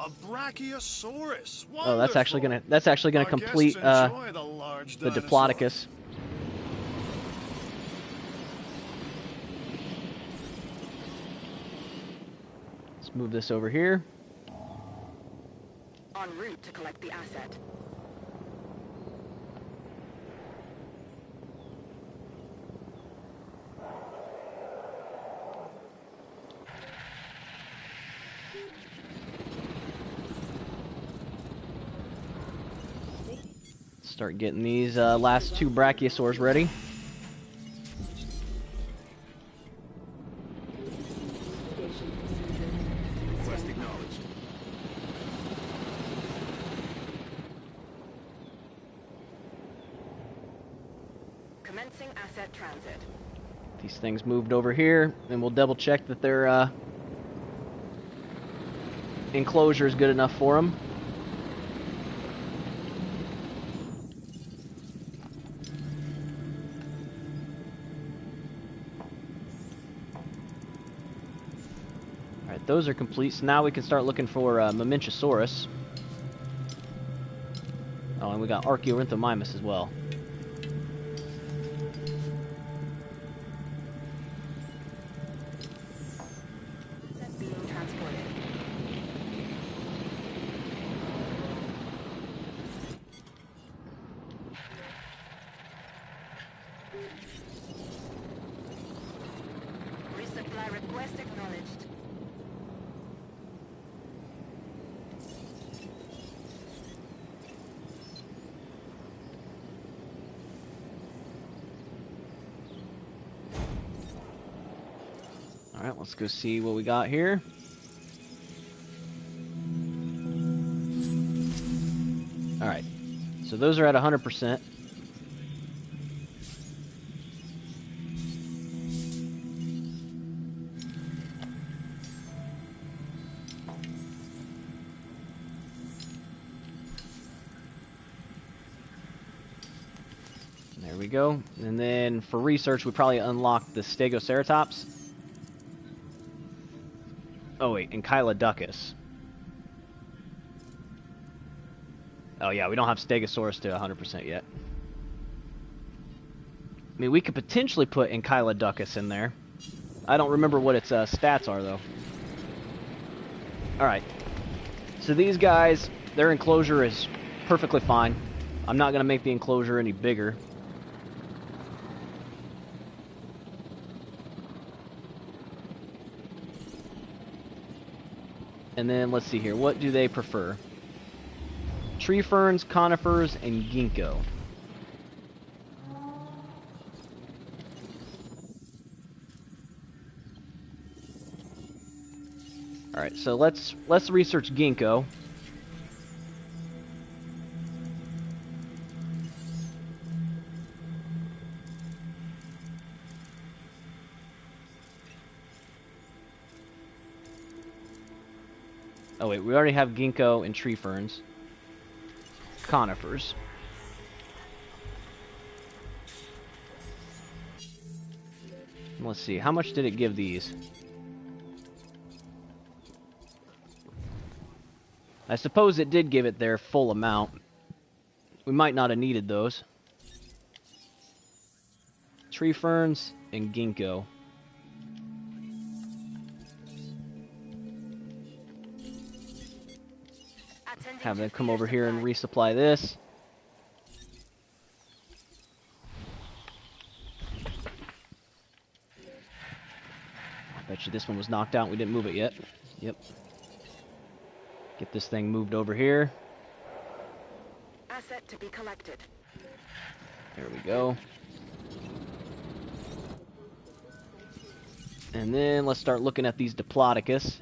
A Brachiosaurus. Oh, that's actually gonna complete the Diplodocus. Let's move this over here. En route to collect the asset. Start getting these last 2 brachiosaurs ready. Request acknowledged. Commencing asset transit. These things moved over here, and we'll double check that their enclosure is good enough for them. Alright, those are complete, so now we can start looking for Mamenchisaurus. Oh, and we got Archaeorhynthomymus as well. Being transported. Resupply request acknowledged. Alright, let's go see what we got here. Alright, so those are at 100%. There we go. And then for research, we probably unlocked the Stegoceratops. Oh wait, and Kyloducus. Oh yeah, we don't have Stegosaurus to 100% yet. I mean, we could potentially put Enkyloducus in there. I don't remember what its stats are, though. Alright. So these guys, their enclosure is perfectly fine. I'm not going to make the enclosure any bigger. And then, let's see here. What do they prefer? Tree ferns, conifers, and ginkgo. Alright, so let's research ginkgo. Oh wait, we already have ginkgo and tree ferns. Conifers. Let's see, how much did it give these? I suppose it did give it their full amount. We might not have needed those. Tree ferns and ginkgo. Have them come over here and resupply this. I bet you this one was knocked out. We didn't move it yet. Yep. Get this thing moved over here. Asset to be collected. There we go. And then let's start looking at these Diplodocus.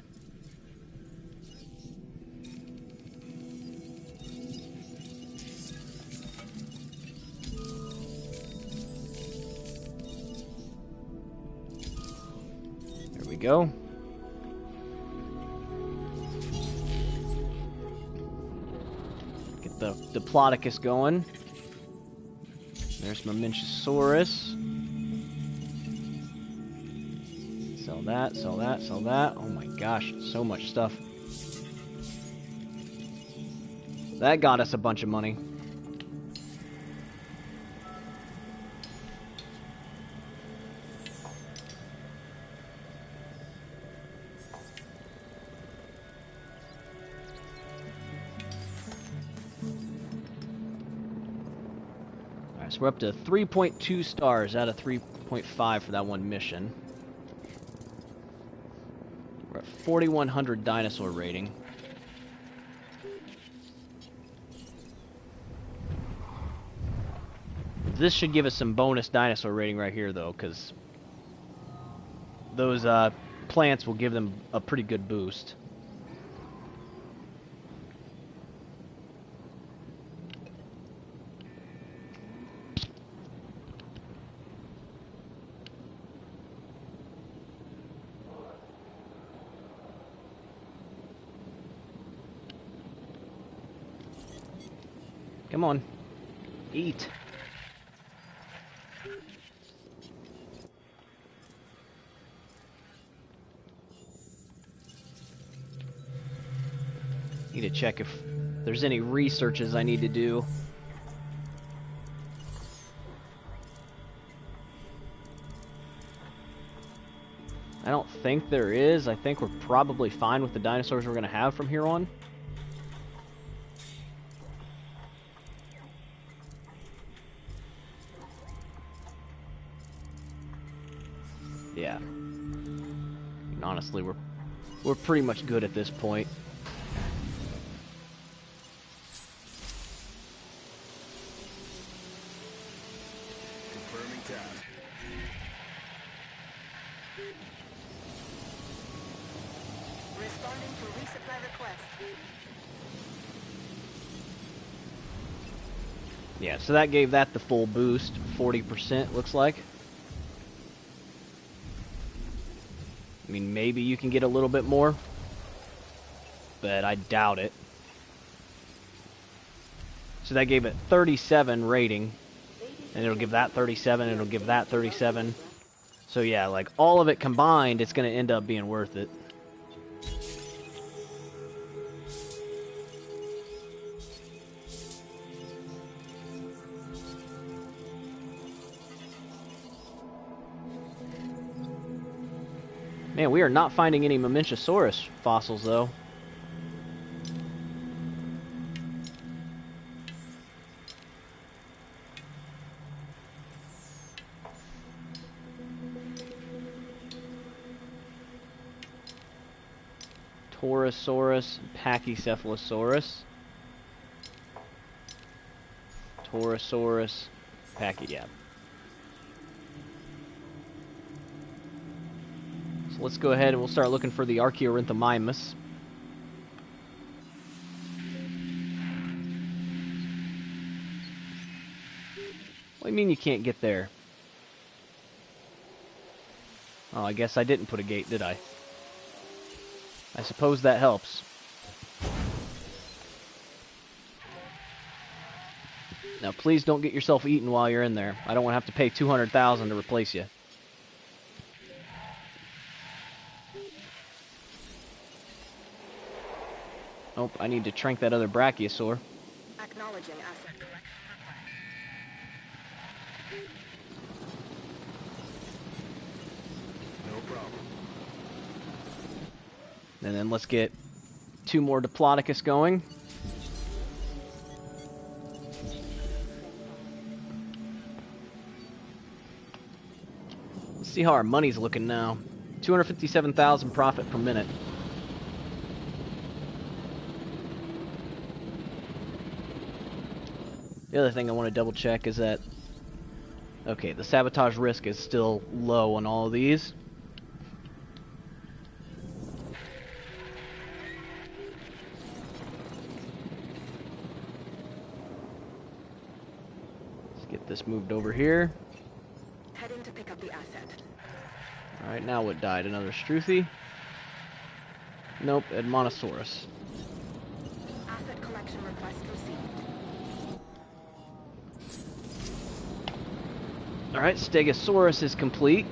There we go. Get the Diplodocus going. There's Mamenchisaurus. Sell that, sell that, sell that. Oh my gosh, so much stuff. That got us a bunch of money. So we're up to 3.2 stars out of 3.5 for that one mission. We're at 4,100 dinosaur rating. This should give us some bonus dinosaur rating right here, though, because those plants will give them a pretty good boost. Come on. Eat. Need to check if there's any researches I need to do. I don't think there is. I think we're probably fine with the dinosaurs we're going to have from here on. Yeah. And honestly, we're pretty much good at this point. Confirming task. Responding to resupply request. Yeah, so that gave that the full boost, 40% looks like. I mean, maybe you can get a little bit more, but I doubt it. So that gave it 37 rating, and it'll give that 37, it'll give that 37. So yeah, like all of it combined, it's going to end up being worth it. Man, we are not finding any Mamenchisaurus fossils, though. Torosaurus, Pachycephalosaurus. Torosaurus, yeah. So let's go ahead and we'll start looking for the Archaeorhynthomymus. What do you mean you can't get there? Oh, I guess I didn't put a gate, did I? I suppose that helps. Now, please don't get yourself eaten while you're in there. I don't want to have to pay $200,000 to replace you. Oh, I need to trank that other Brachiosaur. Acknowledging asset collection. No problem. And then let's get 2 more Diplodocus going. Let's see how our money's looking now. 257,000 profit per minute. The other thing I want to double check is that, okay, the sabotage risk is still low on all of these. Let's get this moved over here. Heading to pick up the asset. Alright, now what died? Another Struthi? Nope, Edmontosaurus. Asset collection request received. Alright, Stegosaurus is complete.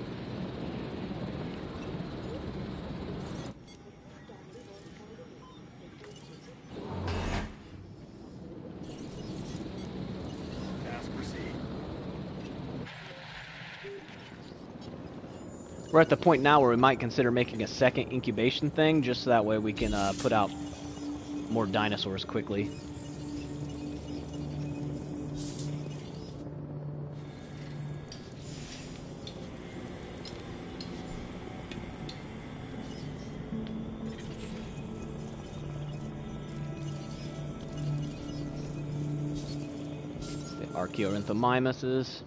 Task proceed. We're at the point now where we might consider making a second incubation thing, just so that way we can put out more dinosaurs quickly. Archaeorhynthomymuses.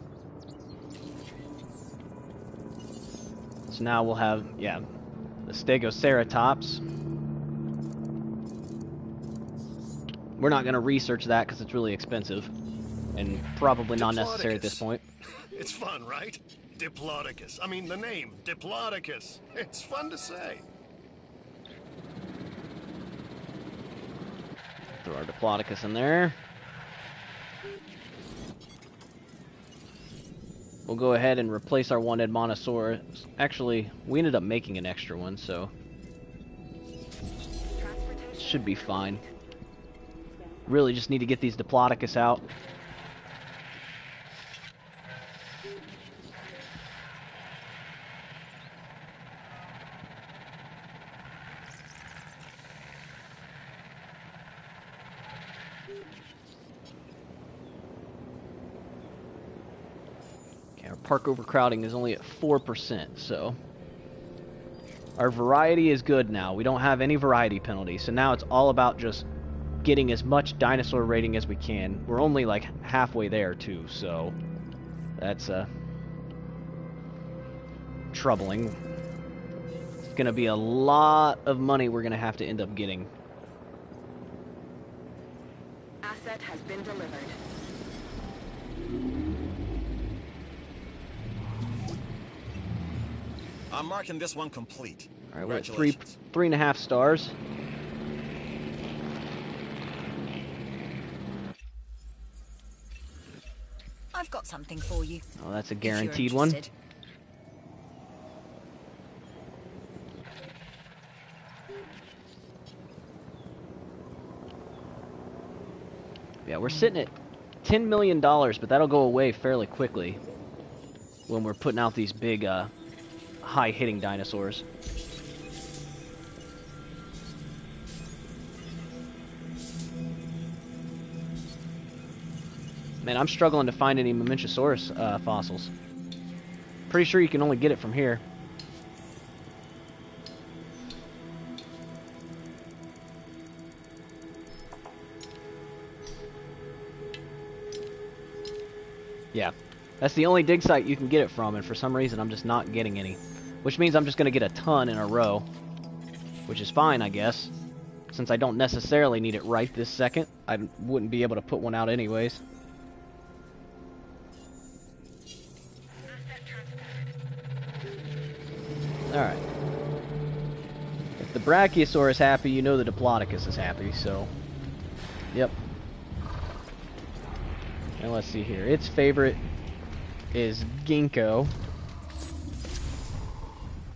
So now we'll have, yeah, the Stegoceratops. We're not going to research that because it's really expensive and probably not necessary at this point. It's fun, right? Diplodocus. I mean, the name, Diplodocus. It's fun to say. Throw our Diplodocus in there. We'll go ahead and replace our one Edmontosaurus. Actually, we ended up making an extra one, so should be fine. Really just need to get these Diplodocus out. Okay, our park overcrowding is only at 4%, so our variety is good now. We don't have any variety penalty, so now it's all about just getting as much dinosaur rating as we can. We're only like halfway there too, so that's troubling. It's gonna be a lot of money we're gonna have to end up getting. Asset has been delivered. I'm marking this one complete. All right, we're at Congratulations. 3.5 stars. I've got something for you. Oh, that's a if you're guaranteed one. interested. Yeah, we're sitting at $10 million, but that'll go away fairly quickly when we're putting out these big, high-hitting dinosaurs. Man, I'm struggling to find any Mamenchisaurus fossils. Pretty sure you can only get it from here. Yeah, that's the only dig site you can get it from, and for some reason I'm just not getting any. Which means I'm just going to get a ton in a row. Which is fine, I guess. Since I don't necessarily need it right this second, I wouldn't be able to put one out anyways. Alright. If the Brachiosaur is happy, you know the Diplodocus is happy, so... Yep. And let's see here. Its favorite is ginkgo,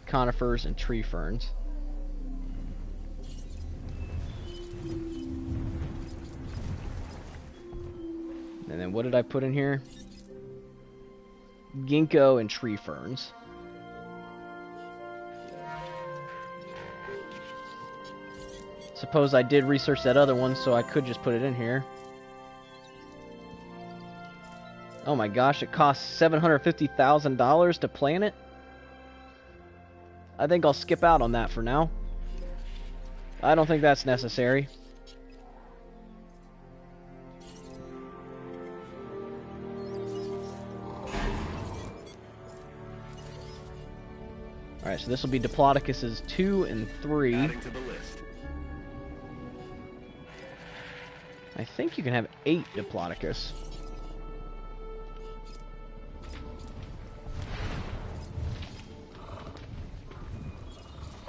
conifers, and tree ferns. And then what did I put in here? Ginkgo and tree ferns. Suppose I did research that other one, so I could just put it in here. Oh my gosh, it costs $750,000 to plant it? I think I'll skip out on that for now. I don't think that's necessary. Alright, so this will be Diplodocus's 2 and 3. Adding to the list. I think you can have 8 Diplodocus.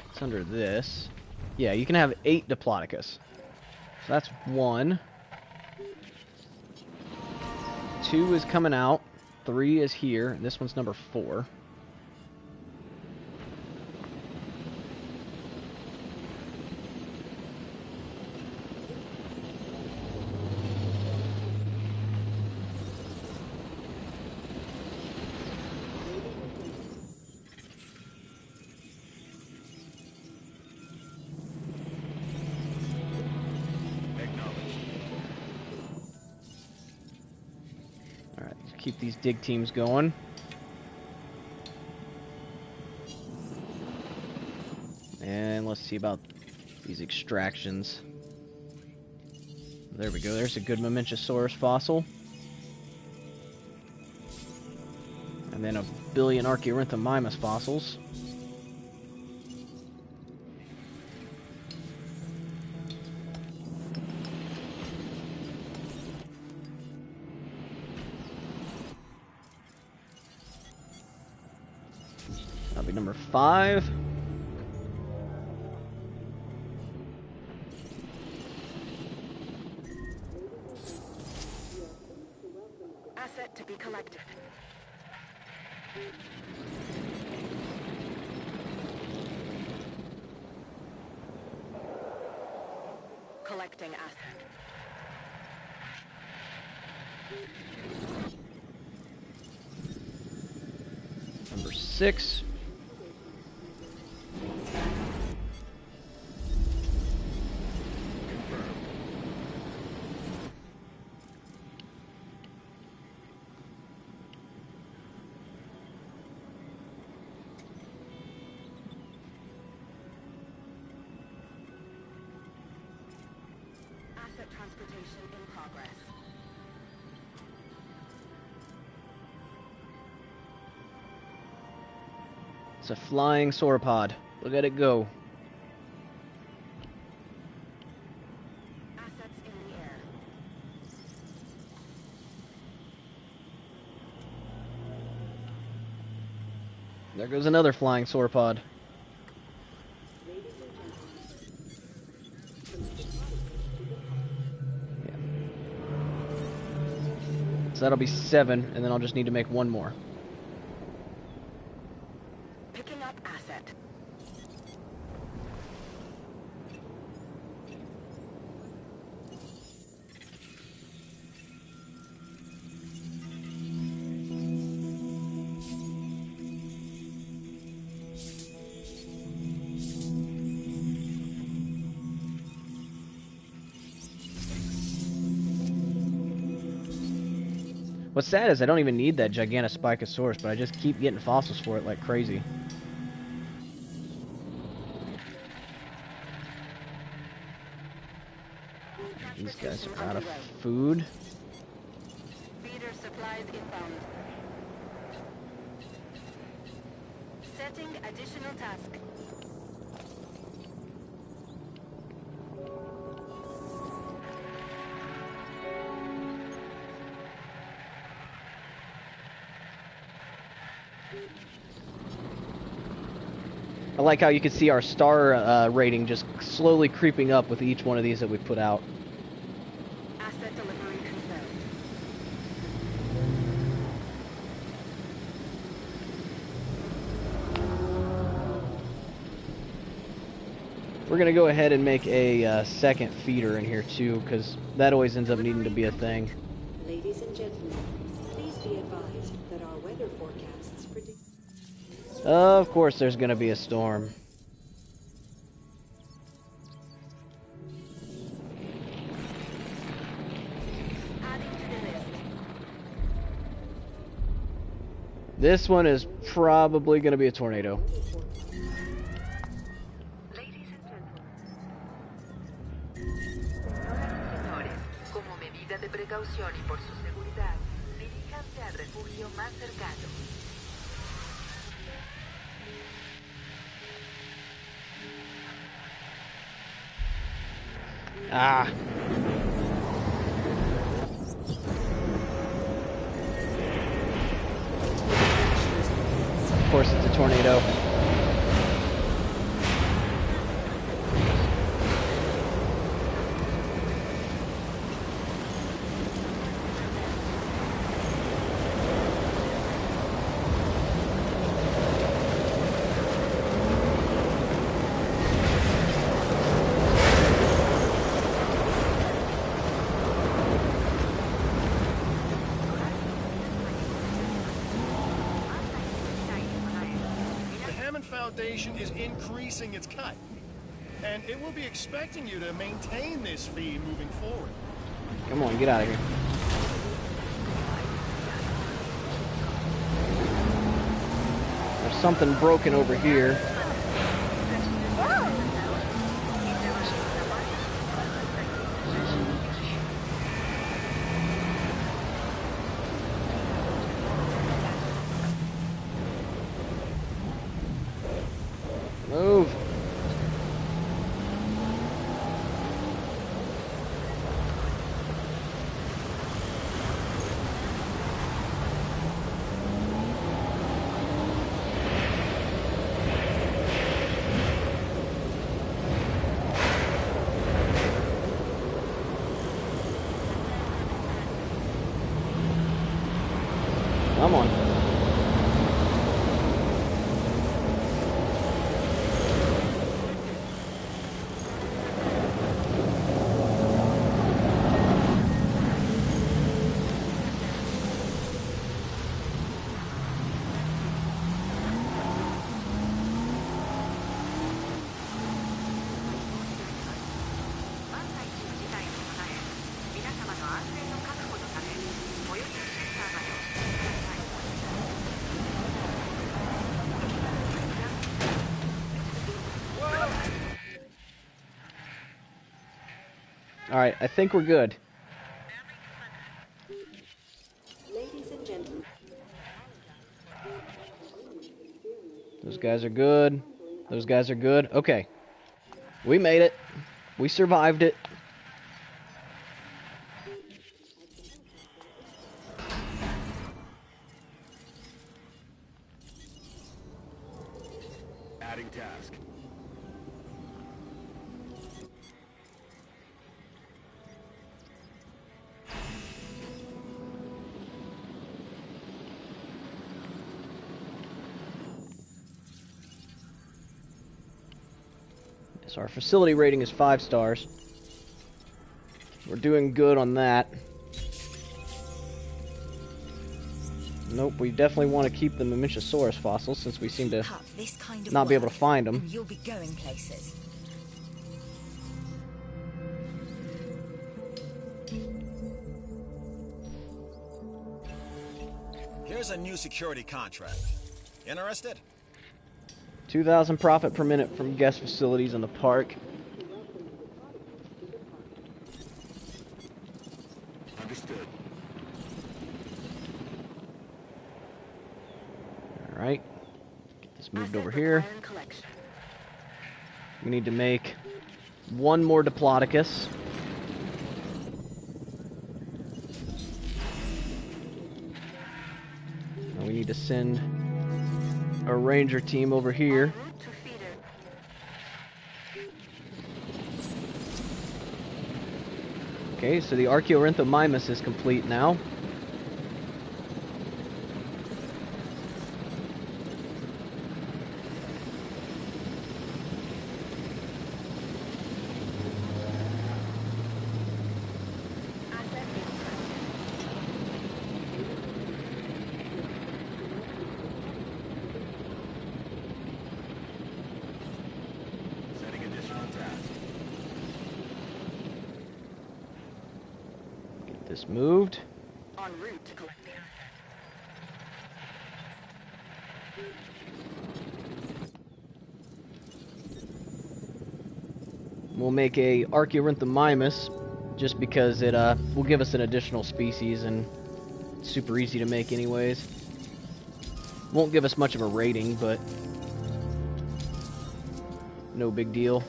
It's under this. Yeah, you can have 8 Diplodocus. So that's 1. 2 is coming out. 3 is here. And this one's number 4. Keep these dig teams going. And let's see about these extractions. There we go. There's a good Mamenchisaurus fossil. And then a billion Archaeorhynthomymus fossils. That'll be number 5. Asset to be collected. Collecting asset. Number 6. Asset transportation in progress. It's a flying sauropod. Look at it go. Assets in the air. There goes another flying sauropod. Yeah. So that'll be 7, and then I'll just need to make 1 more. Picking up asset. What's sad is I don't even need that Giganospikosaurus, but I just keep getting fossils for it like crazy. These guys are out of food. Feeder supplies inbound. Setting additional task. I like how you can see our star rating just slowly creeping up with each one of these that we put out. Asset delivery confirmed. We're going to go ahead and make a second feeder in here too, because that always ends up needing to be a thing. Ladies and gentlemen, please be advised that our weather forecasts predict... Of course there's going to be a storm. Adding to the list. This one is probably going to be a tornado. Ladies and gentlemen. Señores, como medida de precaución y por su seguridad, diríjanse al refugio más cercano. Ah. Of course it's a tornado. Foundation is increasing its cut, and it will be expecting you to maintain this feed moving forward. Come on, get out of here. There's something broken over here. Come on. Alright, I think we're good. Ladies and gentlemen. Those guys are good. Those guys are good. Okay. We made it. We survived it. Adding task. So our facility rating is 5 stars. We're doing good on that. Nope, we definitely want to keep the Mamenchisaurus fossils since we seem to This kind of not be able to work, find them. and you'll be going places. Here's a new security contract. Interested? 2,000 profit per minute from guest facilities in the park. Understood. Alright. Get this moved over here. We need to make one more Diplodocus. And we need to send a ranger team over here. Okay, so the Archaeorhynthomymus is complete now. Setting additional task. Get this moved. En route to collect. We'll make a Archaeorhynthomymus just because it will give us an additional species and it's super easy to make anyways. Won't give us much of a rating, but no big deal.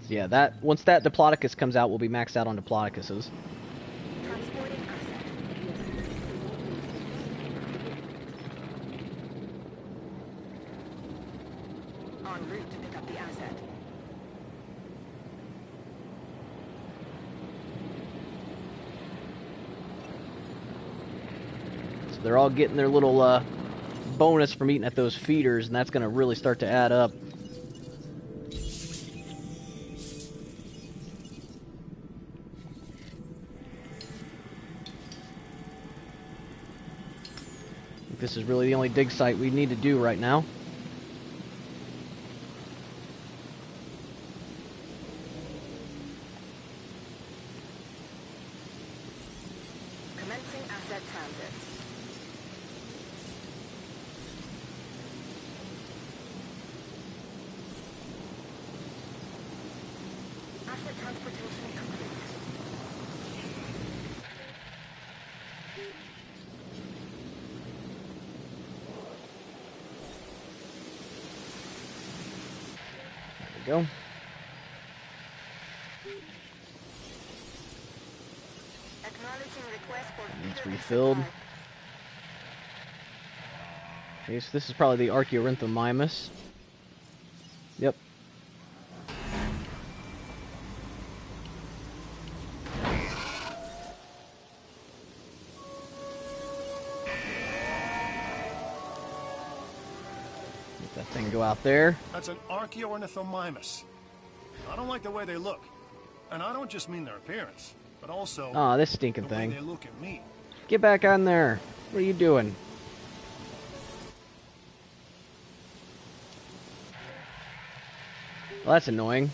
Yeah, that once that Diplodocus comes out, we'll be maxed out on Diplodocuses. Transporting asset. En route to pick up the asset. So they're all getting their little bonus from eating at those feeders, and that's going to really start to add up. This is really the only dig site we need to do right now. Commencing asset transit. Asset transportation complete. There we go. Acknowledging request for It's feeder refilled. resupply. Okay, so this is probably the Archaeorhynthomymus. Yep. Let that thing go out there. That's an Archaeorhynthomymus. I don't like the way they look. And I don't just mean their appearance, but also Aw, this stinking the way thing. they look at me. Get back on there. What are you doing? Well, that's annoying.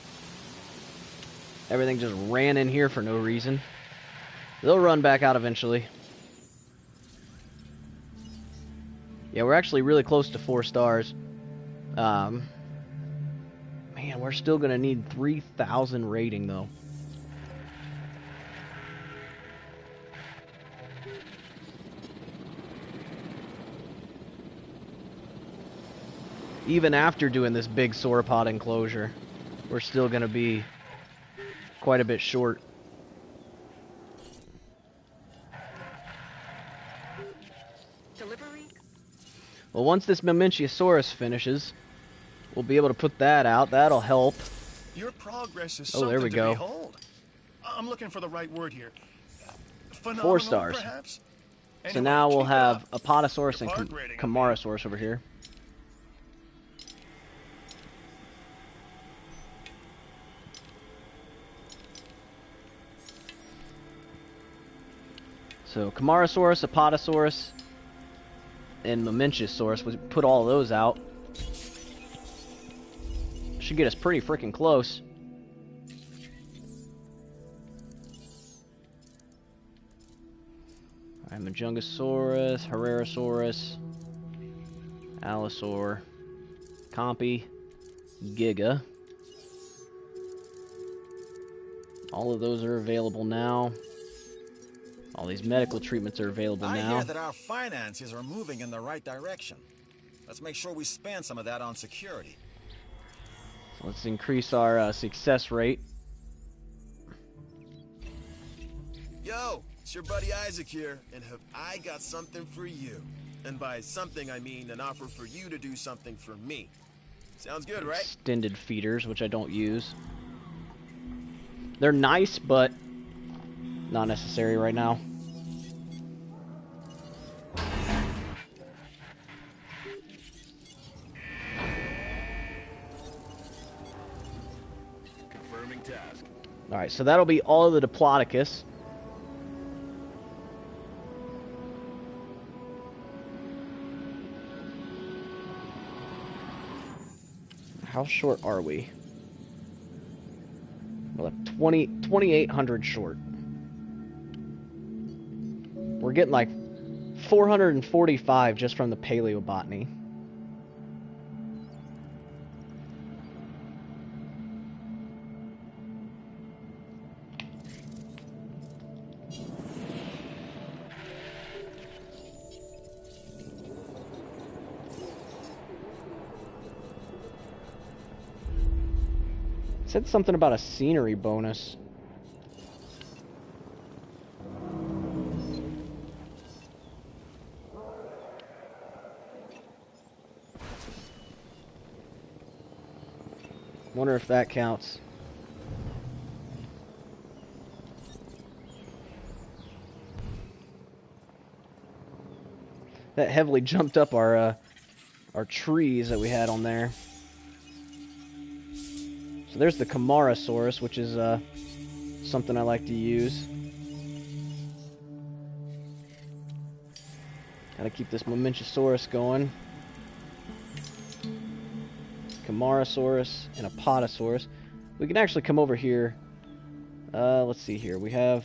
Everything just ran in here for no reason. They'll run back out eventually. Yeah, we're actually really close to 4 stars. Man, we're still gonna need 3,000 rating though. Even after doing this big sauropod enclosure, we're still gonna be quite a bit short. Delivery? Well, once this Mamenchisaurus finishes, we'll be able to put that out. That'll help. Your progress is Oh, something there we to go. behold. I'm looking for the right word here. 4 Phenomenal, stars. perhaps? So Anyway, now we'll keep it have up. Apatosaurus Your and park rating, Camarasaurus over here. So Camarasaurus, Apatosaurus, and Mamenchisaurus, we put all those out. Should get us pretty freaking close. Alright, Majungasaurus, Herrerasaurus, Allosaur, Compy, Giga. All of those are available now. All these medical treatments are available I now. hear that our finances are moving in the right direction. Let's make sure we spend some of that on security. So let's increase our success rate. Yo, it's your buddy Isaac here, and have I got something for you. And by something, I mean an offer for you to do something for me. Sounds good, right? Extended feeders, which I don't use. They're nice, but not necessary right now. Confirming task. Alright, so that'll be all of the Diplodocus. How short are we? Well, 2,800 short. We're getting like 445 just from the paleobotany. It said something about a scenery bonus. Wonder if that counts. That heavily jumped up our trees that we had on there. So there's the Camarasaurus, which is something I like to use. Gotta keep this Mamenchisaurus going. Camarasaurus and Apatosaurus. We can actually come over here. Let's see here. We have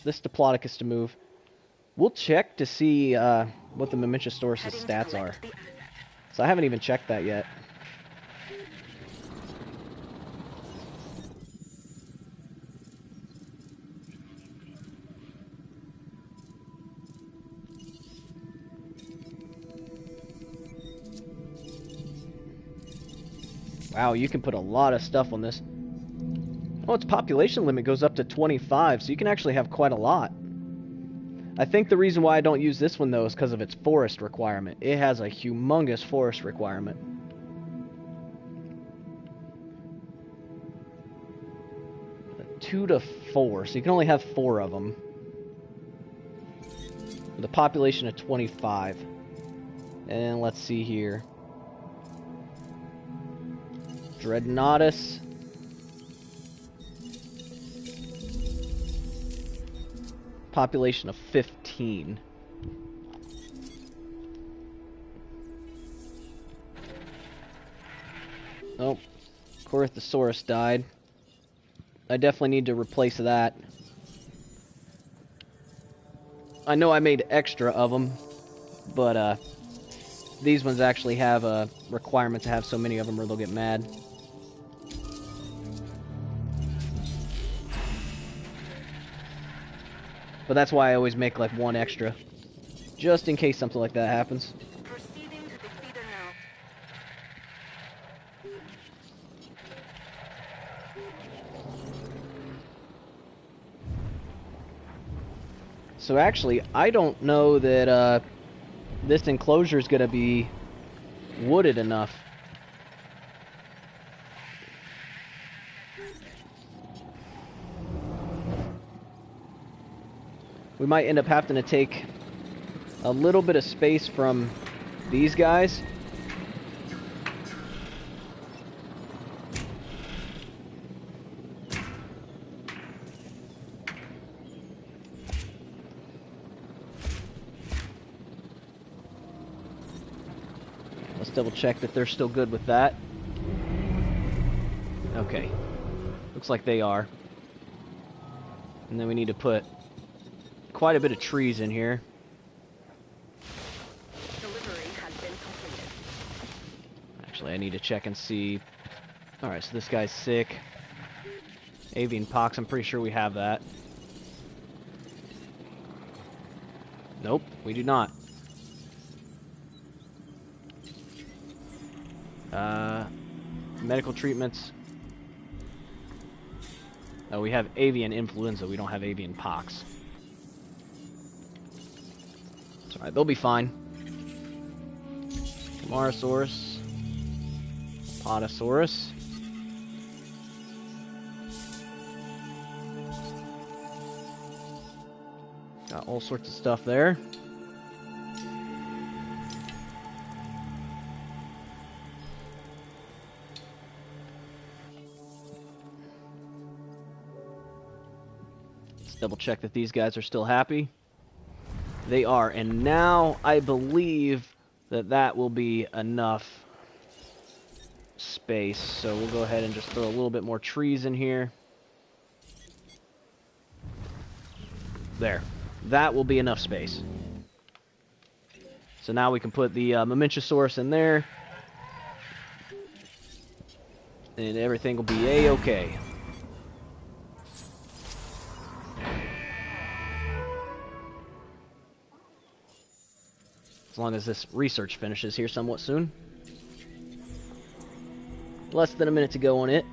this Diplodocus to move. We'll check to see what the Mamenchisaurus' stats are. So I haven't even checked that yet. Wow, you can put a lot of stuff on this. Oh, its population limit goes up to 25, so you can actually have quite a lot. I think the reason why I don't use this one, though, is because of its forest requirement. It has a humongous forest requirement. A 2 to 4, so you can only have 4 of them. With a population of 25. And let's see here. Dreadnoughtus. Population of 15. Oh, Corythosaurus died. I definitely need to replace that. I know I made extra of them, but these ones actually have a requirement to have so many of them or they'll get mad. But that's why I always make like 1 extra. Just in case something like that happens. Proceeding to the feeder now. So actually, I don't know that this enclosure is going to be wooded enough. We might end up having to take a little bit of space from these guys. Let's double check that they're still good with that. Okay. Looks like they are. And then we need to put quite a bit of trees in here. Delivery has been completed. Actually, I need to check and see. Alright, so this guy's sick. Avian pox, I'm pretty sure we have that. Nope, we do not. Medical treatments. Oh, we have avian influenza. We don't have avian pox. It's alright, they'll be fine. Camarasaurus. Podosaurus. Got all sorts of stuff there. Double check that these guys are still happy. They are, and now I believe that that will be enough space. So we'll go ahead and just throw a little bit more trees in here. There. That will be enough space. So now we can put the Mamenchosaurus in there. And everything will be A-okay. As long as this research finishes here somewhat soon. Less than a minute to go on it.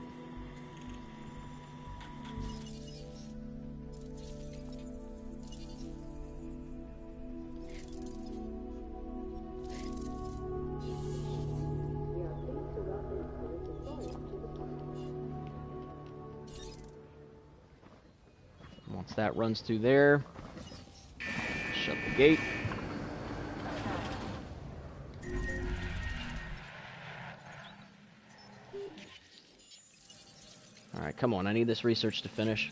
Once that runs through there, shut the gate. Alright, come on, I need this research to finish.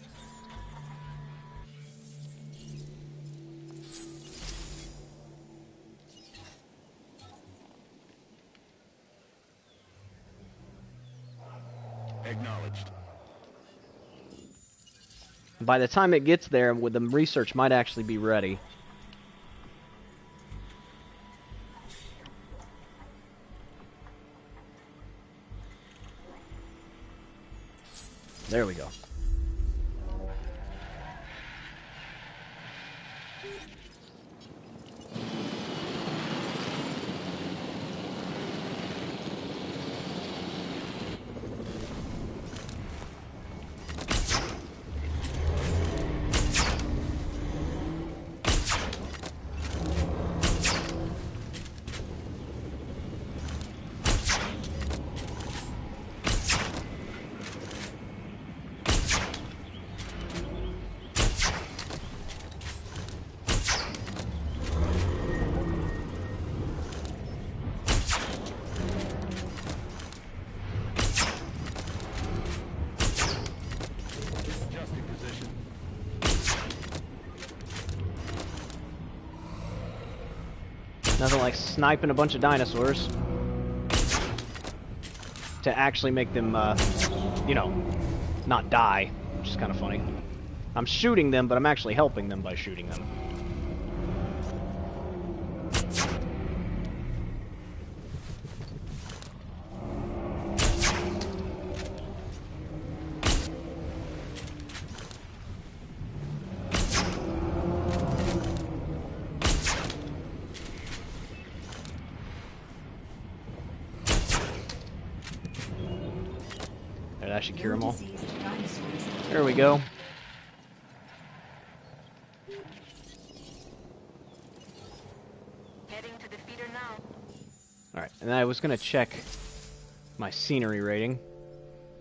Acknowledged. By the time it gets there, the research might actually be ready. There we go. Nothing like sniping a bunch of dinosaurs to actually make them, you know, not die, which is kind of funny. I'm shooting them, but I'm actually helping them by shooting them. That should cure them all. There we go. Heading to the feeder now. Alright, and then I was going to check my scenery rating.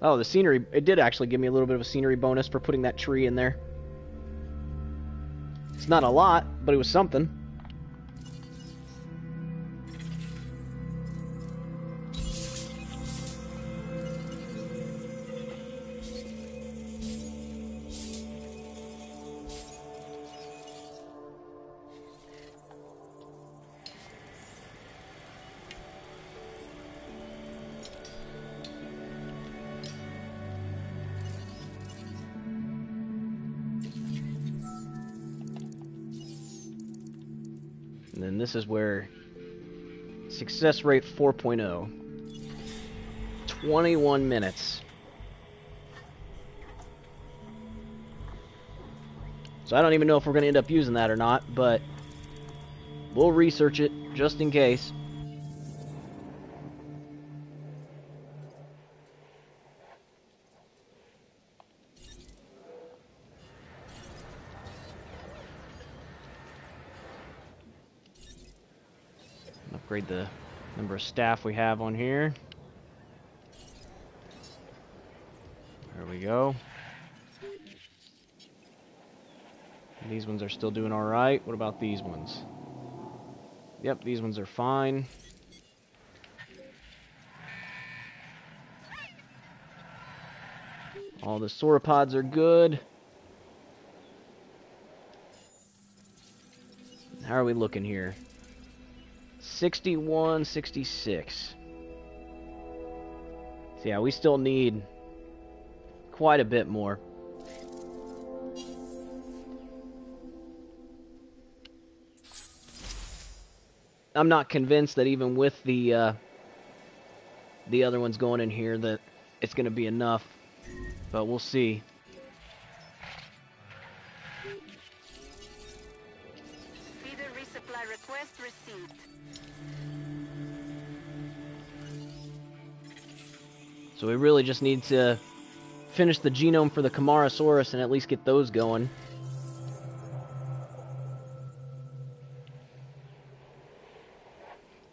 Oh, the scenery, it did actually give me a little bit of a scenery bonus for putting that tree in there. It's not a lot, but it was something. And then this is where success rate 4.0. 21 minutes. So I don't even know if we're going to end up using that or not, but we'll research it just in case. Upgrade the number of staff we have on here. There we go. These ones are still doing alright. What about these ones? Yep, these ones are fine. All the sauropods are good. How are we looking here? 61, 66. So yeah, we still need quite a bit more. I'm not convinced that even with the other ones going in here that it's going to be enough, but we'll see. Feeder resupply request received. So we really just need to finish the genome for the Camarasaurus and at least get those going.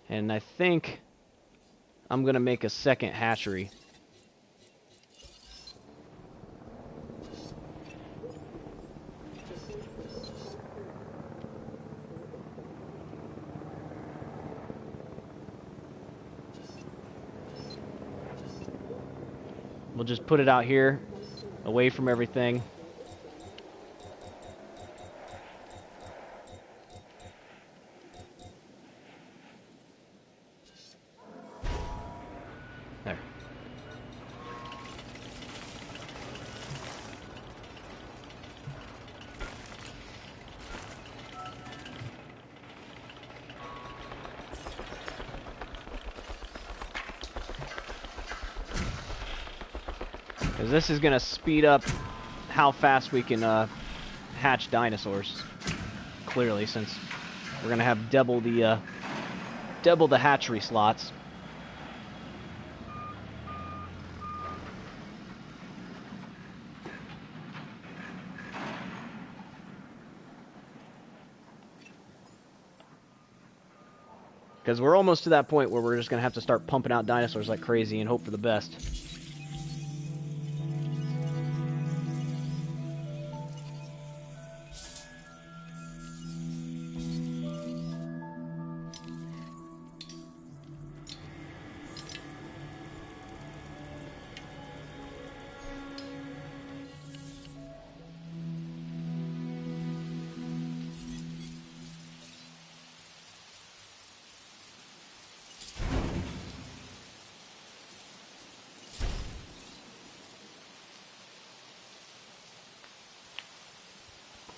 And I think I'm going to make a second hatchery. We'll just put it out here, away from everything. There. Because this is going to speed up how fast we can hatch dinosaurs. Clearly, since we're going to have double the hatchery slots. Because we're almost to that point where we're just going to have to start pumping out dinosaurs like crazy and hope for the best.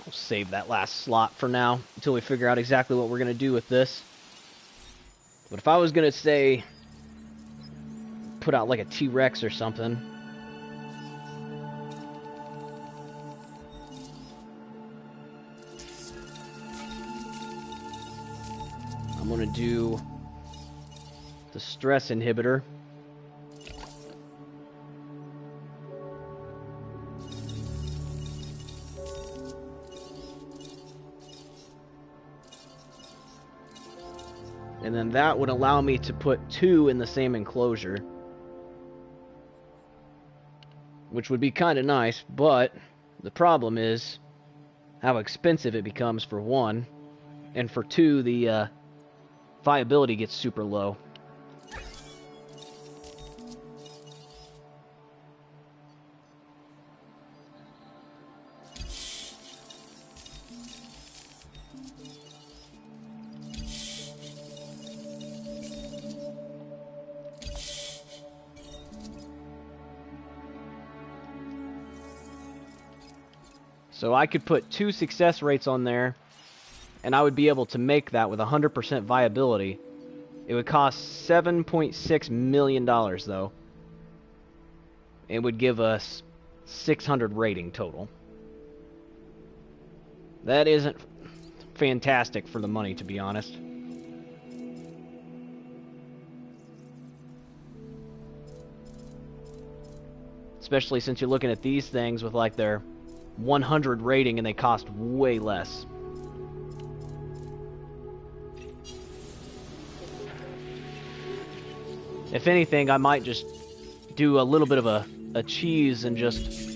We'll save that last slot for now until we figure out exactly what we're going to do with this. But if I was going to say put out like a T-Rex or something, I'm going to do the stress inhibitor. And then that would allow me to put 2 in the same enclosure, which would be kind of nice, but the problem is how expensive it becomes for 1, and for 2, the viability gets super low. So I could put 2 success rates on there, and I would be able to make that with 100% viability. It would cost $7.6 million, though. It would give us 600 rating total. That isn't fantastic for the money, to be honest. Especially since you're looking at these things with like their 100 rating and they cost way less. If anything, I might just do a little bit of a cheese and just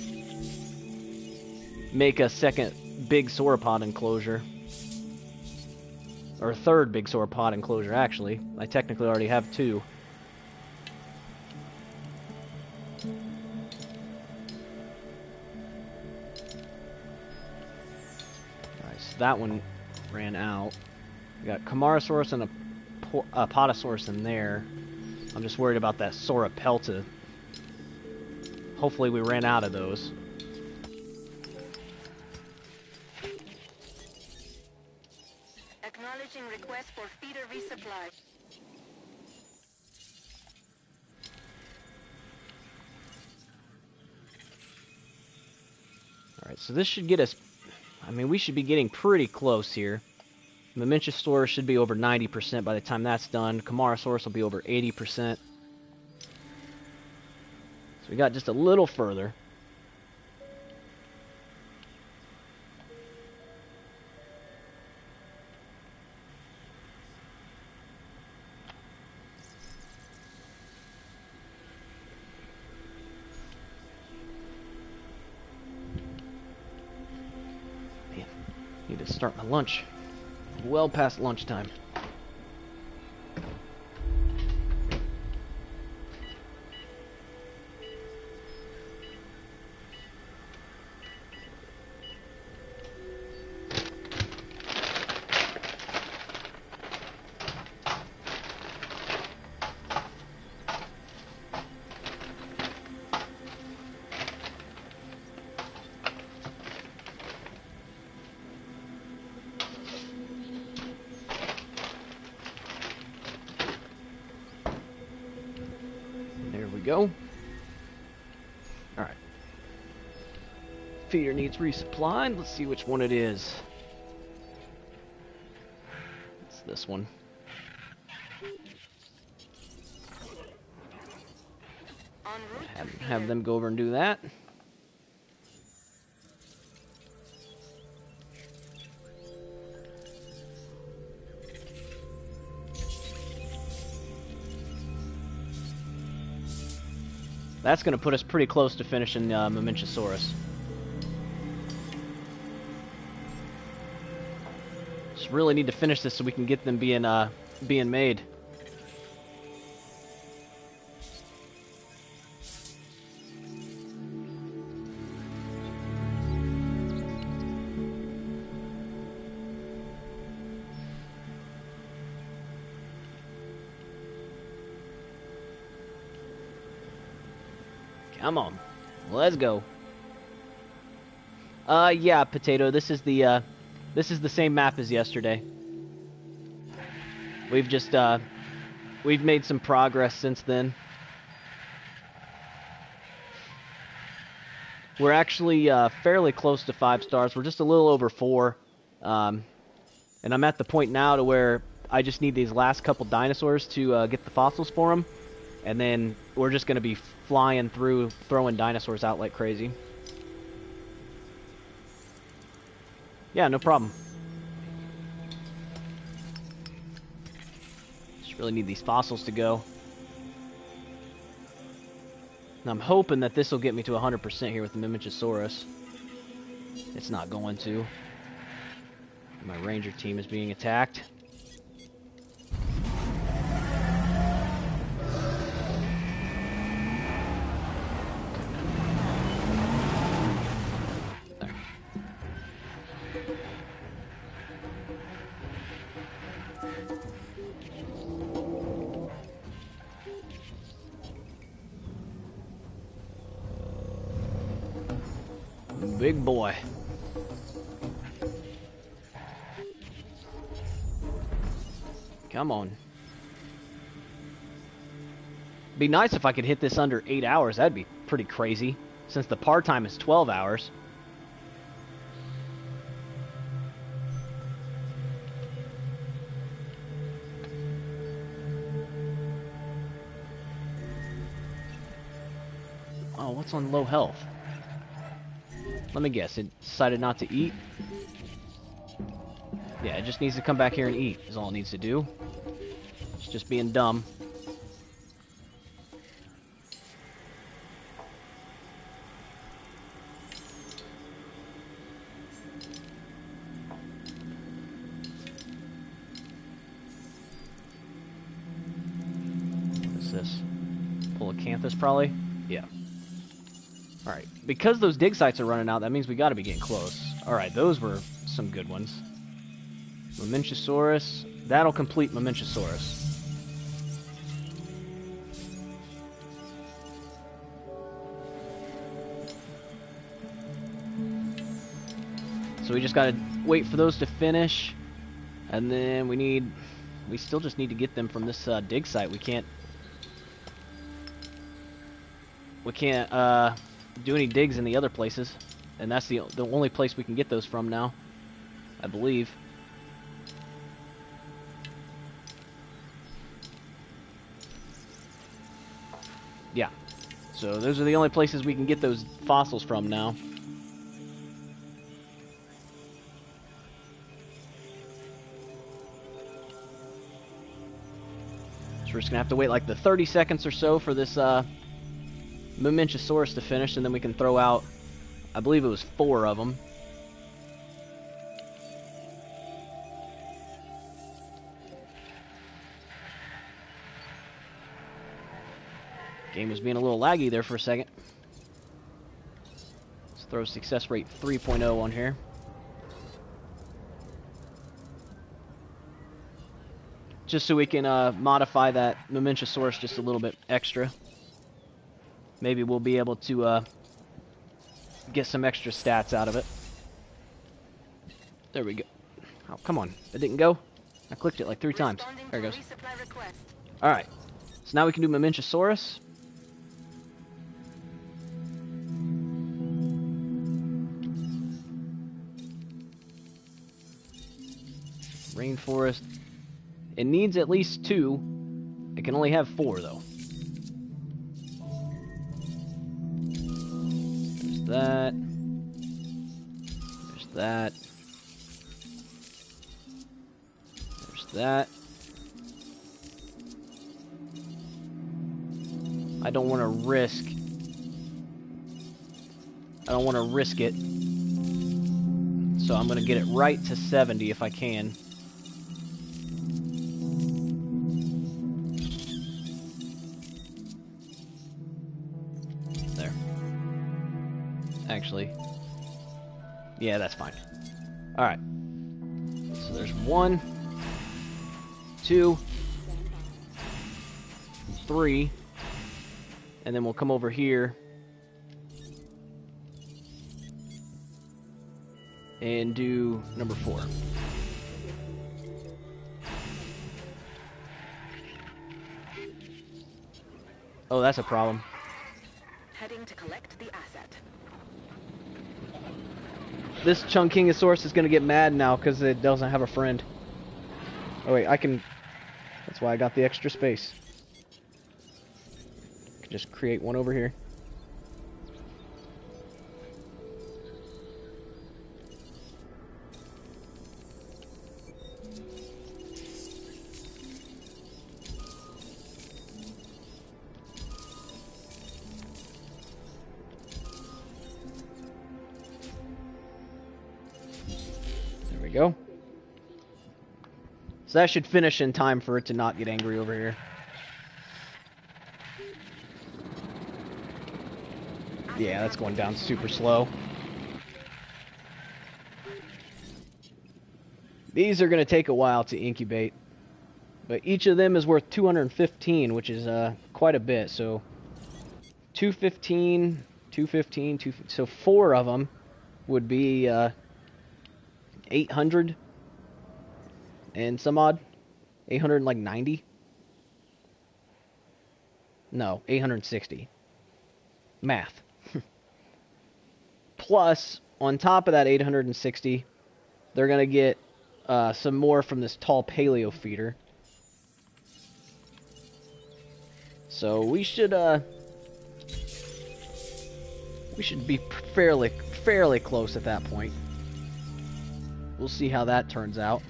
make a second big sauropod enclosure. Or a third big sauropod enclosure, actually. I technically already have 2. That one ran out. We got Camarasaurus and a Potosaurus in there. I'm just worried about that Sauropelta. Hopefully we ran out of those. Acknowledging request for feeder resupply. Alright, so this should get us... I mean, we should be getting pretty close here. Mamenchisaurus should be over 90% by the time that's done. Camarasaurus will be over 80%. So we got just a little further. Need to start my lunch. Well past lunchtime. Go. Alright. Feeder needs resupplied. Let's see which one it is. It's this one. Have them go over and do that. That's going to put us pretty close to finishing Mamenchisaurus. Just really need to finish this so we can get them being made. Come on, let's go. Yeah, Potato. This is the same map as yesterday. We've just we've made some progress since then. We're actually fairly close to 5 stars. We're just a little over 4. And I'm at the point now to where I just need these last couple dinosaurs to get the fossils for them. And then we're just going to be flying through, throwing dinosaurs out like crazy. Yeah, no problem. Just really need these fossils to go. And I'm hoping that this will get me to 100% here with the Mimichosaurus. It's not going to. My ranger team is being attacked. There. Big boy. Come on. Be nice if I could hit this under 8 hours. That'd be pretty crazy, since the par time is 12 hours. Oh, what's on low health? Let me guess, it decided not to eat? Yeah, it just needs to come back here and eat, is all it needs to do. It's just being dumb. What is this? Polacanthus, probably? Yeah. Alright, because those dig sites are running out, that means we gotta be getting close. Alright, those were some good ones. Mimichosaurus. That'll complete Mimichosaurus. So we just gotta wait for those to finish. And then we still just need to get them from this dig site. We can't do any digs in the other places. And that's the only place we can get those from now, I believe. Yeah. So those are the only places we can get those fossils from now. So we're just gonna have to wait like the 30 seconds or so for this Mimichosaurus to finish, and then we can throw out, I believe it was 4 of them. Game was being a little laggy there for a second. Let's throw success rate 3.0 on here. Just so we can modify that Mimichosaurus just a little bit extra. Maybe we'll be able to get some extra stats out of it. There we go. Oh, come on. It didn't go? I clicked it like 3 times. There it goes. Alright. So now we can do Mimichosaurus. Rainforest. It needs at least 2. It can only have 4, though. There's that. There's that. There's that. I don't want to risk it. So I'm going to get it right to 70 if I can. There. Actually. Yeah, that's fine. Alright. So there's 1, 2, 3. And then we'll come over here. and do number 4. Oh, that's a problem. Heading to collect the asset. This Chunkingosaurus is going to get mad now because it doesn't have a friend. Oh wait, I can... That's why I got the extra space. I can just create one over here. There we go. So that should finish in time for it to not get angry over here. Yeah, that's going down super slow. These are going to take a while to incubate. But each of them is worth 215, which is quite a bit. So 215, 215, so 4 of them would be 800 and some odd. 890? No, 860. Math. Plus, on top of that 860, they're going to get some more from this tall paleo feeder. So we should be fairly close at that point. We'll see how that turns out.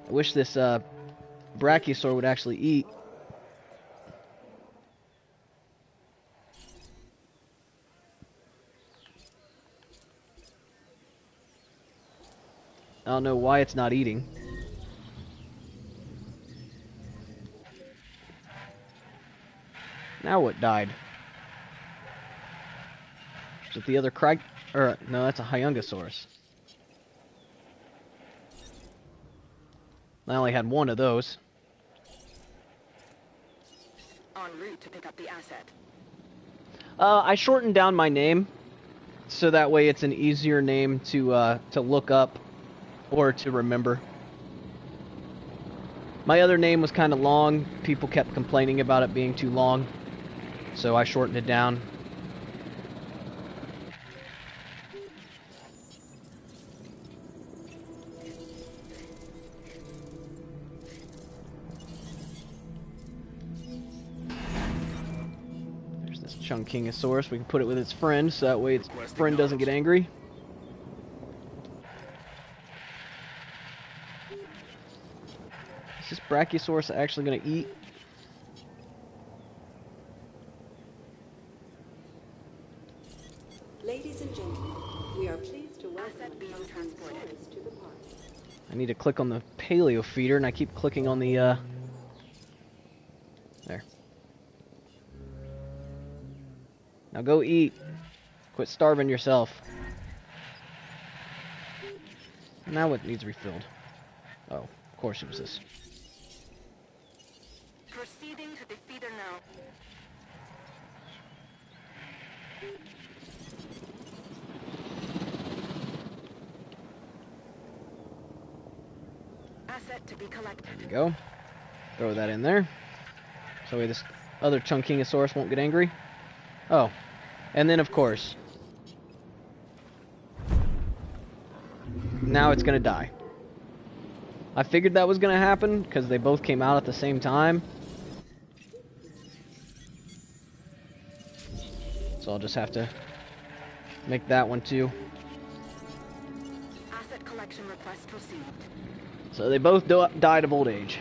I wish this Brachiosaur would actually eat. I don't know why it's not eating. Now what died? Is it the other Crag? Or no, that's a Hyungosaurus. I only had one of those. En route to pick up the asset. I shortened down my name, so that way it's an easier name to look up or to remember. My other name was kind of long. People kept complaining about it being too long, so I shortened it down. Chunkingosaurus. We can put it with its friend, so that way its friend doesn't get angry. Is this Brachiosaurus actually going to eat? Ladies and gentlemen, we are pleased to welcome Chunkingosaurus to the park. I need to click on the paleo feeder, and I keep clicking on the, there. Now go eat. Quit starving yourself. Now it needs refilled. Oh, of course it was this. Proceeding to the feeder now. Asset to be collected. There we go. Throw that in there. So this other Chunkingosaurus won't get angry. Oh, and then of course, now it's gonna die. I figured that was gonna happen because they both came out at the same time. So I'll just have to make that one too. Asset collection request received. So they both died of old age.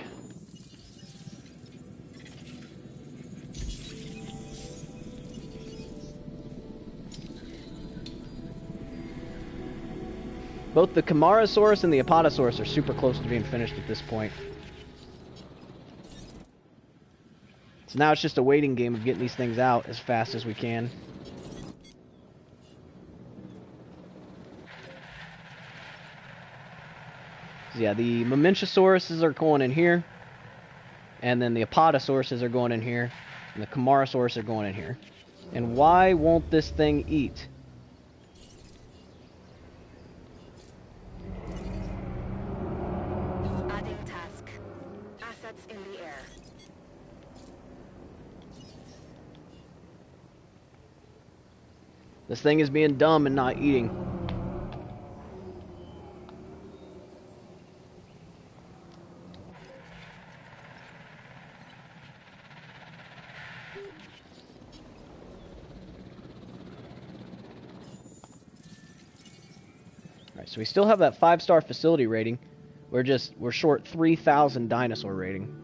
Both the Camarasaurus and the Apatosaurus are super close to being finished at this point. So now it's just a waiting game of getting these things out as fast as we can. So yeah, the Mamenchosauruses are going in here. And then the Apatosauruses are going in here. And the Camarasaurus are going in here. And why won't this thing eat? Adding task. Assets in the air. This thing is being dumb and not eating. Alright, so we still have that 5-star facility rating. We're short 3,000 dinosaur rating.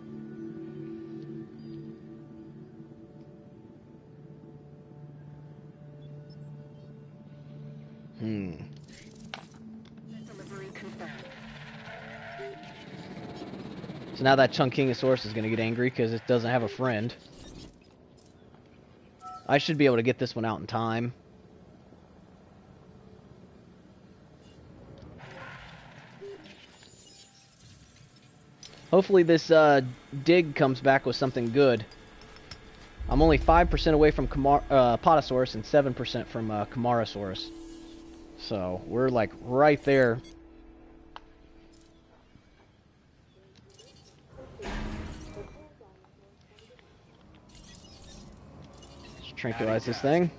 Delivery confirmed. So now that Chunkingosaurus is going to get angry because it doesn't have a friend. I should be able to get this one out in time. Hopefully this dig comes back with something good. I'm only 5% away from Apatosaurus and 7% from Camarasaurus. So we're like right there. Let's tranquilize this thing.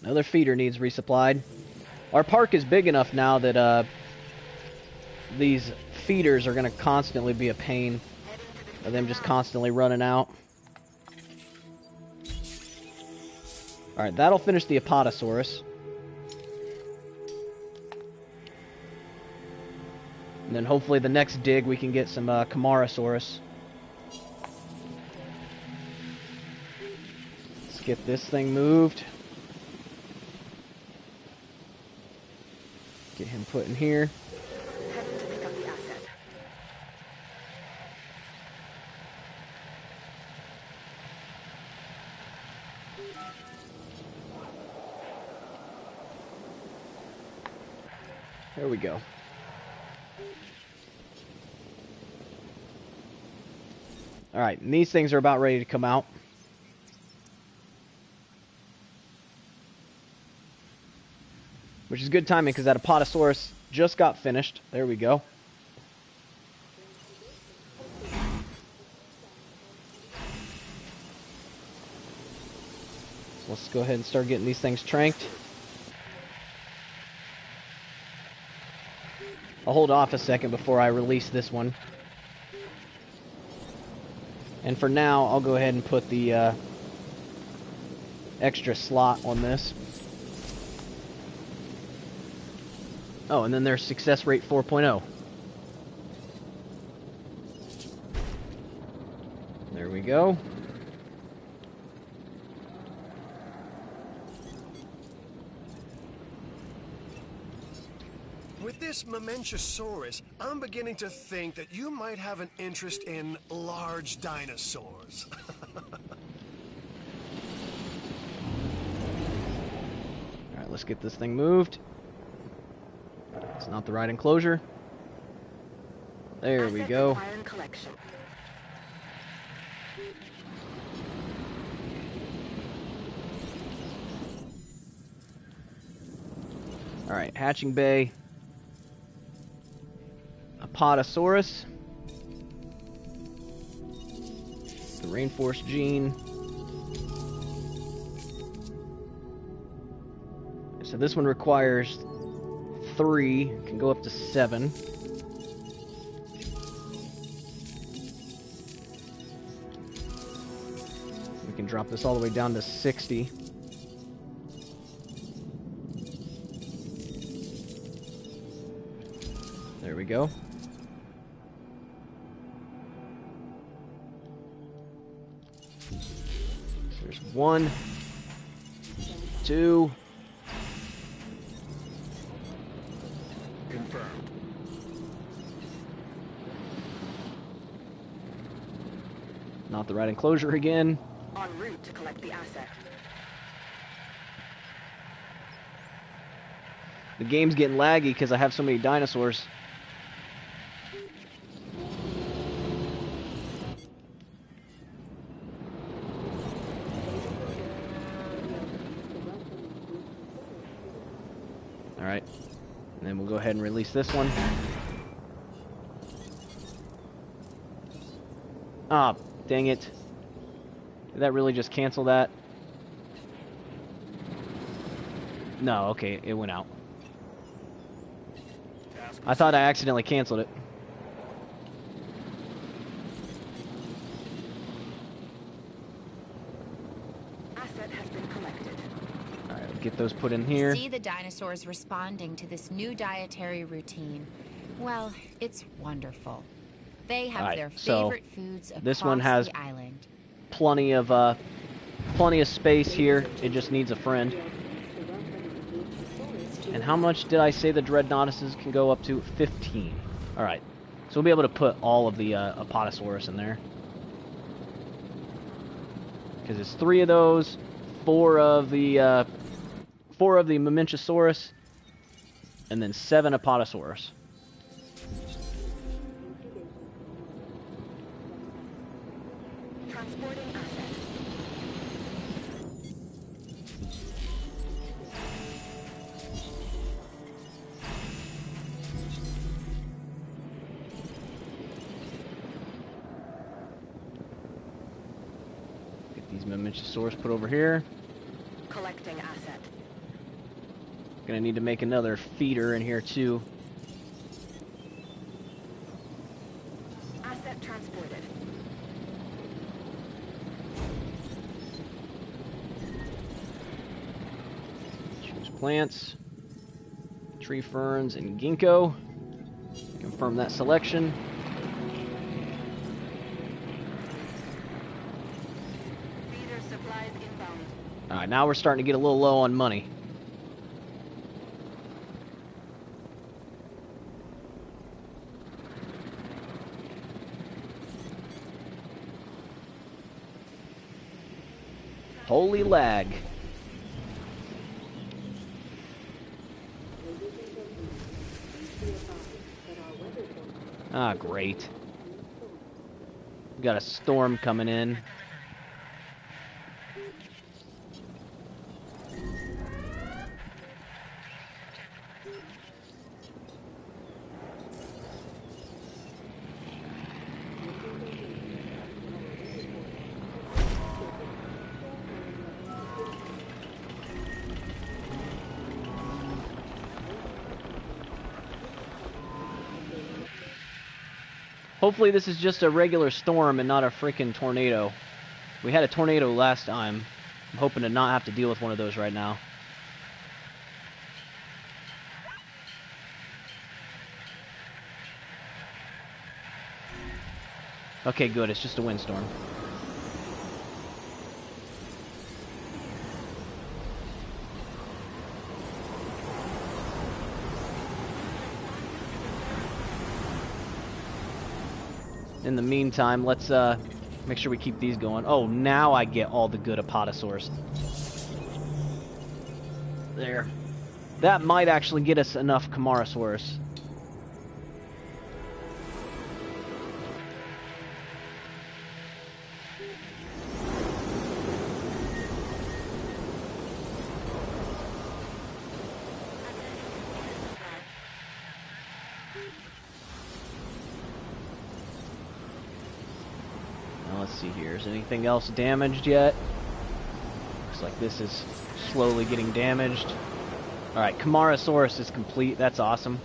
Another feeder needs resupplied. Our park is big enough now that these feeders are going to constantly be a pain. Of them just constantly running out. Alright, that'll finish the Apatosaurus. And then hopefully the next dig we can get some Camarasaurus. Let's get this thing moved. Get him put in here. Heading to pick up the asset. There we go. Alright, and these things are about ready to come out. Which is good timing because that Apatosaurus just got finished. There we go. So let's go ahead and start getting these things tranked. I'll hold off a second before I release this one. And for now, I'll go ahead and put the extra slot on this. Oh, and then there's success rate 4.0. There we go. With this Mamenchosaurus, I'm beginning to think that you might have an interest in large dinosaurs. Alright, let's get this thing moved. It's not the right enclosure. There we go. Requiring collection. Alright, hatching bay. Apatosaurus. The rainforest gene. So this one requires 3, can go up to 7. We can drop this all the way down to 60. There we go. So there's 1, 2. Confirmed. Not the right enclosure again. En route to collect the asset. The game's getting laggy because I have so many dinosaurs. Alright. And then we'll go ahead and release this one. Ah, dang it. Did that really just cancel that? No, okay, it went out. I thought I accidentally canceled it. Asset has been collected. Alright, get those put in here. See the dinosaurs responding to this new dietary routine. Well, it's wonderful. They have their favorite foods across this one has the island. plenty of space here. It just needs a friend. And how much did I say the Dreadnoughtuses can go up to? 15. Alright. So we'll be able to put all of the Apatosaurus in there. Because it's 3 of those, 4 of the Mamenchisaurus, and then 7 Apatosaurus. Transporting asset. Get these Mamenchisaurus put over here. Collecting asset. Gonna need to make another feeder in here too. Asset transported. Choose plants, tree ferns, and ginkgo. Confirm that selection. Feeder supplies inbound. Alright, now we're starting to get a little low on money. Holy lag. Ah, great. We got a storm coming in. Hopefully this is just a regular storm and not a freaking tornado. We had a tornado last time. I'm hoping to not have to deal with one of those right now. Okay, good. It's just a windstorm. In the meantime, let's make sure we keep these going. Oh, now I get all the good Apatosaurus. There. That might actually get us enough Camarasaurus. Let's see here. Is anything else damaged yet? Looks like this is slowly getting damaged. Alright, Camarasaurus is complete. That's awesome.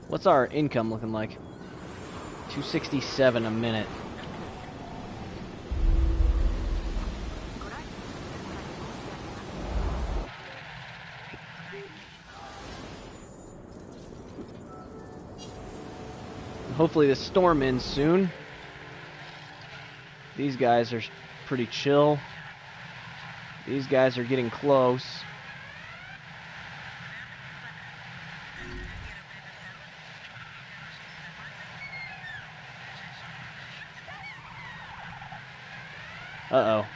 What's our income looking like? 267 a minute. Hopefully this storm ends soon. These guys are pretty chill. These guys are getting close. Uh-oh.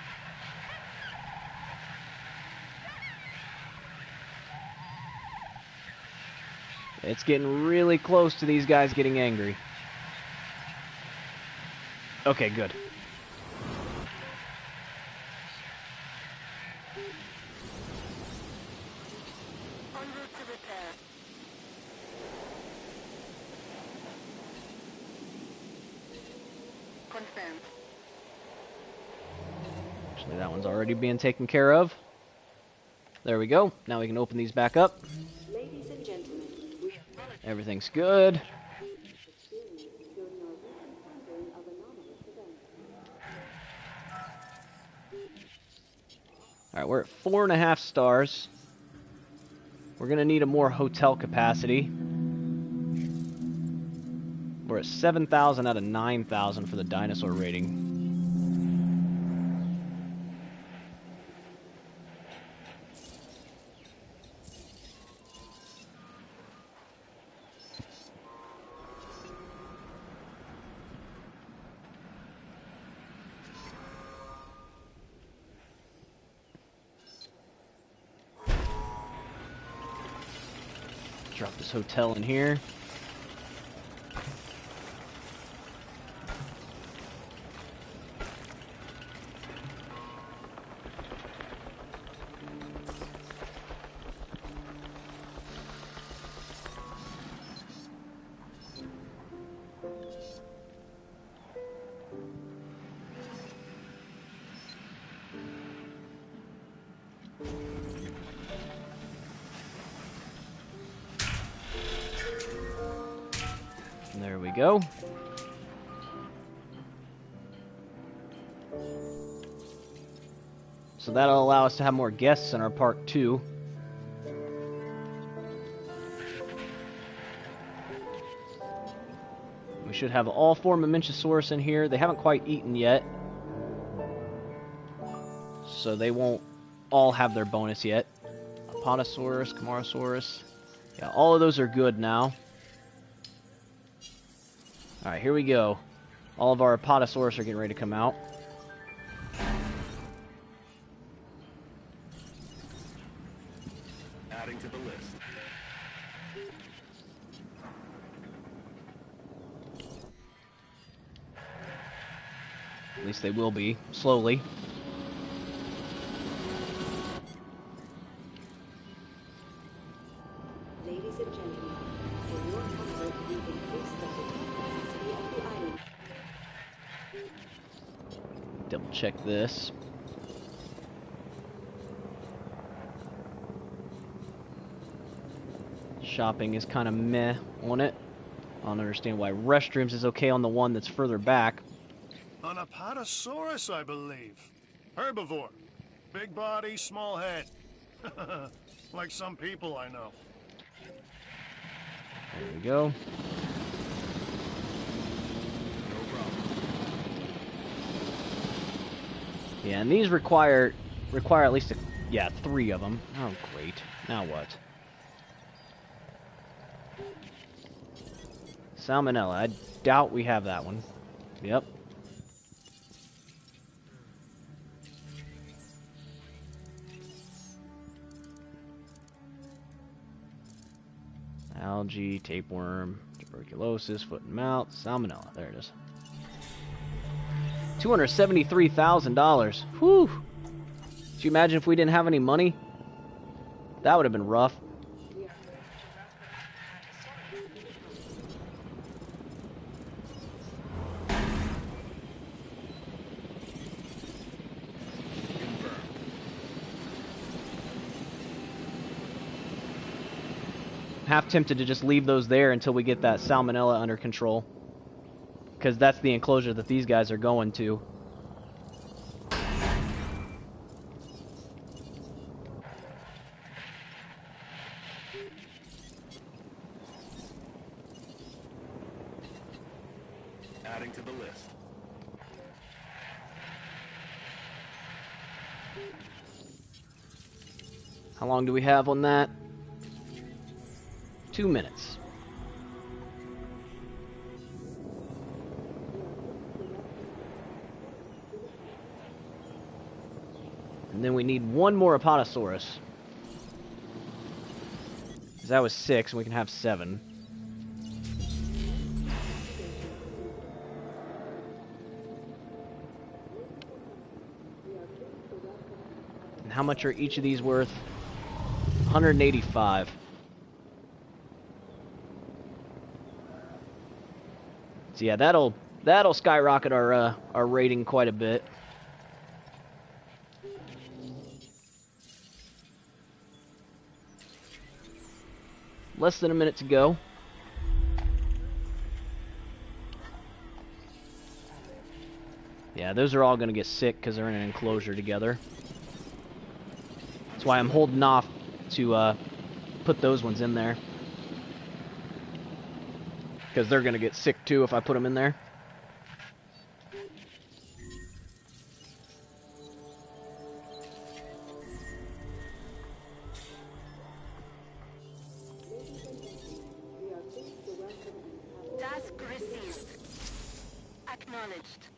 It's getting really close to these guys getting angry. Okay, good. En route to repair. Confirmed. Actually, that one's already being taken care of. There we go. Now we can open these back up. Ladies and gentlemen, Everything's good. Alright, we're at 4.5 stars. We're going to need a more hotel capacity. We're at 7,000 out of 9,000 for the dinosaur rating. Drop this hotel in here. There we go. So that'll allow us to have more guests in our park too. We should have all 4 Mamenchisaurus in here. They haven't quite eaten yet, so they won't all have their bonus yet. Apatosaurus, Camarasaurus. Yeah, all of those are good now. Alright, here we go. All of our Apatosaurus are getting ready to come out. Adding to the list. At least they will be, slowly. ladies and gentlemen, for your comfort, we've increased the hotel capacity of the island. Double check this. Shopping is kind of meh on it. I don't understand why restrooms is okay on the one that's further back. An Apatosaurus, I believe. Herbivore. Big body, small head. Like some people I know. There we go. No problem. Yeah, and these require at least 3 of them. Oh, great. Now what? Salmonella. I doubt we have that one. Yep. Algae, tapeworm, tuberculosis, foot and mouth, salmonella. There it is. $273,000. Whew. Could you imagine if we didn't have any money? That would have been rough. Half tempted to just leave those there until we get that salmonella under control, because that's the enclosure that these guys are going to. Adding to the list. How long do we have on that? 2 minutes. And then we need one more Apatosaurus. Because that was 6, and we can have 7. And how much are each of these worth? 185. So yeah, that'll skyrocket our rating quite a bit. Less than a minute to go. Yeah, those are all going to get sick because they're in an enclosure together. That's why I'm holding off to put those ones in there. Because they're going to get sick too if I put them in there. Task received. Acknowledged.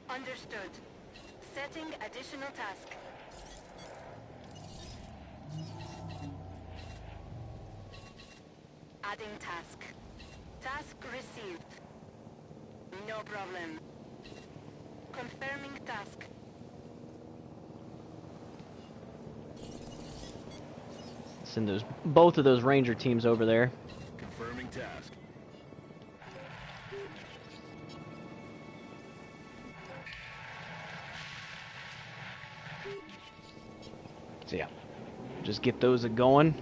Understood. Setting additional task. Adding task. Task received. No problem. Confirming task. Send both of those ranger teams over there. Confirming task. So yeah, just get those going.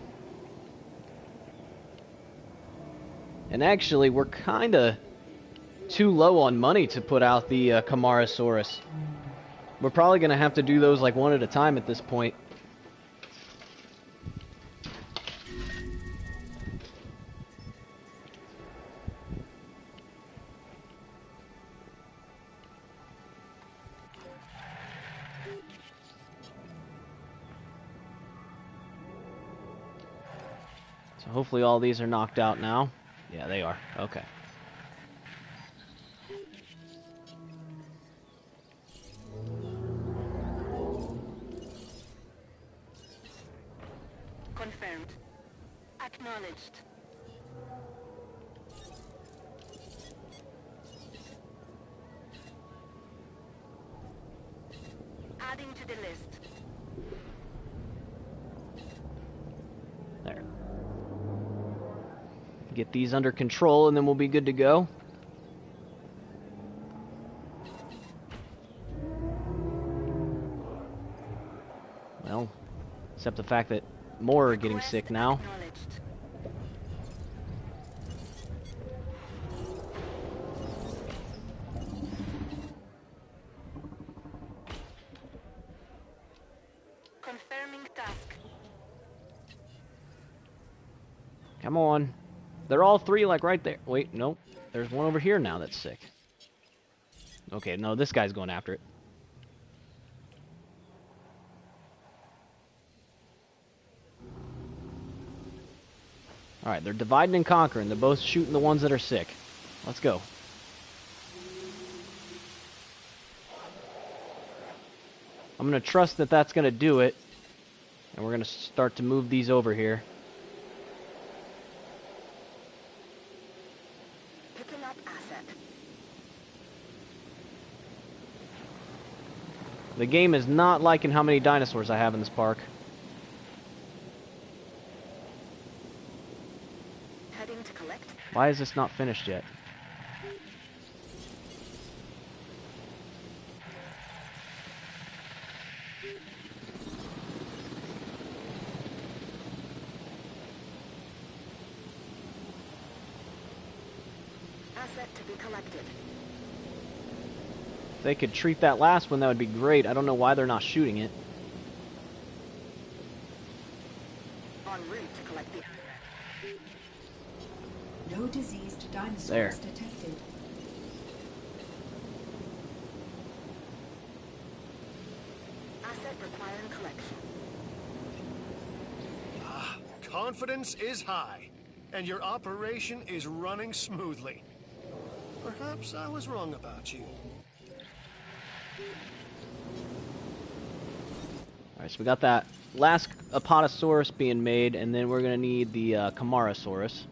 And actually, we're kind of too low on money to put out the Camarasaurus. We're probably going to have to do those like one at a time at this point. So hopefully all these are knocked out now. Yeah, they are. Okay. Confirmed. Acknowledged. Adding to the list. There. Get these under control and then we'll be good to go. Well, except the fact that more are getting sick now. Confirming task. Come on. They're all three like right there. Wait, nope. There's one over here now that's sick. Okay, no, this guy's going after it. Alright, they're dividing and conquering. They're both shooting the ones that are sick. Let's go. I'm going to trust that that's going to do it. And we're going to start to move these over here. Picking up asset. The game is not liking how many dinosaurs I have in this park. Heading to collect. Why is this not finished yet? Asset to be collected. If they could treat that last one, that would be great. I don't know why they're not shooting it. En route to collect the No diseased dinosaurs There. detected. asset requiring collection. Confidence is high, and your operation is running smoothly. Perhaps I was wrong about you. Alright, so we got that last Apatosaurus being made, and then we're going to need the Camarasaurus.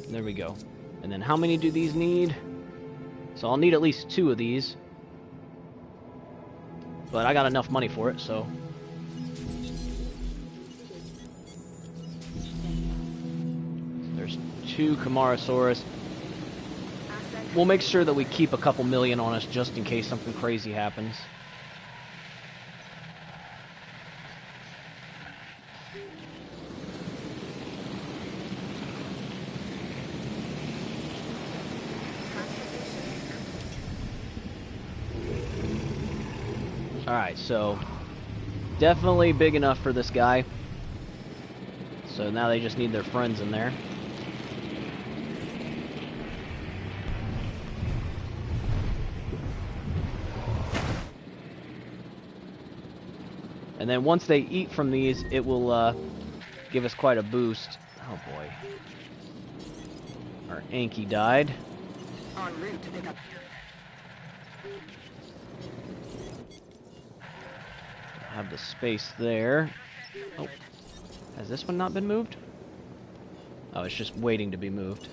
There we go. And then how many do these need? So I'll need at least 2 of these. But I got enough money for it, so... There's 2 Camarasaurus. We'll make sure that we keep a couple million on us just in case something crazy happens. Alright, so definitely big enough for this guy. So now they just need their friends in there. And then once they eat from these, it will give us quite a boost. Oh boy. Our Anki died. En route to pick up. Have the space there. Oh, has this one not been moved? Oh, it's just waiting to be moved.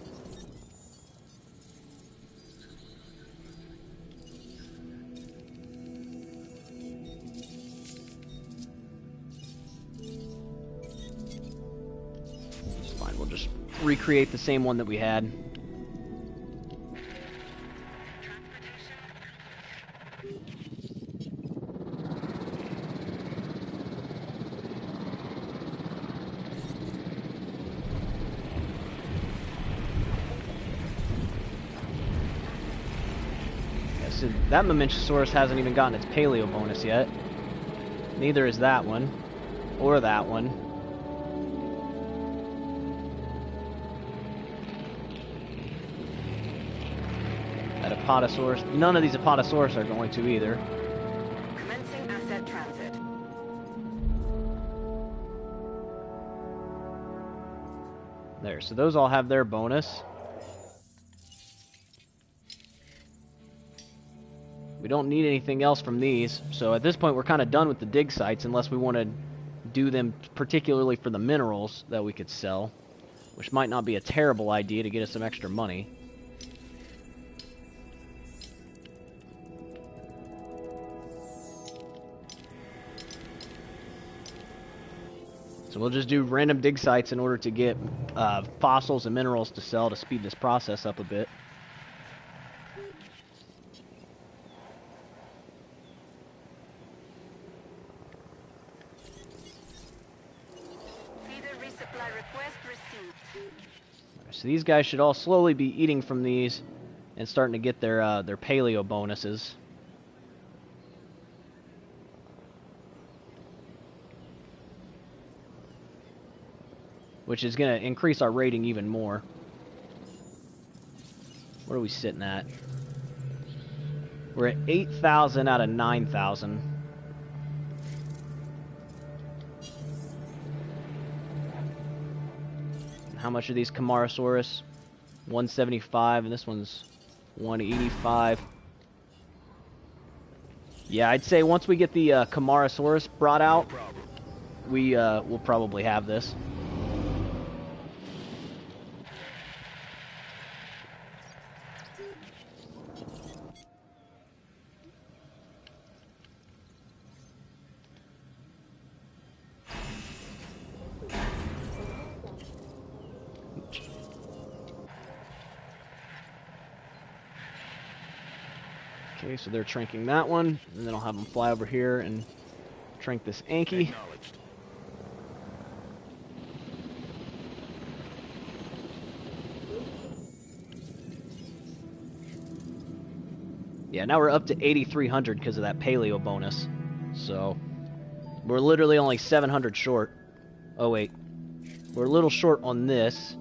It's fine, we'll just recreate the same one that we had. So that Mamenchosaurus hasn't even gotten its paleo bonus yet. Neither is that one. Or that one. That Apatosaurus. None of these Apatosaurus are going to either. Commencing asset transit. There, so those all have their bonus. We don't need anything else from these, so at this point we're kind of done with the dig sites unless we want to do them particularly for the minerals that we could sell, which might not be a terrible idea to get us some extra money. So we'll just do random dig sites in order to get fossils and minerals to sell to speed this process up a bit. So these guys should all slowly be eating from these and starting to get their paleo bonuses. Which is going to increase our rating even more. What are we sitting at? We're at 8,000 out of 9,000. How much are these Camarasaurus? 175, and this one's 185. Yeah, I'd say once we get the Camarasaurus brought out, we'll probably have this. Okay, so they're tranking that one, and then I'll have them fly over here and trank this Anki. Yeah, now we're up to 8,300 because of that paleo bonus. So We're literally only 700 short. Oh, wait. We're a little short on this.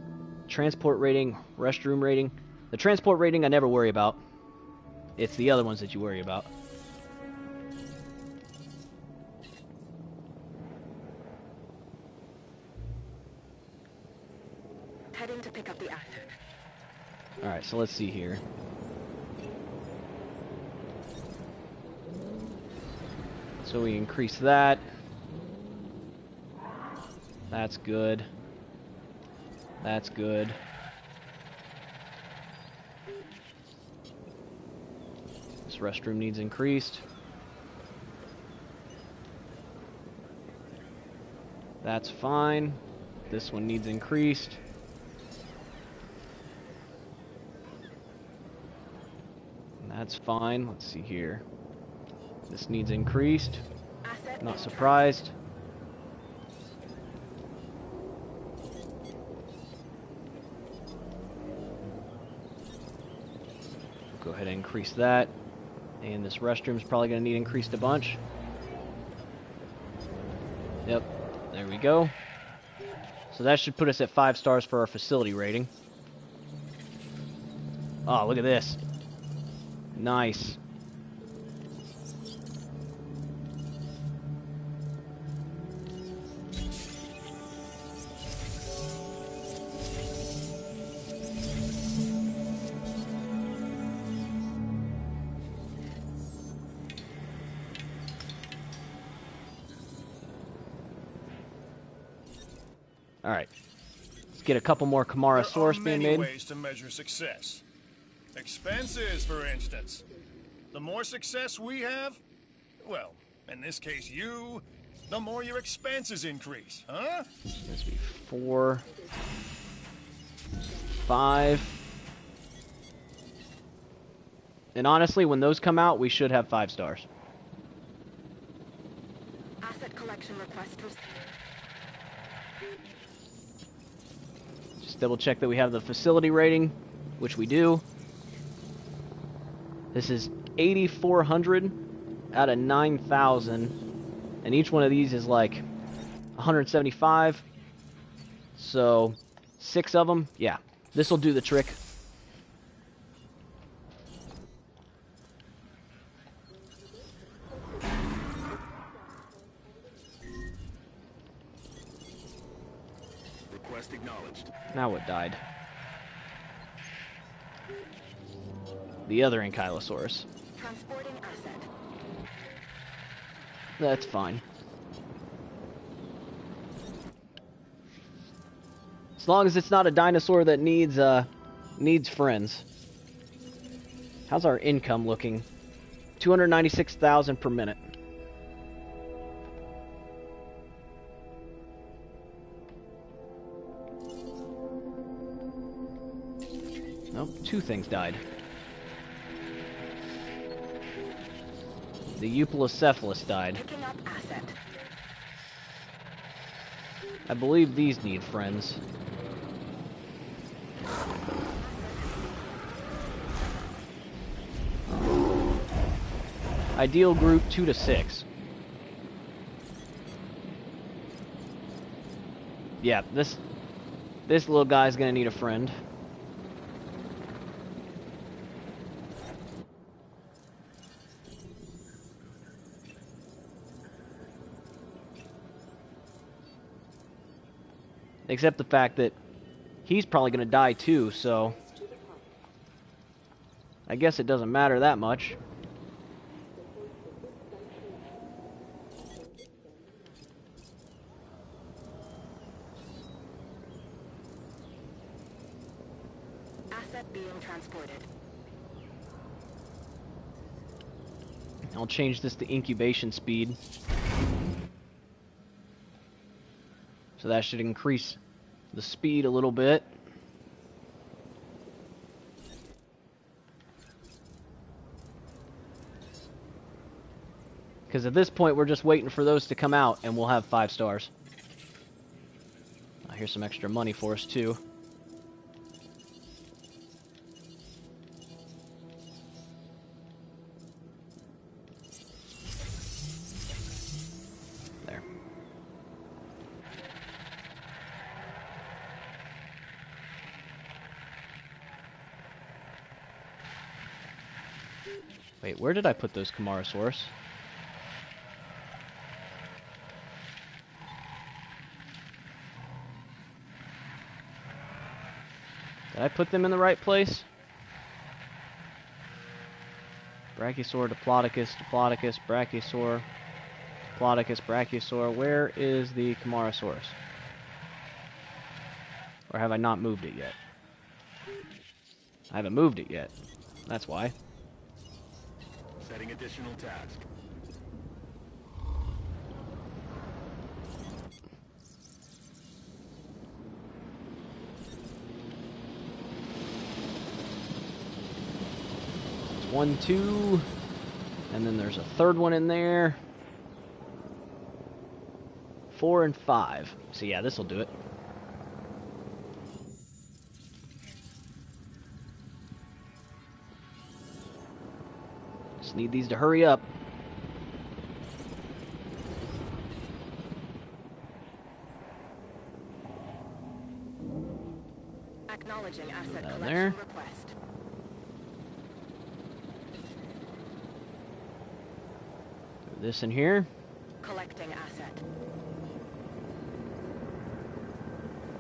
Transport rating, restroom rating. The transport rating I never worry about. It's the other ones that you worry about. Heading to pick up the asset. Alright, so let's see here. So we increase that. That's good. That's good. This restroom needs increased. That's fine. This one needs increased. That's fine. Let's see here. This needs increased. Not surprised. Go ahead and increase that. And this restroom's probably going to need increased a bunch. Yep. There we go. So that should put us at 5 stars for our facility rating. Oh, look at this. Nice. All right. Let's get a couple more Kamara-saurus being made. There are many ways to measure success. Expenses, for instance. The more success we have, well, in this case you, the more your expenses increase, huh? This would be 4, 5. And honestly, when those come out, we should have 5 stars. Asset collection request received. Just double check that we have the facility rating, which we do. This is 8,400 out of 9,000, and each one of these is like 175. So 6 of them, yeah, this will do the trick. Request acknowledged. Now what died? The other Ankylosaurus. Transporting asset. That's fine. As long as it's not a dinosaur that needs friends. How's our income looking? 296,000 per minute. Nope, 2 things died. The Eupelocephalus died. Picking up asset. I believe these need friends. Ideal group 2 to 6. Yeah, this little guy's gonna need a friend. Except the fact that he's probably going to die too, so I guess it doesn't matter that much. Asset being transported. I'll change this to incubation speed. So that should increase the speed a little bit. Because at this point, we're just waiting for those to come out, and we'll have 5 stars. Here's some extra money for us, too. There. Wait, where did I put those Camarasaurs? Did I put them in the right place? Brachiosaur, Diplodocus, Diplodocus, Brachiosaur, Diplodocus, Brachiosaur. Where is the Camarasaurus? Or have I not moved it yet? I haven't moved it yet. That's why. Setting additional task. It's 1, 2, and then there's a third one in there. 4 and 5. So yeah, this will do it. Just need these to hurry up. Acknowledging asset Down collection there. request. Throw this in here. Collecting asset.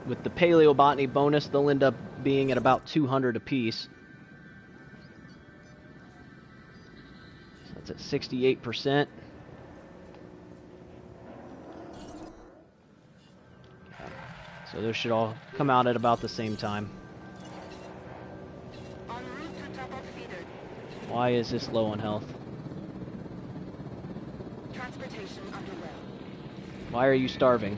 With the paleobotany bonus, they'll end up being at about 200 apiece. So that's at 68%. So those should all come out at about the same time. En route to top-up feeder. Why is this low on health? Transportation underway. Why are you starving?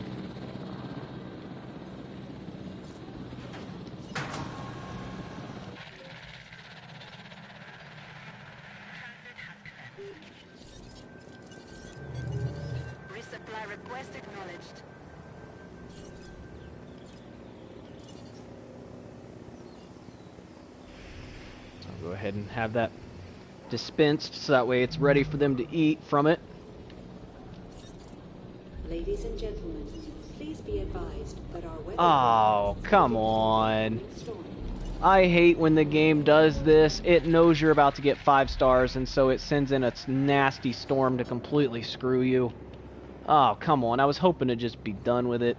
Resupply request acknowledged. I'll go ahead and have that dispensed so that way it's ready for them to eat from it. Ladies and gentlemen, please be advised that our weather Oh, forecast come indicates on. a storm. I hate when the game does this. It knows you're about to get 5 stars, and so it sends in a nasty storm to completely screw you. Oh, come on. I was hoping to just be done with it.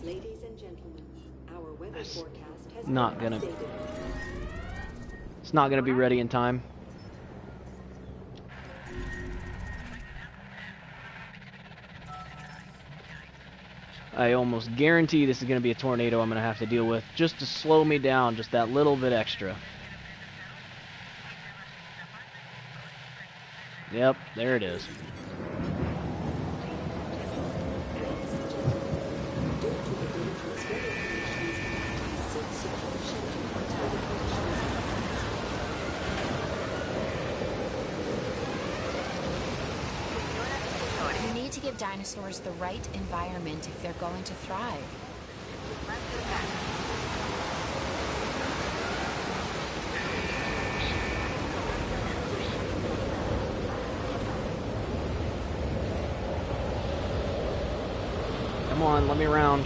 Ladies and gentlemen, our weather That's forecast has not been gonna- updated. It's not going to be ready in time. I almost guarantee this is going to be a tornado I'm going to have to deal with just to slow me down just that little bit extra. Yep, there it is. Ladies and gentlemen, due to the dangerous weather conditions, seek secure shelter until the conditions You need to give dinosaurs the right environment if they're going to thrive. Come on, let me around.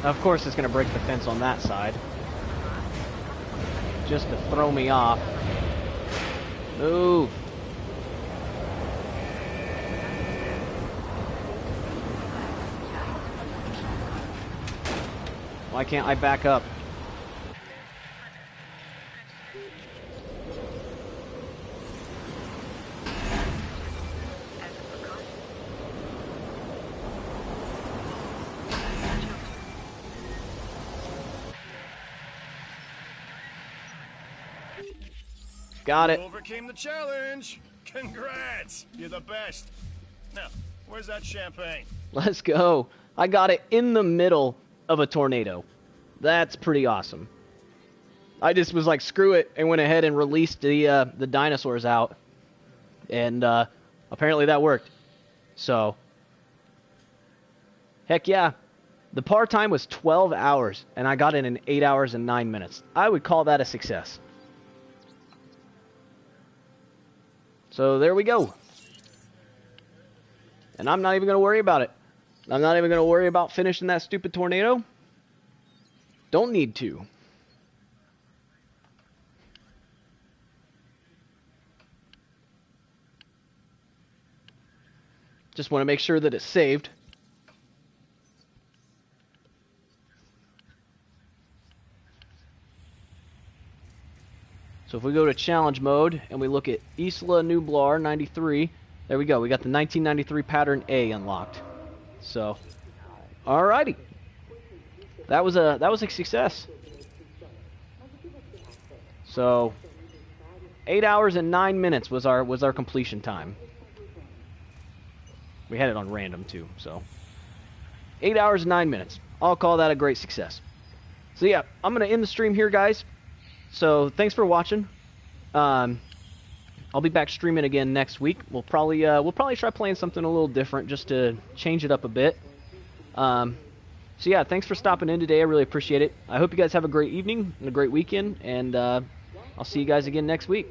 Of course it's going to break the fence on that side. Just to throw me off. Move! Why can't I back up? Got it. You overcame the challenge. Congrats. You're the best. Now, where's that champagne? Let's go. I got it in the middle of a tornado. That's pretty awesome. I just was like, screw it, and went ahead and released the dinosaurs out. And apparently that worked. So, heck yeah. The par time was 12 hours, and I got it in 8 hours and 9 minutes. I would call that a success. So there we go. And I'm not even going to worry about it. I'm not even going to worry about finishing that stupid tornado. Don't need to. Just want to make sure that it's saved. So if we go to challenge mode and we look at Isla Nublar 93, there we go. We got the 1993 pattern A unlocked. So, alrighty. That was a success. So, 8 hours and 9 minutes was our completion time. We had it on random too, so 8 hours and 9 minutes. I'll call that a great success. So yeah, I'm gonna end the stream here, guys. So thanks for watching. I'll be back streaming again next week. We'll probably try playing something a little different just to change it up a bit. So yeah, thanks for stopping in today. I really appreciate it. I hope you guys have a great evening and a great weekend, and I'll see you guys again next week.